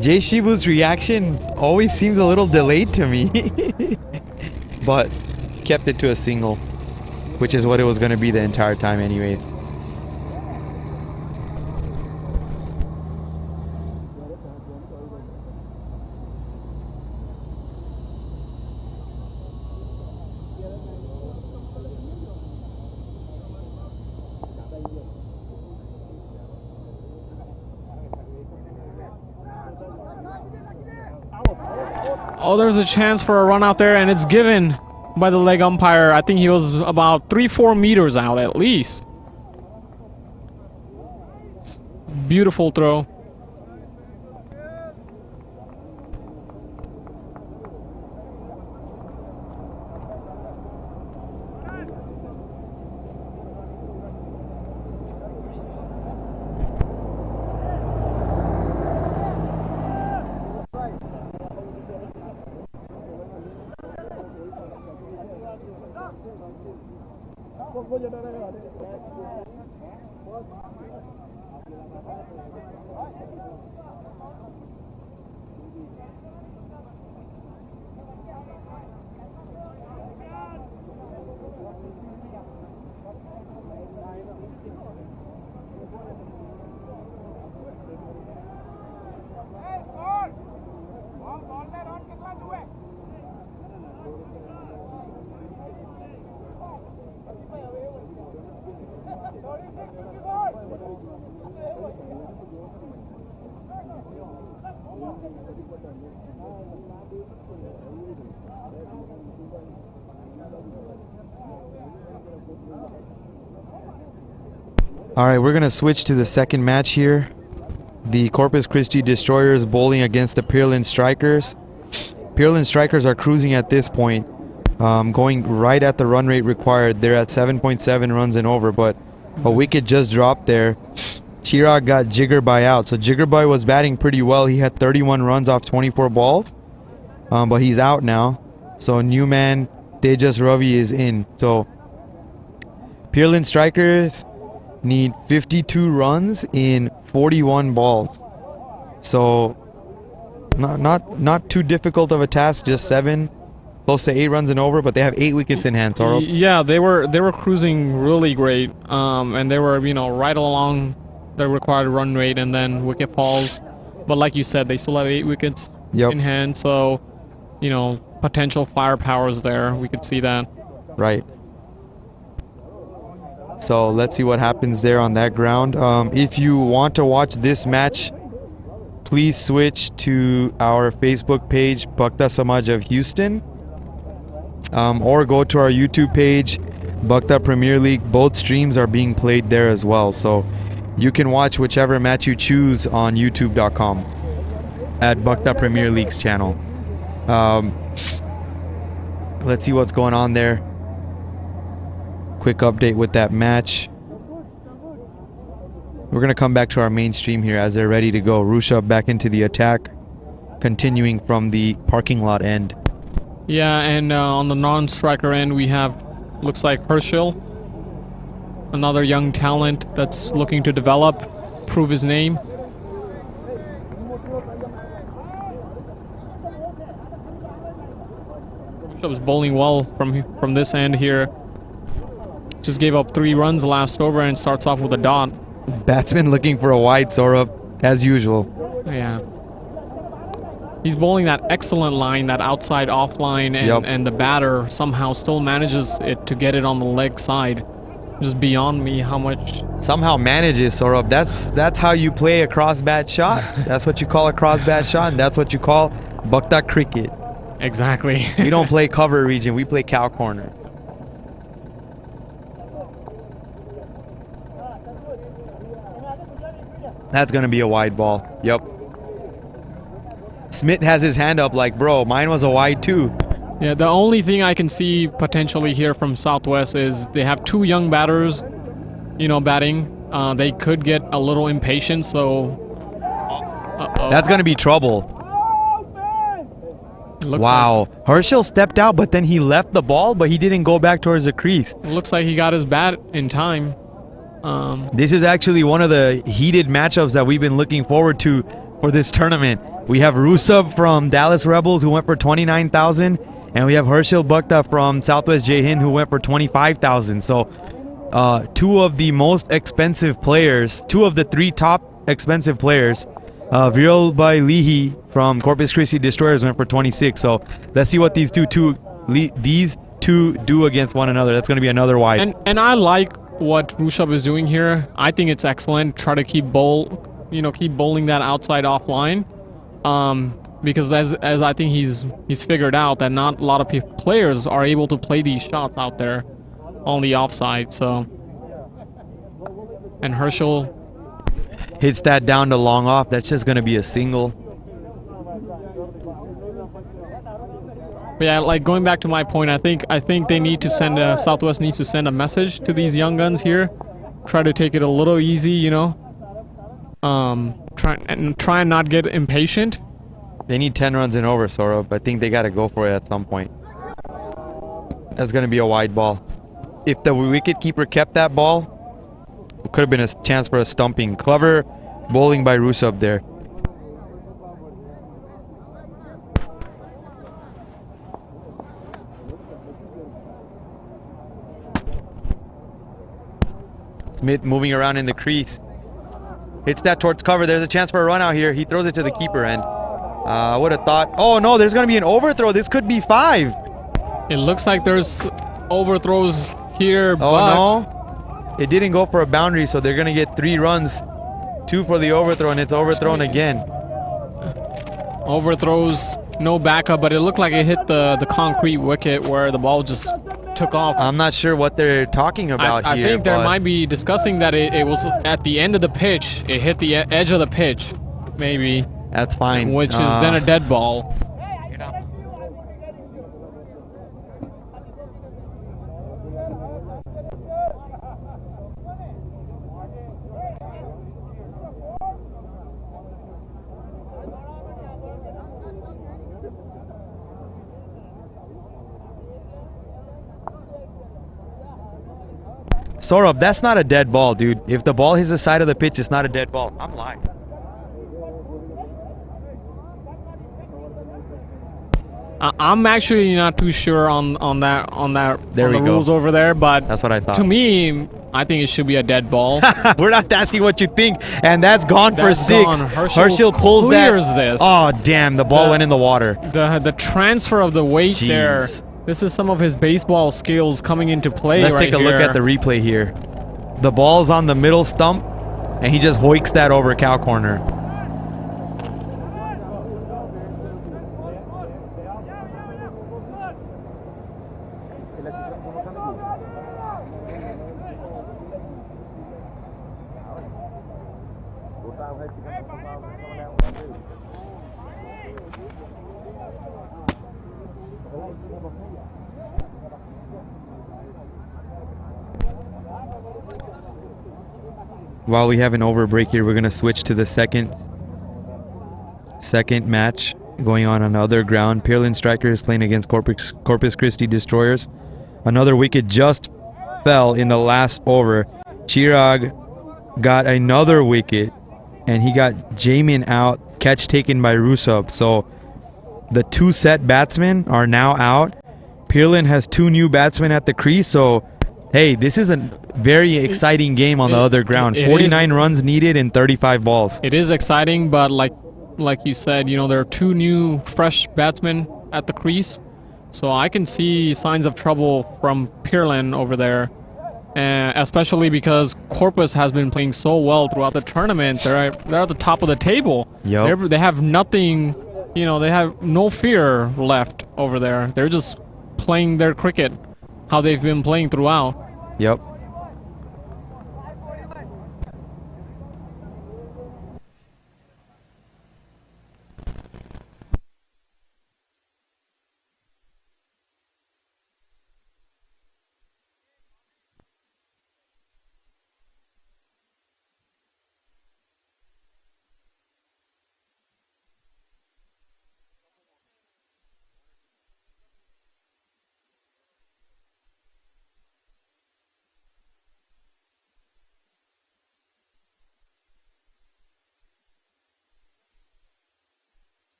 [SPEAKER 1] Jay Shivu's reaction always seems a little delayed to me. But kept it to a single, which is what it was going to be the entire time anyways.
[SPEAKER 7] oh, there's a chance for a run out there, and it's given by the leg umpire. I think he was about 3-4 meters out at least. Beautiful throw.
[SPEAKER 1] All right, we're going to switch to the second match here. The Corpus Christi Destroyers bowling against the Pearland Strikers. Pearland Strikers are cruising at this point, going right at the run rate required. They're at 7.7 runs and over, but a wicket just dropped there. Chirag got Jiggerbhai out. So Jiggerbhai was batting pretty well. He had 31 runs off 24 balls, but he's out now. So new man Tejas Ravi is in. So Pearland Strikers need 52 runs in 41 balls. So not too difficult of a task, just 7, close to 8 runs and over, but they have 8 wickets in hand, Saurabh.
[SPEAKER 7] Yeah, they were cruising really great, and they were, you know, right along the required run rate, and then wicket falls. But like you said, they still have 8 wickets in hand, so, you know, potential firepower is there. We could see that.
[SPEAKER 1] Right. So let's see what happens there on that ground. If you want to watch this match, please switch to our Facebook page, Bhakta Samaj of Houston, or go to our YouTube page, Bhakta Premier League. Both streams are being played there as well. So you can watch whichever match you choose on youtube.com at Bhakta Premier League's channel. Let's see what's going on there. Quick update with that match. We're going to come back to our main stream here as they're ready to go. Rusha back into the attack, continuing from the parking lot end.
[SPEAKER 7] Yeah, and on the non-striker end, we have, looks like Herschel, another young talent that's looking to develop. prove his name. Was bowling well from this end here. Just gave up 3 runs last over and starts off with a dot.
[SPEAKER 1] Batsman looking for a wide, Saurabh, as usual.
[SPEAKER 7] Yeah. He's bowling that excellent line, that outside off line, and the batter somehow still manages it to get it on the leg side. Just beyond me how much.
[SPEAKER 1] Somehow manages, Saurabh. That's how you play a cross bat shot. That's what you call a cross bat shot, and that's what you call Bukta cricket.
[SPEAKER 7] Exactly.
[SPEAKER 1] We don't play cover region, we play cow corner. That's gonna be a wide ball. Yep. Smith has his hand up like, bro, mine was a wide too.
[SPEAKER 7] Yeah, the only thing I can see potentially here from Southwest is they have 2 young batters, you know, batting. They could get a little impatient, so...
[SPEAKER 1] That's gonna be trouble. Wow, like Herschel stepped out, but then he left the ball, but he didn't go back towards the crease.
[SPEAKER 7] It looks like he got his bat in time.
[SPEAKER 1] This is actually one of the heated matchups that we've been looking forward to for this tournament. We have Rusab from Dallas Rebels who went for 29,000, and we have Herschel Bukta from Southwest Jai Hind who went for 25,000. So 2 of the most expensive players, 2 of the 3 top expensive players. Viral by Lihi from Corpus Christi Destroyers went for 26. So let's see what these two do against one another. That's going to be another wide.
[SPEAKER 7] And I like what Rushabh is doing here. I think it's excellent. Try to keep bowling that outside off line. Because as I think he's figured out that not a lot of players are able to play these shots out there on the offside. So, and Herschel
[SPEAKER 1] hits that down to long off. That's just going to be a single.
[SPEAKER 7] But yeah, like going back to my point, I think they need to send Southwest needs to send a message to these young guns here. Try to take it a little easy, you know. Try and not get impatient.
[SPEAKER 1] They need 10 runs and over, Saurabh. I think they got to go for it at some point. That's going to be a wide ball. If the wicketkeeper kept that ball, it could have been a chance for a stumping. Clever bowling by Rusab there. Smith moving around in the crease. Hits that towards cover. There's a chance for a run out here. He throws it to the keeper end. I would have thought, oh no, there's going to be an overthrow. This could be 5.
[SPEAKER 7] It looks like there's overthrows here, but...
[SPEAKER 1] Oh no. It didn't go for a boundary, so they're going to get 3 runs. 2 for the overthrow, and it's overthrown again.
[SPEAKER 7] Overthrows, no backup, but it looked like it hit the concrete wicket where the ball just took off.
[SPEAKER 1] I'm not sure what they're talking about
[SPEAKER 7] here. I think they might be discussing that it was at the end of the pitch. It hit the edge of the pitch, maybe.
[SPEAKER 1] That's fine.
[SPEAKER 7] Which is then a dead ball.
[SPEAKER 1] Saurabh, that's not a dead ball, dude. If the ball hits the side of the pitch, it's not a dead ball. I'm lying.
[SPEAKER 7] I'm actually not too sure on the rules over there, but
[SPEAKER 1] that's what I thought.
[SPEAKER 7] To me, I think it should be a dead ball.
[SPEAKER 1] We're not asking what you think, and that's gone for 6. Herschel pulls
[SPEAKER 7] clears
[SPEAKER 1] that.
[SPEAKER 7] This.
[SPEAKER 1] Oh damn! The ball went in the water.
[SPEAKER 7] The transfer of the weight there. This is some of his baseball skills coming into play.
[SPEAKER 1] Let's take a look at the replay here. The ball's on the middle stump, and he just hoiks that over cow corner. While we have an over break here, we're going to switch to the second match going on another ground. Pearland Strikers playing against Corpus Christi Destroyers. Another wicket just fell in the last over. Chirag got another wicket and he got Jamin out. Catch taken by Rusov. So the 2 set batsmen are now out. Pearland has 2 new batsmen at the crease. So, hey, this is a very exciting game on the other ground. 49 runs needed in 35 balls.
[SPEAKER 7] It is exciting, but like you said, you know, there are 2 new fresh batsmen at the crease. So I can see signs of trouble from Pearland over there. Especially because Corpus has been playing so well throughout the tournament. They're at the top of the table.
[SPEAKER 1] Yep.
[SPEAKER 7] They have nothing, you know, they have no fear left over there. They're just playing their cricket how they've been playing throughout.
[SPEAKER 1] Yep.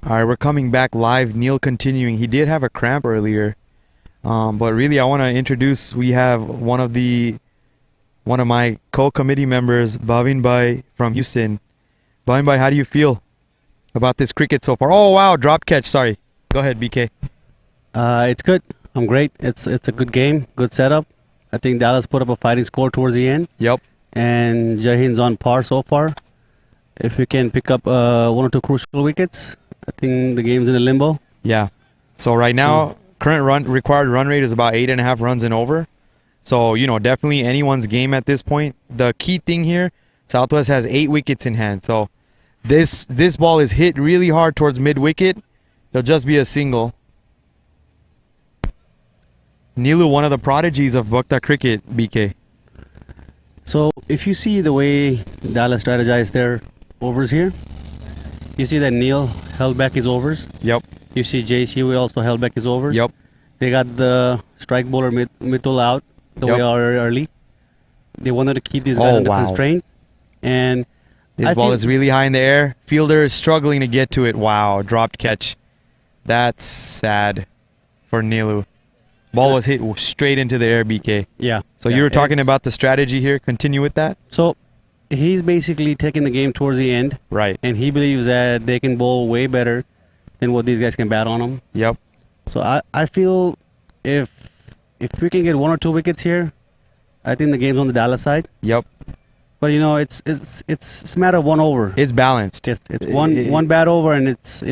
[SPEAKER 1] All right, we're coming back live. Neil continuing. He did have a cramp earlier, but really I want to introduce. We have one of my co-committee members, Bhavin Bhai from Houston. Bhavin Bhai, how do you feel about this cricket so far? Oh wow, drop catch. Sorry. Go ahead, BK.
[SPEAKER 8] It's good. I'm great. It's a good game, good setup. I think Dallas put up a fighting score towards the end.
[SPEAKER 1] Yep.
[SPEAKER 8] And Jai Hind's on par so far. If we can pick up 1 or 2 crucial wickets, I think the game's in a limbo.
[SPEAKER 1] Yeah. So right now, current required run rate is about 8.5 runs and over. So, you know, definitely anyone's game at this point. The key thing here, Southwest has 8 wickets in hand. So this ball is hit really hard towards mid-wicket. It'll just be a single. Nilu, one of the prodigies of Bhakta cricket, BK.
[SPEAKER 8] So if you see the way Dallas strategized their overs here, you see that Neil held back his overs.
[SPEAKER 1] Yep.
[SPEAKER 8] You see JC also held back his overs.
[SPEAKER 1] Yep.
[SPEAKER 8] They got the strike bowler Mittul out the way early. They wanted to keep these guys under constraint. And
[SPEAKER 1] this ball is really high in the air. Fielder is struggling to get to it. Wow, dropped catch. That's sad for Nilu. Ball was hit straight into the air, BK.
[SPEAKER 8] Yeah.
[SPEAKER 1] So you were talking about the strategy here. Continue with that.
[SPEAKER 8] So he's basically taking the game towards the end.
[SPEAKER 1] Right.
[SPEAKER 8] And he believes that they can bowl way better than what these guys can bat on him.
[SPEAKER 1] Yep.
[SPEAKER 8] So I feel if we can get 1 or 2 wickets here, I think the game's on the Dallas side.
[SPEAKER 1] Yep.
[SPEAKER 8] But you know, it's a matter of 1 over.
[SPEAKER 1] It's balanced.
[SPEAKER 8] It's one bad over, and it's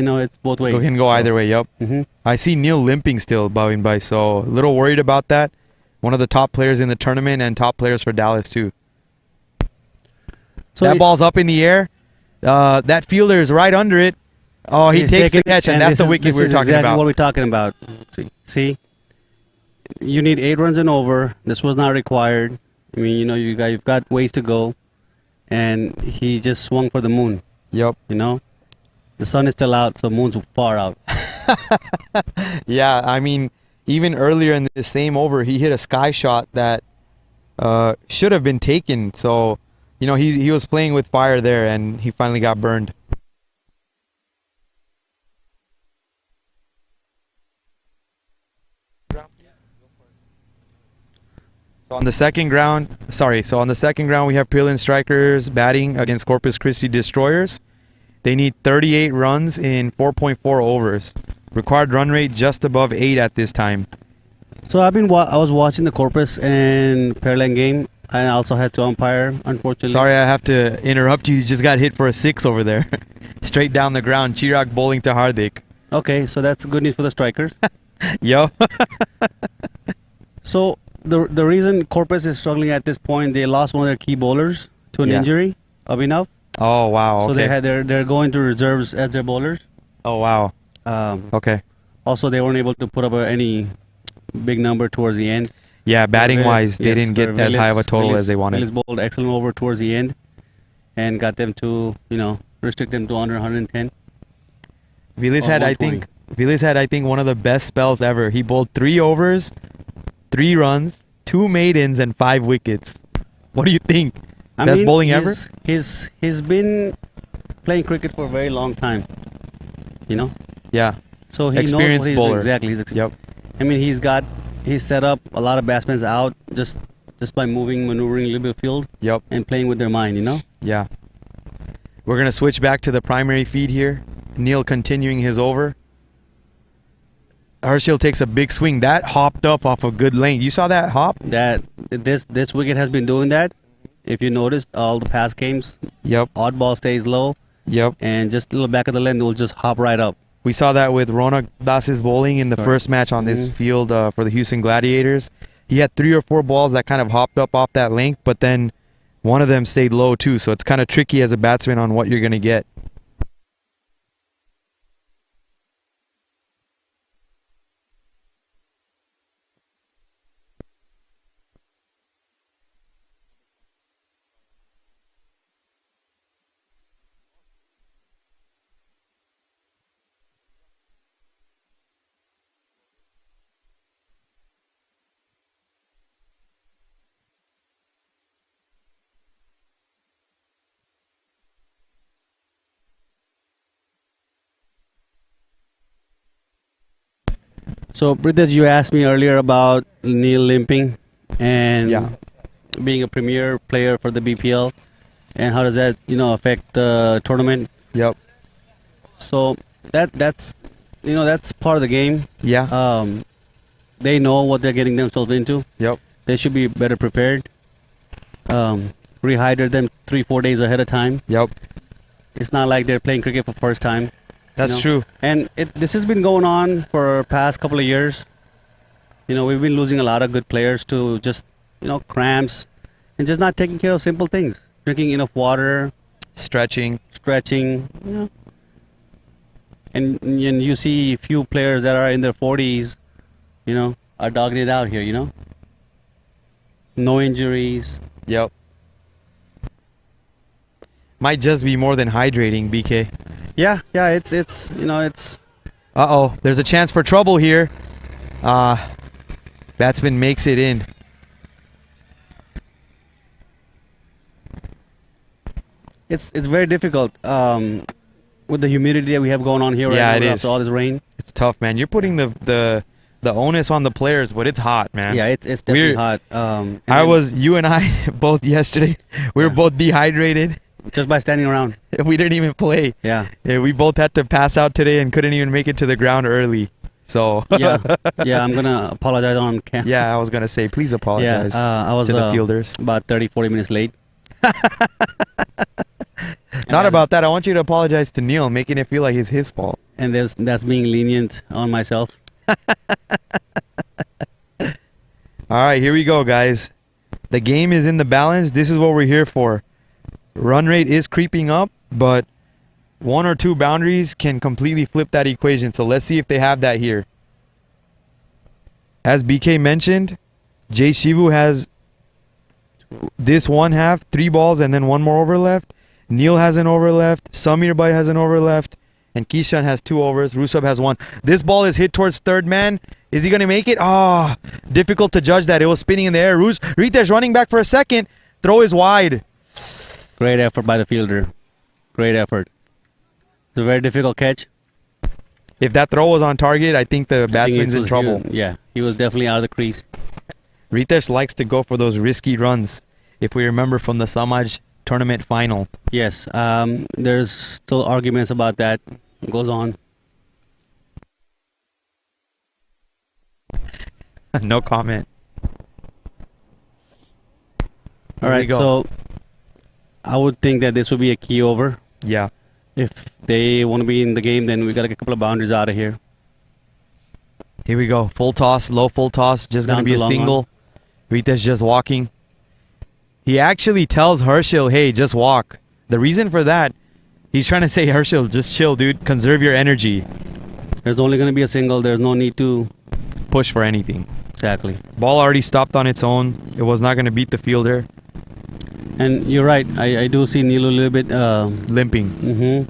[SPEAKER 8] both ways.
[SPEAKER 1] It can go either way. Yep. I see Neil limping still, Bhavin Bhai. So a little worried about that. One of the top players in the tournament and top players for Dallas too. So that ball's up in the air. That fielder is right under it. Oh, he takes the catch, and that's the wicket we were talking about.
[SPEAKER 8] What we're talking about. See, you need 8 runs and over. This was not required. I mean, you know, you've got ways to go, and he just swung for the moon.
[SPEAKER 1] Yep.
[SPEAKER 8] You know, The sun is still out, so moon's far out.
[SPEAKER 1] Yeah, I mean, even earlier in the same over, he hit a sky shot that should have been taken. So, you know, he was playing with fire there, and he finally got burned. So on the second ground, we have Pearland Strikers batting against Corpus Christi Destroyers. They need 38 runs in 4.4 overs. Required run rate just above 8 at this time.
[SPEAKER 8] So I was watching the Corpus and Pearland game. I also had to umpire, unfortunately.
[SPEAKER 1] Sorry, I have to interrupt you. You just got hit for a 6 over there. Straight down the ground. Chirag bowling to Hardik.
[SPEAKER 8] Okay, so that's good news for the strikers.
[SPEAKER 1] Yo.
[SPEAKER 8] So the reason Corpus is struggling at this point, they lost one of their key bowlers to an injury, Abhinav.
[SPEAKER 1] Oh wow.
[SPEAKER 8] So
[SPEAKER 1] Okay.
[SPEAKER 8] they're going to reserves as their bowlers.
[SPEAKER 1] Oh wow. Okay.
[SPEAKER 8] Also, they weren't able to put up any big number towards the end.
[SPEAKER 1] Yeah, batting wise, they didn't get as high of a total as they wanted.
[SPEAKER 8] Willis bowled excellent over towards the end, and got them to restrict them to under 110.
[SPEAKER 1] Vilas
[SPEAKER 8] Or
[SPEAKER 1] had
[SPEAKER 8] 120.
[SPEAKER 1] I think one of the best spells ever. He bowled 3 overs, 3 runs, 2 maidens, and 5 wickets. What do you think? Best bowling ever?
[SPEAKER 8] He's been playing cricket for a very long time.
[SPEAKER 1] Yeah.
[SPEAKER 8] So he
[SPEAKER 1] Experienced
[SPEAKER 8] knows what he's
[SPEAKER 1] bowler.
[SPEAKER 8] doing. Exactly.
[SPEAKER 1] Yep.
[SPEAKER 8] I mean, he's set up a lot of batsmen out just by maneuvering a little bit of field.
[SPEAKER 1] Yep.
[SPEAKER 8] And playing with their mind.
[SPEAKER 1] Yeah. We're gonna switch back to the primary feed here. Neil continuing his over. Harshil takes a big swing. That hopped up off a good length. You saw that hop?
[SPEAKER 8] This wicket has been doing that. If you noticed, all the past games,
[SPEAKER 1] Yep.
[SPEAKER 8] odd ball stays low,
[SPEAKER 1] Yep.
[SPEAKER 8] and just a little back of the length will just hop right up.
[SPEAKER 1] We saw that with Ronak Das's bowling in the
[SPEAKER 8] Correct.
[SPEAKER 1] first match on this field for the Houston Gladiators. He had 3 or 4 balls that kind of hopped up off that length, but then one of them stayed low too. So it's kind of tricky as a batsman on what you're going to get.
[SPEAKER 8] So, British, you asked me earlier about Neil limping and being a premier player for the BPL, and how does that affect the tournament?
[SPEAKER 1] Yep.
[SPEAKER 8] So that's part of the game.
[SPEAKER 1] Yeah.
[SPEAKER 8] They know what they're getting themselves into.
[SPEAKER 1] Yep.
[SPEAKER 8] They should be better prepared. Rehydrate them 3-4 days ahead of time.
[SPEAKER 1] Yep.
[SPEAKER 8] It's not like they're playing cricket for first time.
[SPEAKER 1] That's true.
[SPEAKER 8] And this has been going on for past couple of years. We've been losing a lot of good players to just cramps and just not taking care of simple things. Drinking enough water,
[SPEAKER 1] Stretching.
[SPEAKER 8] And you see few players that are in their 40s, are dogging it out here, No injuries.
[SPEAKER 1] Yep. Might just be more than hydrating, BK.
[SPEAKER 8] Yeah, it's
[SPEAKER 1] Uh-oh, there's a chance for trouble here. Batsman makes it in.
[SPEAKER 8] it's very difficult with the humidity that we have going on here right now after all this rain.
[SPEAKER 1] It's tough, man. You're putting the onus on the players, but it's hot, man.
[SPEAKER 8] Yeah, it's definitely hot.
[SPEAKER 1] You and I both yesterday, we were both dehydrated.
[SPEAKER 8] Just by standing around.
[SPEAKER 1] We didn't even play.
[SPEAKER 8] Yeah.
[SPEAKER 1] We both had to pass out today and couldn't even make it to the ground early. So
[SPEAKER 8] yeah, I'm gonna apologize on camera.
[SPEAKER 1] Yeah, I was gonna say, please apologize
[SPEAKER 8] I was
[SPEAKER 1] to the fielders.
[SPEAKER 8] about 30-40 minutes late.
[SPEAKER 1] Not about that. I want you to apologize to Neil, making it feel like it's his fault.
[SPEAKER 8] And that's being lenient on myself.
[SPEAKER 1] All right, here we go, guys. The game is in the balance. This is what we're here for. Run rate is creeping up, but 1 or 2 boundaries can completely flip that equation. So let's see if they have that here. As BK mentioned, Jay Shivu has this 1/2, 3 balls, and then 1 more over left. Neil has an over left. Samir Bhai has an over left. and Kishan has 2 overs. Rusab has 1. This ball is hit towards third man. Is he going to make it? Oh, difficult to judge that. It was spinning in the air. Ritesh running back for a second. Throw is wide.
[SPEAKER 8] Great effort by the fielder. Great effort. It's a very difficult catch.
[SPEAKER 1] If that throw was on target, I think the
[SPEAKER 8] I think
[SPEAKER 1] batsman's in trouble.
[SPEAKER 8] He was definitely out of the crease.
[SPEAKER 1] Ritesh likes to go for those risky runs, if we remember from the Samaj tournament final.
[SPEAKER 8] Yes, there's still arguments about that. It goes on.
[SPEAKER 1] No comment.
[SPEAKER 8] All right, so I would think that this would be a key over.
[SPEAKER 1] Yeah.
[SPEAKER 8] If they want to be in the game, then we got to get a couple of boundaries out of here.
[SPEAKER 1] Here we go. Full toss, low full toss. Just going to be a single. Ritesh just walking. He actually tells Herschel, hey, just walk. The reason for that, he's trying to say, Herschel, just chill, dude. Conserve your energy.
[SPEAKER 8] There's only going to be a single. There's no need to
[SPEAKER 1] push for anything.
[SPEAKER 8] Exactly.
[SPEAKER 1] Ball already stopped on its own. It was not going to beat the fielder.
[SPEAKER 8] And you're right. I do see Nilu a little bit
[SPEAKER 1] limping.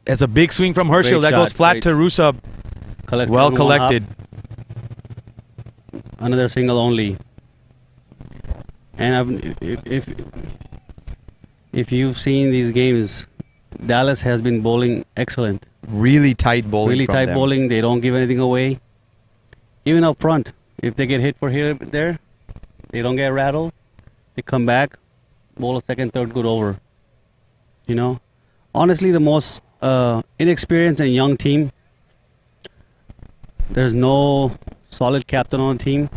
[SPEAKER 1] It's a big swing from Herschel. That goes flat to Rusab. Well collected.
[SPEAKER 8] Another single only. And if you've seen these games, Dallas has been bowling excellent.
[SPEAKER 1] Really tight bowling.
[SPEAKER 8] Really tight bowling. They don't give anything away. Even up front, if they get hit for here there, they don't get rattled. They come back, bowl a second, third, good over. You know, honestly, the most inexperienced and young team. There's no solid captain on the team.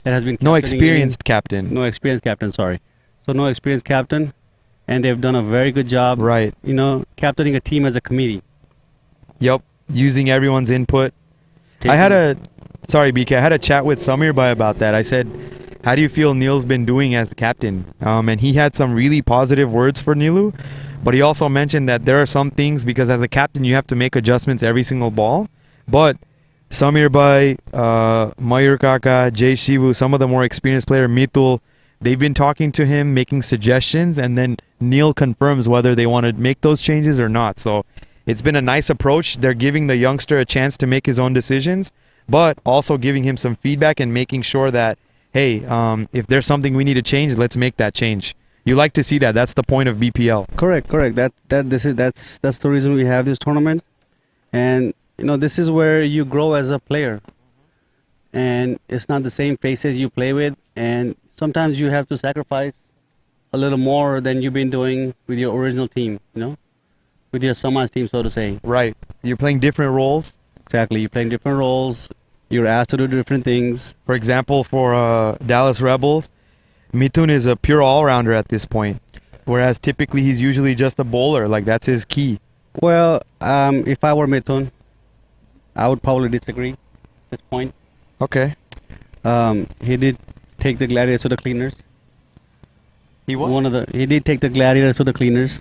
[SPEAKER 8] That has been
[SPEAKER 1] no experienced captain.
[SPEAKER 8] No experienced captain. Sorry. So no experienced captain, and they've done a very good job.
[SPEAKER 1] Right.
[SPEAKER 8] You know, captaining a team as a committee.
[SPEAKER 1] Yep. Using everyone's input. Sorry, BK. I had a chat with Samir Bhai about that. I said, how do you feel Neil's been doing as the captain? And he had some really positive words for Nilu, but he also mentioned that there are some things, because as a captain you have to make adjustments every single ball. But Samir Bhai, Mayur Kaka, Jay Shivu, some of the more experienced players, Mitul, they've been talking to him, making suggestions, and then Neil confirms whether they want to make those changes or not. So it's been a nice approach. They're giving the youngster a chance to make his own decisions, but also giving him some feedback and making sure that, hey, if there's something we need to change, let's make that change. You like to see that. That's the point of BPL.
[SPEAKER 8] Correct. That's the reason we have this tournament. And you know, this is where you grow as a player. And it's not the same faces you play with, and sometimes you have to sacrifice a little more than you've been doing with your original team, you know? With your Samaj team, so to say.
[SPEAKER 1] Right. You're playing different roles.
[SPEAKER 8] Exactly. You're playing different roles. You're asked to do different things.
[SPEAKER 1] For example, for Dallas Rebels, Mithun is a pure all-rounder at this point, whereas typically he's usually just a bowler. Like, that's his key.
[SPEAKER 8] Well, if I were Mithun, I would probably disagree at this point.
[SPEAKER 1] Okay.
[SPEAKER 8] He did take the gladiators to the cleaners.
[SPEAKER 1] He what?
[SPEAKER 8] He did take the gladiators to the cleaners.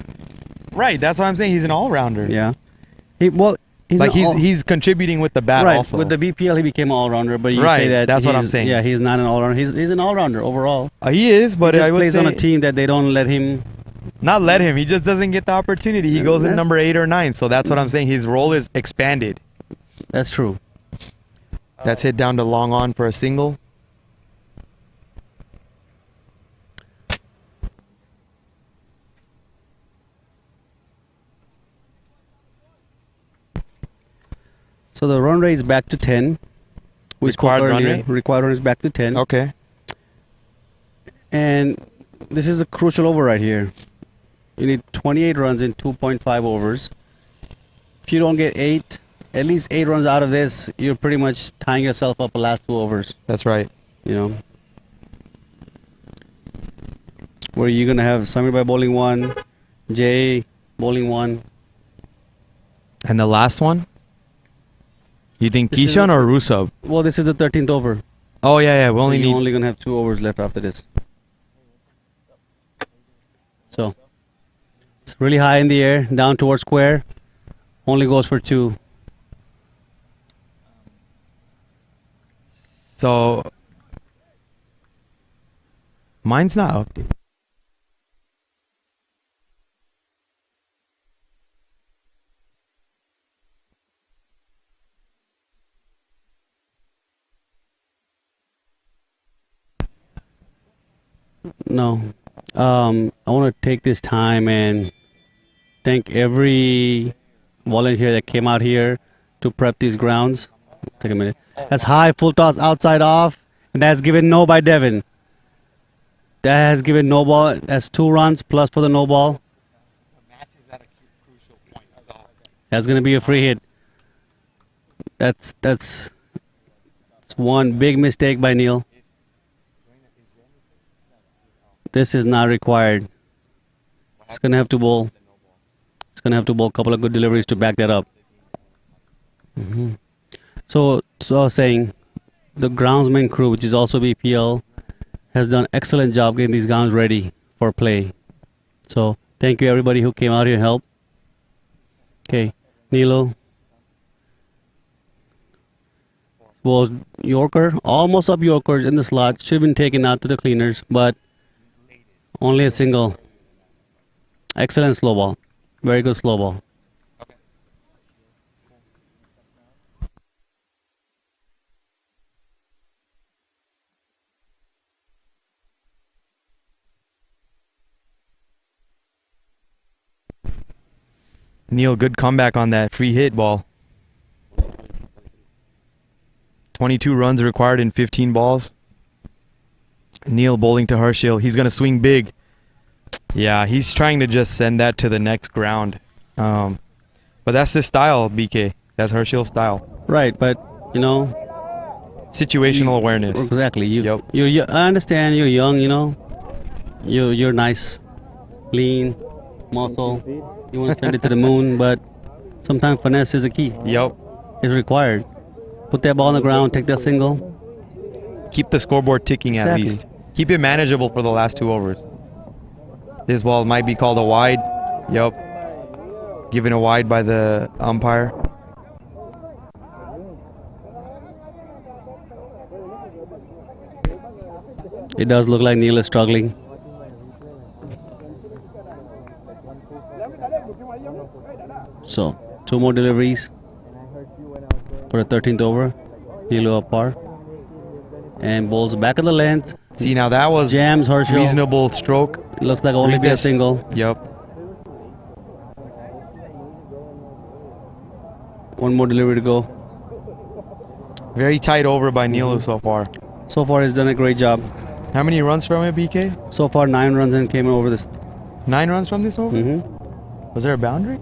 [SPEAKER 1] Right, that's what I'm saying. He's an all-rounder.
[SPEAKER 8] Yeah.
[SPEAKER 1] He's contributing with the bat also.
[SPEAKER 8] With the BPL, he became an all-rounder, but you say that
[SPEAKER 1] that's what I'm saying.
[SPEAKER 8] Yeah, he's not an all-rounder. He's an all-rounder overall.
[SPEAKER 1] He is, but
[SPEAKER 8] he just
[SPEAKER 1] I would
[SPEAKER 8] plays
[SPEAKER 1] say
[SPEAKER 8] on a team that they don't let him.
[SPEAKER 1] Not let him. He just doesn't get the opportunity. He goes in number 8 or 9. So that's what I'm saying. His role is expanded.
[SPEAKER 8] That's true.
[SPEAKER 1] That's hit down to long on for a single.
[SPEAKER 8] So the run rate is back to 10.
[SPEAKER 1] Required run rate?
[SPEAKER 8] Required run is back to 10.
[SPEAKER 1] Okay.
[SPEAKER 8] And this is a crucial over right here. You need 28 runs in 2.5 overs. If you don't get at least 8 runs out of this, you're pretty much tying yourself up the last 2 overs.
[SPEAKER 1] That's right.
[SPEAKER 8] You know, where you're going to have Samir by bowling 1, Jay bowling 1.
[SPEAKER 1] And the last one? You think Kishan or Rusab?
[SPEAKER 8] Well, this is the 13th over.
[SPEAKER 1] Oh, yeah. We only
[SPEAKER 8] only going to have 2 overs left after this. So, it's really high in the air, down towards square. Only goes for 2.
[SPEAKER 1] So, mine's not up.
[SPEAKER 8] No. I want to take this time and thank every volunteer that came out here to prep these grounds. Take a minute. That's high, full toss, outside off, and that's given no by Devin. That has given no ball. That's 2 runs plus for the no ball. That's gonna be a free hit. That's one big mistake by Neil. This is not required. It's gonna have to bowl. It's gonna have to bowl a couple of good deliveries to back that up. So I was saying, the groundsman crew, which is also BPL, has done excellent job getting these grounds ready for play. So thank you everybody who came out here to help. Okay, Nilo. Was Yorker, almost up Yorkers in the slot. Should have been taken out to the cleaners, but only a single. Excellent slow ball. Very good slow ball.
[SPEAKER 1] Neil, good comeback on that free hit ball. 22 runs required in 15 balls. Neil bowling to Harshil. He's going to swing big. Yeah, he's trying to just send that to the next ground. But that's his style, BK. That's Harshil's style.
[SPEAKER 8] Right, but, you know...
[SPEAKER 1] Situational awareness.
[SPEAKER 8] Exactly.
[SPEAKER 1] Yep.
[SPEAKER 8] I understand you're young, you know. You're nice, lean, muscle. You want to send it to the moon, but sometimes finesse is a key.
[SPEAKER 1] Yep.
[SPEAKER 8] It's required. Put that ball on the ground, take that single.
[SPEAKER 1] Keep the scoreboard ticking at least. Keep it manageable for the last 2 overs. This ball might be called a wide. Yep. Given a wide by the umpire.
[SPEAKER 8] It does look like Neil is struggling. So, 2 more deliveries for the 13th over. Neil up par. And bowls back of the length.
[SPEAKER 1] See, now that was
[SPEAKER 8] jams Herschel.
[SPEAKER 1] Reasonable stroke.
[SPEAKER 8] Looks like only be a single.
[SPEAKER 1] Yep.
[SPEAKER 8] 1 more delivery to go.
[SPEAKER 1] Very tight over by Neil so far.
[SPEAKER 8] So far, he's done a great job.
[SPEAKER 1] How many runs from it, BK?
[SPEAKER 8] So far, 9 runs and came over this.
[SPEAKER 1] 9 runs from this over? Was there a boundary?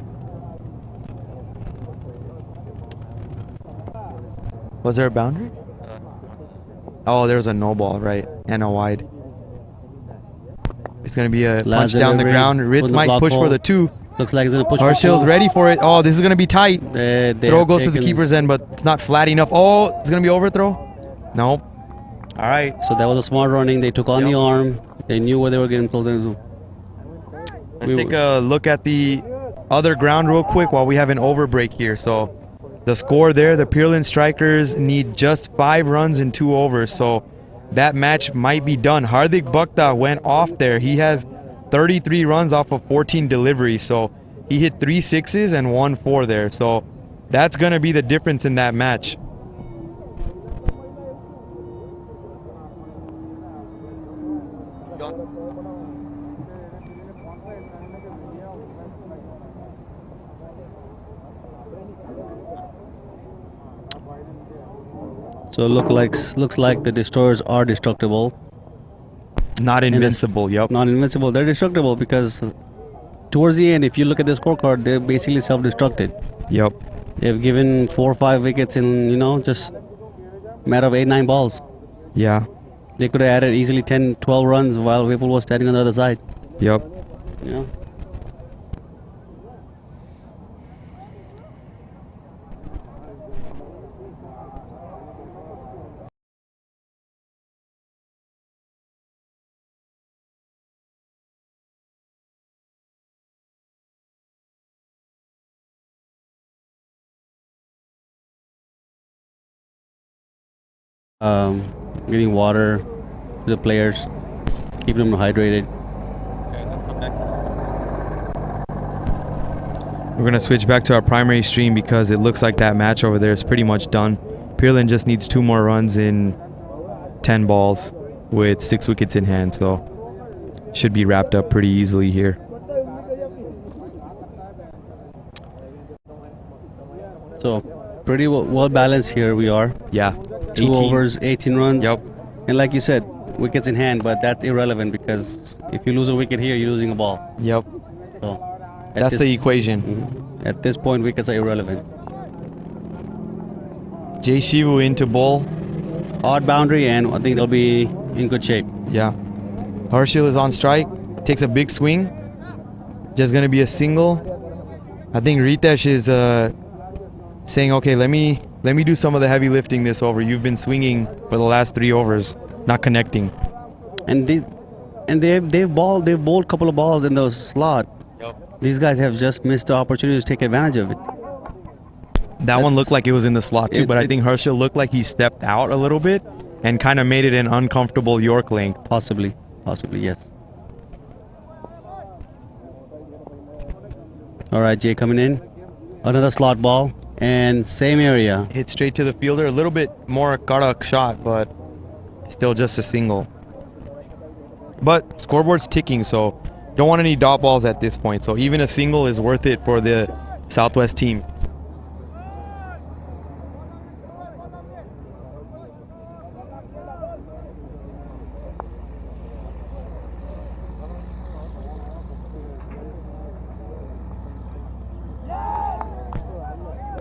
[SPEAKER 1] Was there a boundary? Oh, there was a no ball, right, and a wide. It's going to be a punch down the ground. Ritz might push for the 2.
[SPEAKER 8] Looks like he's going to push
[SPEAKER 1] Harshil's
[SPEAKER 8] for 2.
[SPEAKER 1] ready for it. Oh, this is going to be tight. Throw goes to the keeper's end, but it's not flat enough. Oh, it's going to be overthrow? No. All right.
[SPEAKER 8] So that was a smart running. They took on the arm. They knew where they were getting pulled into.
[SPEAKER 1] Let's take a look at the other ground real quick while we have an over break here. So the score there, the Peerlin Strikers need just 5 runs in 2 overs. So that match might be done. Hardik Bhakta went off there. He has 33 runs off of 14 deliveries. So he hit 3 sixes and 1 4 there. So that's going to be the difference in that match.
[SPEAKER 8] So looks like the destroyers are destructible.
[SPEAKER 1] Not invincible, yep.
[SPEAKER 8] Not invincible. They're destructible because towards the end, if you look at the scorecard, they're basically self-destructed.
[SPEAKER 1] Yep.
[SPEAKER 8] They've given 4 or 5 wickets in, you know, just a matter of 8-9 balls.
[SPEAKER 1] Yeah.
[SPEAKER 8] They could have added easily 10-12 runs while Whipple was standing on the other side.
[SPEAKER 1] Yep.
[SPEAKER 8] Yeah. Getting water to the players, keeping them hydrated.
[SPEAKER 1] We're going to switch back to our primary stream because it looks like that match over there is pretty much done. Peerlin just needs 2 more runs in 10 balls with 6 wickets in hand. So should be wrapped up pretty easily here.
[SPEAKER 8] So pretty well balanced here we are.
[SPEAKER 1] Yeah.
[SPEAKER 8] 2 overs, 18 runs.
[SPEAKER 1] Yep.
[SPEAKER 8] And like you said, wickets in hand, but that's irrelevant because if you lose a wicket here, you're losing a ball.
[SPEAKER 1] Yep.
[SPEAKER 8] So
[SPEAKER 1] That's the equation.
[SPEAKER 8] At this point, wickets are irrelevant.
[SPEAKER 1] Jai Shivu into bowl.
[SPEAKER 8] Odd boundary, and I think they'll be in good shape.
[SPEAKER 1] Yeah. Harshil is on strike. Takes a big swing. Just gonna be a single. I think Ritesh is saying, okay, let me do some of the heavy lifting this over. You've been swinging for the last 3 overs, not connecting.
[SPEAKER 8] And they've bowled a couple of balls in the slot.
[SPEAKER 1] Yep.
[SPEAKER 8] These guys have just missed the opportunity to take advantage of it.
[SPEAKER 1] That one looked like it was in the slot too, but I think Harshil looked like he stepped out a little bit and kind of made it an uncomfortable York length.
[SPEAKER 8] Possibly, yes. All right, Jay coming in. Another slot ball and same area.
[SPEAKER 1] Hit straight to the fielder. A little bit more karak shot, but still just a single. But scoreboard's ticking, so don't want any dot balls at this point. So even a single is worth it for the Southwest team.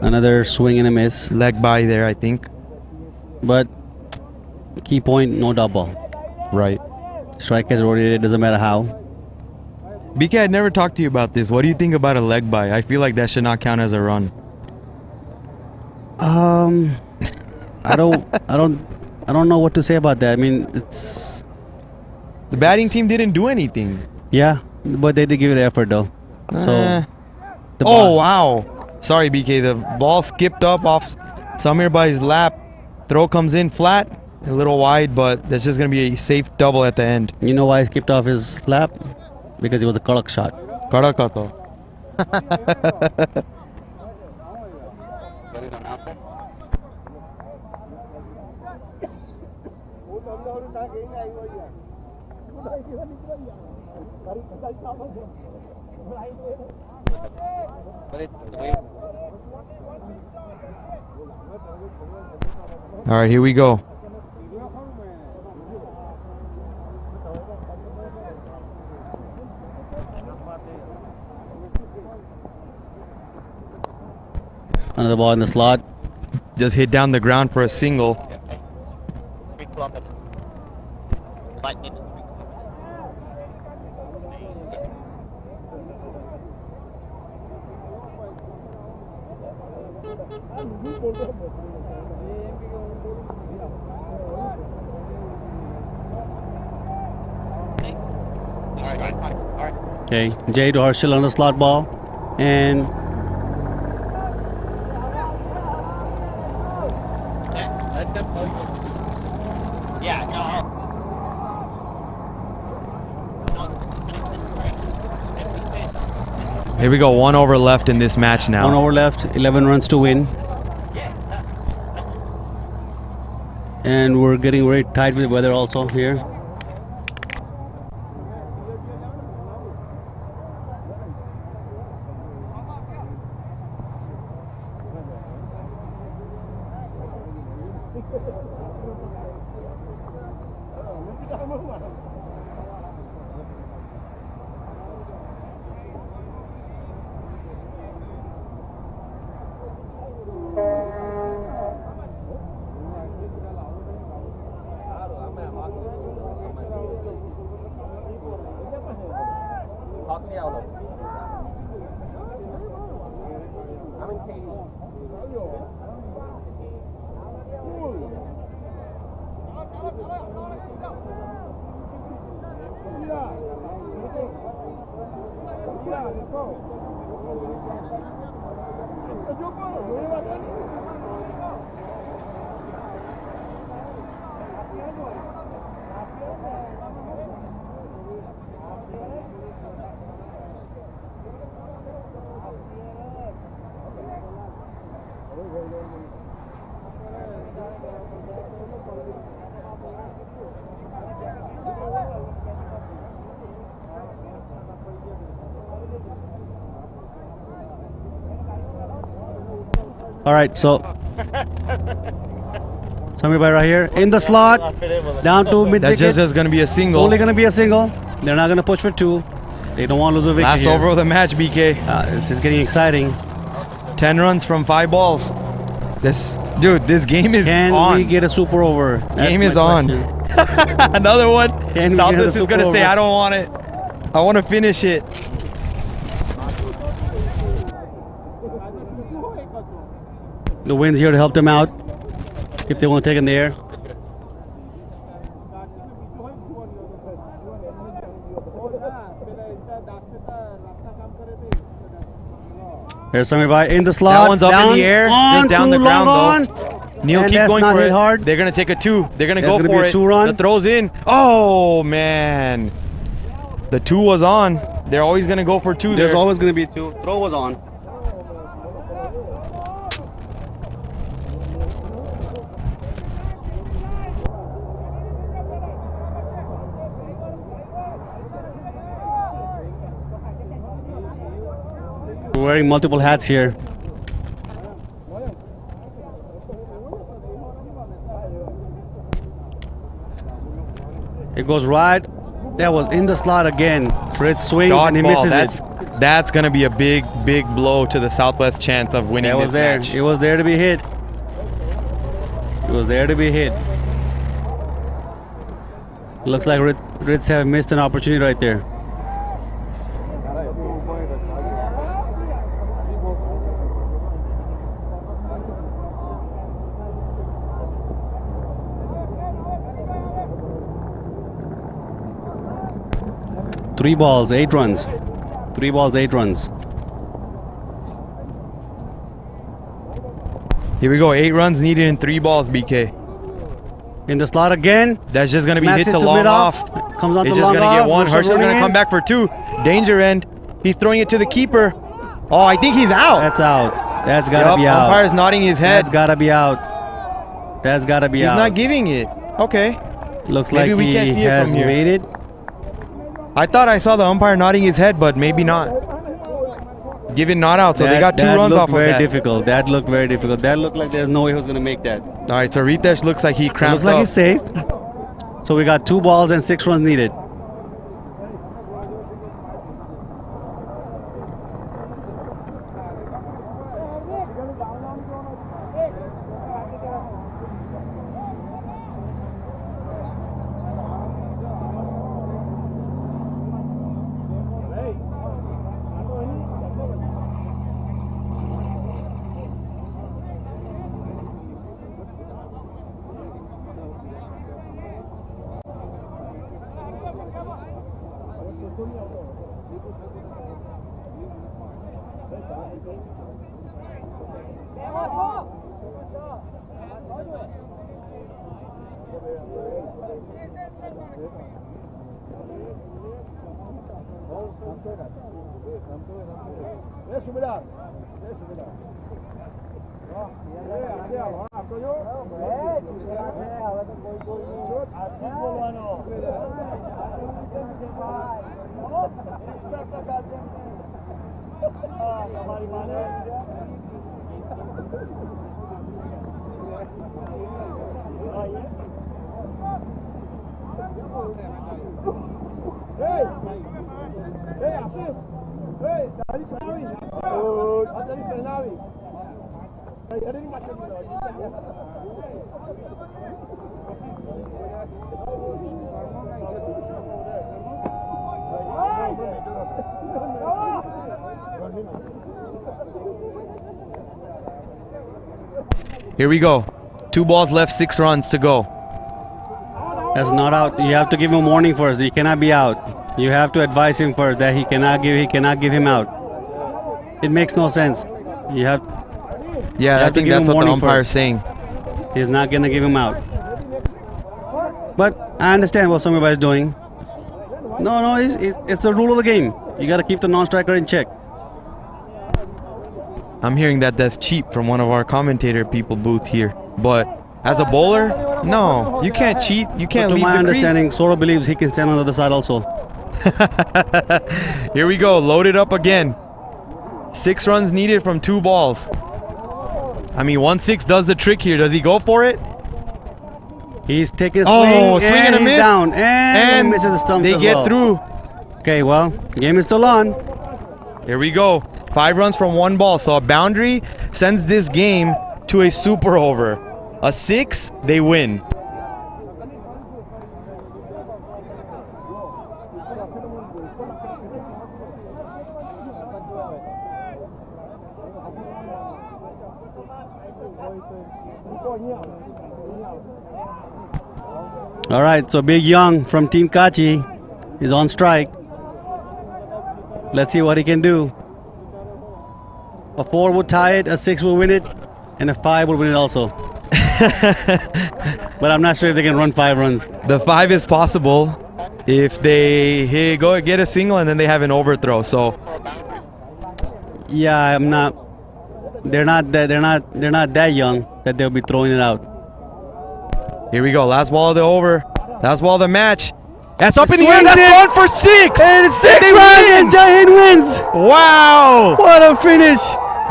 [SPEAKER 8] Another swing and a miss.
[SPEAKER 1] Leg by there, I think.
[SPEAKER 8] But key point, no dot ball.
[SPEAKER 1] Right.
[SPEAKER 8] Strike has rotated, doesn't matter how.
[SPEAKER 1] BK, I'd never talked to you about this. What do you think about a leg by? I feel like that should not count as a run.
[SPEAKER 8] I don't know what to say about that. I mean, it's
[SPEAKER 1] The batting team didn't do anything.
[SPEAKER 8] yeah, but they did give it effort though. So the
[SPEAKER 1] Oh, wow. Sorry, BK. The ball skipped up off Samir Bhai's lap. Throw comes in flat, a little wide, but that's just going to be a safe double at the end.
[SPEAKER 8] You know why he skipped off his lap? Because it was a kadak shot.
[SPEAKER 1] Karakato. All right, here we go.
[SPEAKER 8] Another ball in the slot.
[SPEAKER 1] Just hit down the ground for a single.
[SPEAKER 6] 3 kilometers. Lightning in 3 kilometers.
[SPEAKER 8] Okay, Jay to Harshil on the slot ball, and
[SPEAKER 1] Here we go. 1 over left in this match now.
[SPEAKER 8] 1 over left, 11 runs to win. And we're getting very tight with the weather also here. All right, so Samirbai right here in the slot, down to mid
[SPEAKER 1] That's
[SPEAKER 8] wicket.
[SPEAKER 1] just going to be a
[SPEAKER 8] It's
[SPEAKER 1] single.
[SPEAKER 8] only going to be a single. They're not going to push for 2. They don't want to lose a wicket.
[SPEAKER 1] Last
[SPEAKER 8] here.
[SPEAKER 1] over of the match, BK.
[SPEAKER 8] This is getting exciting.
[SPEAKER 1] 10 runs from 5 balls. This game is
[SPEAKER 8] Can
[SPEAKER 1] on.
[SPEAKER 8] we get a super over? That's
[SPEAKER 1] Game
[SPEAKER 8] my
[SPEAKER 1] is on.
[SPEAKER 8] question.
[SPEAKER 1] Another one.
[SPEAKER 8] Can we get a
[SPEAKER 1] Southwest is
[SPEAKER 8] super
[SPEAKER 1] going to say,
[SPEAKER 8] over?
[SPEAKER 1] I don't want it. I want to finish it.
[SPEAKER 8] The wind's here to help them out if they want to take it in the air. Here's Samirbai in the slot.
[SPEAKER 1] That one's up in the air, just down the ground though. Neil,
[SPEAKER 8] And
[SPEAKER 1] keep
[SPEAKER 8] that's
[SPEAKER 1] going
[SPEAKER 8] not
[SPEAKER 1] for
[SPEAKER 8] hit
[SPEAKER 1] it.
[SPEAKER 8] hard.
[SPEAKER 1] They're going to take a 2. They're going to
[SPEAKER 8] That's
[SPEAKER 1] go
[SPEAKER 8] gonna be
[SPEAKER 1] for
[SPEAKER 8] a
[SPEAKER 1] it.
[SPEAKER 8] 2-run.
[SPEAKER 1] The throw's in. Oh, man. The 2 was on. They're always going to go for 2
[SPEAKER 8] There's
[SPEAKER 1] there.
[SPEAKER 8] always going to be 2. Throw was on. We're wearing multiple hats here. It goes right. That was in the slot again. Red swings and he
[SPEAKER 1] Dodgeball.
[SPEAKER 8] misses it.
[SPEAKER 1] That's going to be a big blow to the Southwest chance of winning
[SPEAKER 8] That
[SPEAKER 1] this
[SPEAKER 8] was there.
[SPEAKER 1] match.
[SPEAKER 8] It was there to be hit. It was there to be hit. Looks like Reds have missed an opportunity right there. Three balls, 8 runs. 3 balls, 8 runs.
[SPEAKER 1] Here we go. 8 runs needed in 3 balls, BK.
[SPEAKER 8] In the slot again.
[SPEAKER 1] That's just going to be
[SPEAKER 8] Smacks
[SPEAKER 1] hit
[SPEAKER 8] it
[SPEAKER 1] to long
[SPEAKER 8] mid-off.
[SPEAKER 1] off.
[SPEAKER 8] Comes on
[SPEAKER 1] They're
[SPEAKER 8] to
[SPEAKER 1] just
[SPEAKER 8] long
[SPEAKER 1] going to
[SPEAKER 8] off.
[SPEAKER 1] get 1.
[SPEAKER 8] Herschel's
[SPEAKER 1] Herschel's going
[SPEAKER 8] rolling
[SPEAKER 1] to come
[SPEAKER 8] in.
[SPEAKER 1] back for 2. Danger end. He's throwing it to the keeper. Oh, I think he's out.
[SPEAKER 8] That's out. That's gotta be out.
[SPEAKER 1] Umpire's nodding his head.
[SPEAKER 8] That's gotta be out. That's gotta be
[SPEAKER 1] He's
[SPEAKER 8] out.
[SPEAKER 1] not giving it. Okay.
[SPEAKER 8] Looks
[SPEAKER 1] Maybe
[SPEAKER 8] like
[SPEAKER 1] we
[SPEAKER 8] he
[SPEAKER 1] can't see it
[SPEAKER 8] has
[SPEAKER 1] from here.
[SPEAKER 8] waited.
[SPEAKER 1] I thought I saw the umpire nodding his head, but maybe not. Giving not out, so they got 2 runs off of
[SPEAKER 8] very
[SPEAKER 1] that.
[SPEAKER 8] difficult. That looked very difficult. That looked like there's no way he was gonna make that.
[SPEAKER 1] All right, so Ritesh looks like he
[SPEAKER 8] So
[SPEAKER 1] cramped
[SPEAKER 8] looks like
[SPEAKER 1] up.
[SPEAKER 8] he's safe. So we got 2 balls and 6 runs needed.
[SPEAKER 1] Here we go. 2 balls left, 6 runs to go.
[SPEAKER 8] That's not out. You have to give him a warning first. He cannot be out. You have to advise him first that he cannot give him out. It makes no sense. You have.
[SPEAKER 1] Yeah,
[SPEAKER 8] You
[SPEAKER 1] I
[SPEAKER 8] have to
[SPEAKER 1] think
[SPEAKER 8] give
[SPEAKER 1] that's
[SPEAKER 8] him
[SPEAKER 1] what the
[SPEAKER 8] warning
[SPEAKER 1] umpire's
[SPEAKER 8] first.
[SPEAKER 1] saying.
[SPEAKER 8] He's not gonna give him out. But I understand what somebody's doing. No, it's the rule of the game. You gotta keep the non-striker in check.
[SPEAKER 1] I'm hearing that that's cheap from one of our commentator people booth here. But as a bowler, no, you can't cheat. You can't
[SPEAKER 8] To
[SPEAKER 1] leave
[SPEAKER 8] my
[SPEAKER 1] the
[SPEAKER 8] understanding, Soro believes he can stand on the other side also.
[SPEAKER 1] crease. Here we go, loaded up again. 6 runs needed from 2 balls. I mean, 1-6 does the trick here. Does he go for it?
[SPEAKER 8] He's taking a
[SPEAKER 1] Oh,
[SPEAKER 8] swing,
[SPEAKER 1] swing and a
[SPEAKER 8] he's
[SPEAKER 1] miss.
[SPEAKER 8] down, and he misses the stumps
[SPEAKER 1] they
[SPEAKER 8] as
[SPEAKER 1] get
[SPEAKER 8] well.
[SPEAKER 1] through.
[SPEAKER 8] Okay, well, game is still on.
[SPEAKER 1] Here we go. 5 runs from 1 ball. So a boundary sends this game to a super over. A 6, they win.
[SPEAKER 8] All right, so Big Young from Team Kachi is on strike. Let's see what he can do. A 4 would tie it, a 6 will win it, and a 5 would win it also. But I'm not sure if they can run 5 runs.
[SPEAKER 1] The 5 is possible if they go get a single and then they have an overthrow. So
[SPEAKER 8] Yeah, I'm not. They're not that young that they'll be throwing it out.
[SPEAKER 1] here we go. Last ball of the over. Last ball of the match. That's up in the air.
[SPEAKER 8] Swings
[SPEAKER 1] That's
[SPEAKER 8] it.
[SPEAKER 1] gone for 6.
[SPEAKER 8] And it's 6
[SPEAKER 1] They
[SPEAKER 8] runs,
[SPEAKER 1] win.
[SPEAKER 8] and Jai Hind wins.
[SPEAKER 1] Wow.
[SPEAKER 8] What a finish!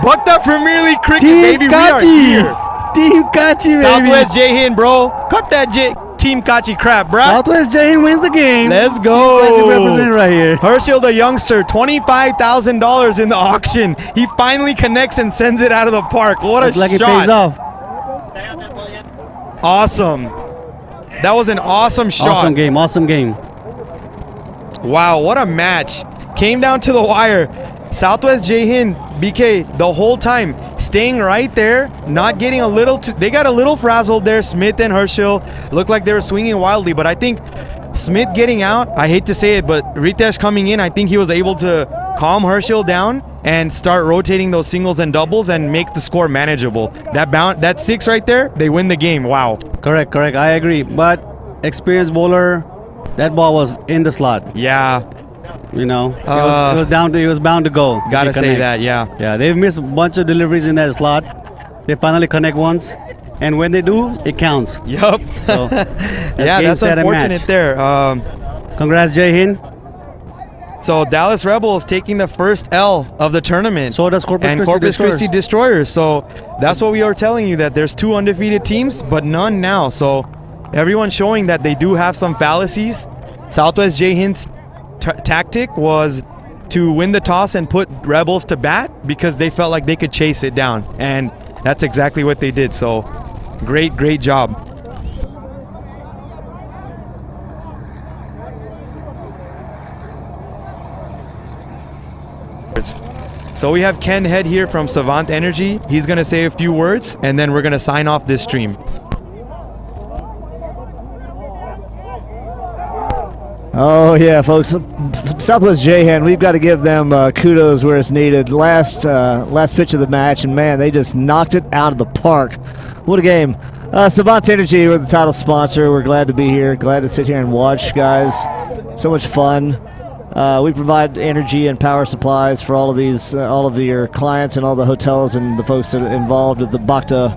[SPEAKER 1] Bucked Premier League cricket,
[SPEAKER 8] Team
[SPEAKER 1] baby. We are here.
[SPEAKER 8] Kachi, Team Kachi, baby.
[SPEAKER 1] Southwest Jai Hind, bro. Cut that Team Kachi crap, bro.
[SPEAKER 8] Southwest Jai Hind wins the game.
[SPEAKER 1] Let's
[SPEAKER 8] Kachi
[SPEAKER 1] go.
[SPEAKER 8] represented right here.
[SPEAKER 1] Herschel the youngster, $25,000 in the auction. He finally connects and sends it out of the park. What a
[SPEAKER 8] Looks like it
[SPEAKER 1] shot.
[SPEAKER 8] pays off.
[SPEAKER 1] Awesome. That was an awesome shot.
[SPEAKER 8] Awesome game. Awesome game.
[SPEAKER 1] Wow, what a match. Came down to the wire. Southwest Jai Hind, BK, the whole time staying right there, not getting a little they got a little frazzled there. Smith and Herschel looked like they were swinging wildly, but I think Smith getting out, I hate to say it, but Ritesh coming in, I think he was able to calm Herschel down and start rotating those singles and doubles and make the score manageable. That 6 right there, they win the game. Wow.
[SPEAKER 8] Correct. I agree. But experienced bowler, that ball was in the slot.
[SPEAKER 1] Yeah,
[SPEAKER 8] You know, it was down to. It was bound to go. if
[SPEAKER 1] gotta
[SPEAKER 8] he
[SPEAKER 1] say
[SPEAKER 8] connects.
[SPEAKER 1] that, yeah.
[SPEAKER 8] Yeah, they've missed a bunch of deliveries in that slot. They finally connect once, and when they do, it counts.
[SPEAKER 1] Yup.
[SPEAKER 8] So,
[SPEAKER 1] Yeah,
[SPEAKER 8] game,
[SPEAKER 1] that's
[SPEAKER 8] set, and match.
[SPEAKER 1] unfortunate there.
[SPEAKER 8] Congrats, Jai Hind.
[SPEAKER 1] So Dallas Rebels taking the first L of the tournament.
[SPEAKER 8] So does Corpus
[SPEAKER 1] and
[SPEAKER 8] Christi
[SPEAKER 1] Corpus
[SPEAKER 8] Destroyers.
[SPEAKER 1] Christi Destroyers. So that's what we are telling you, that there's 2 undefeated teams, but none now. So everyone's showing that they do have some fallacies. Southwest Jai Hind's tactic was to win the toss and put Rebels to bat because they felt like they could chase it down. And that's exactly what they did. So great job. So we have Ken Head here from Savant Energy. He's going to say a few words, and then we're going to sign off this stream.
[SPEAKER 9] Oh yeah, folks. Southwest Jai Hind, we've got to give them kudos where it's needed. Last pitch of the match, and man, they just knocked it out of the park. What a game! Savant Energy, we're the title sponsor. We're glad to be here. Glad to sit here and watch, guys. So much fun. We provide energy and power supplies for all of your clients and all the hotels and the folks that are involved with the Bhakta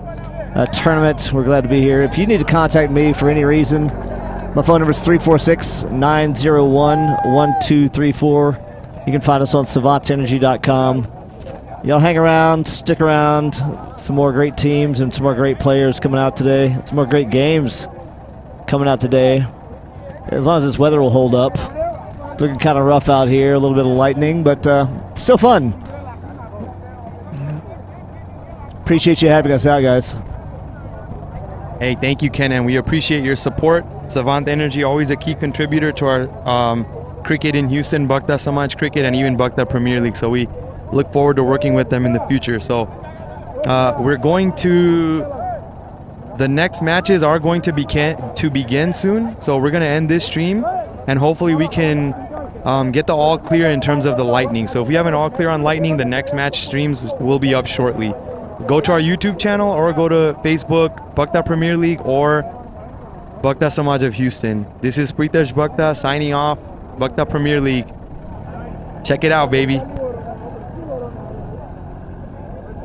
[SPEAKER 9] tournament. We're glad to be here. If you need to contact me for any reason, my phone number is 346-901-1234. You can find us on savantenergy.com. Y'all hang around, stick around. Some more great teams and some more great players coming out today. Some more great games coming out today. As long as this weather will hold up. It's looking kind of rough out here, a little bit of lightning, but still fun. Appreciate you having us out, guys.
[SPEAKER 1] Hey, thank you, Ken, and we appreciate your support. Savant Energy, always a key contributor to our cricket in Houston, Bhakta Samaj Cricket, and even Bhakta Premier League. So we look forward to working with them in the future. So we're going to... The next matches are going to begin soon. So we're going to end this stream, and hopefully we can get the all clear in terms of the Lightning. So if we have an all clear on Lightning, the next match streams will be up shortly. Go to our YouTube channel or go to Facebook, Bhakta Premier League or Bhakta Samaj of Houston. This is Pritesh Bhakta signing off, Bhakta Premier League. Check it out, baby.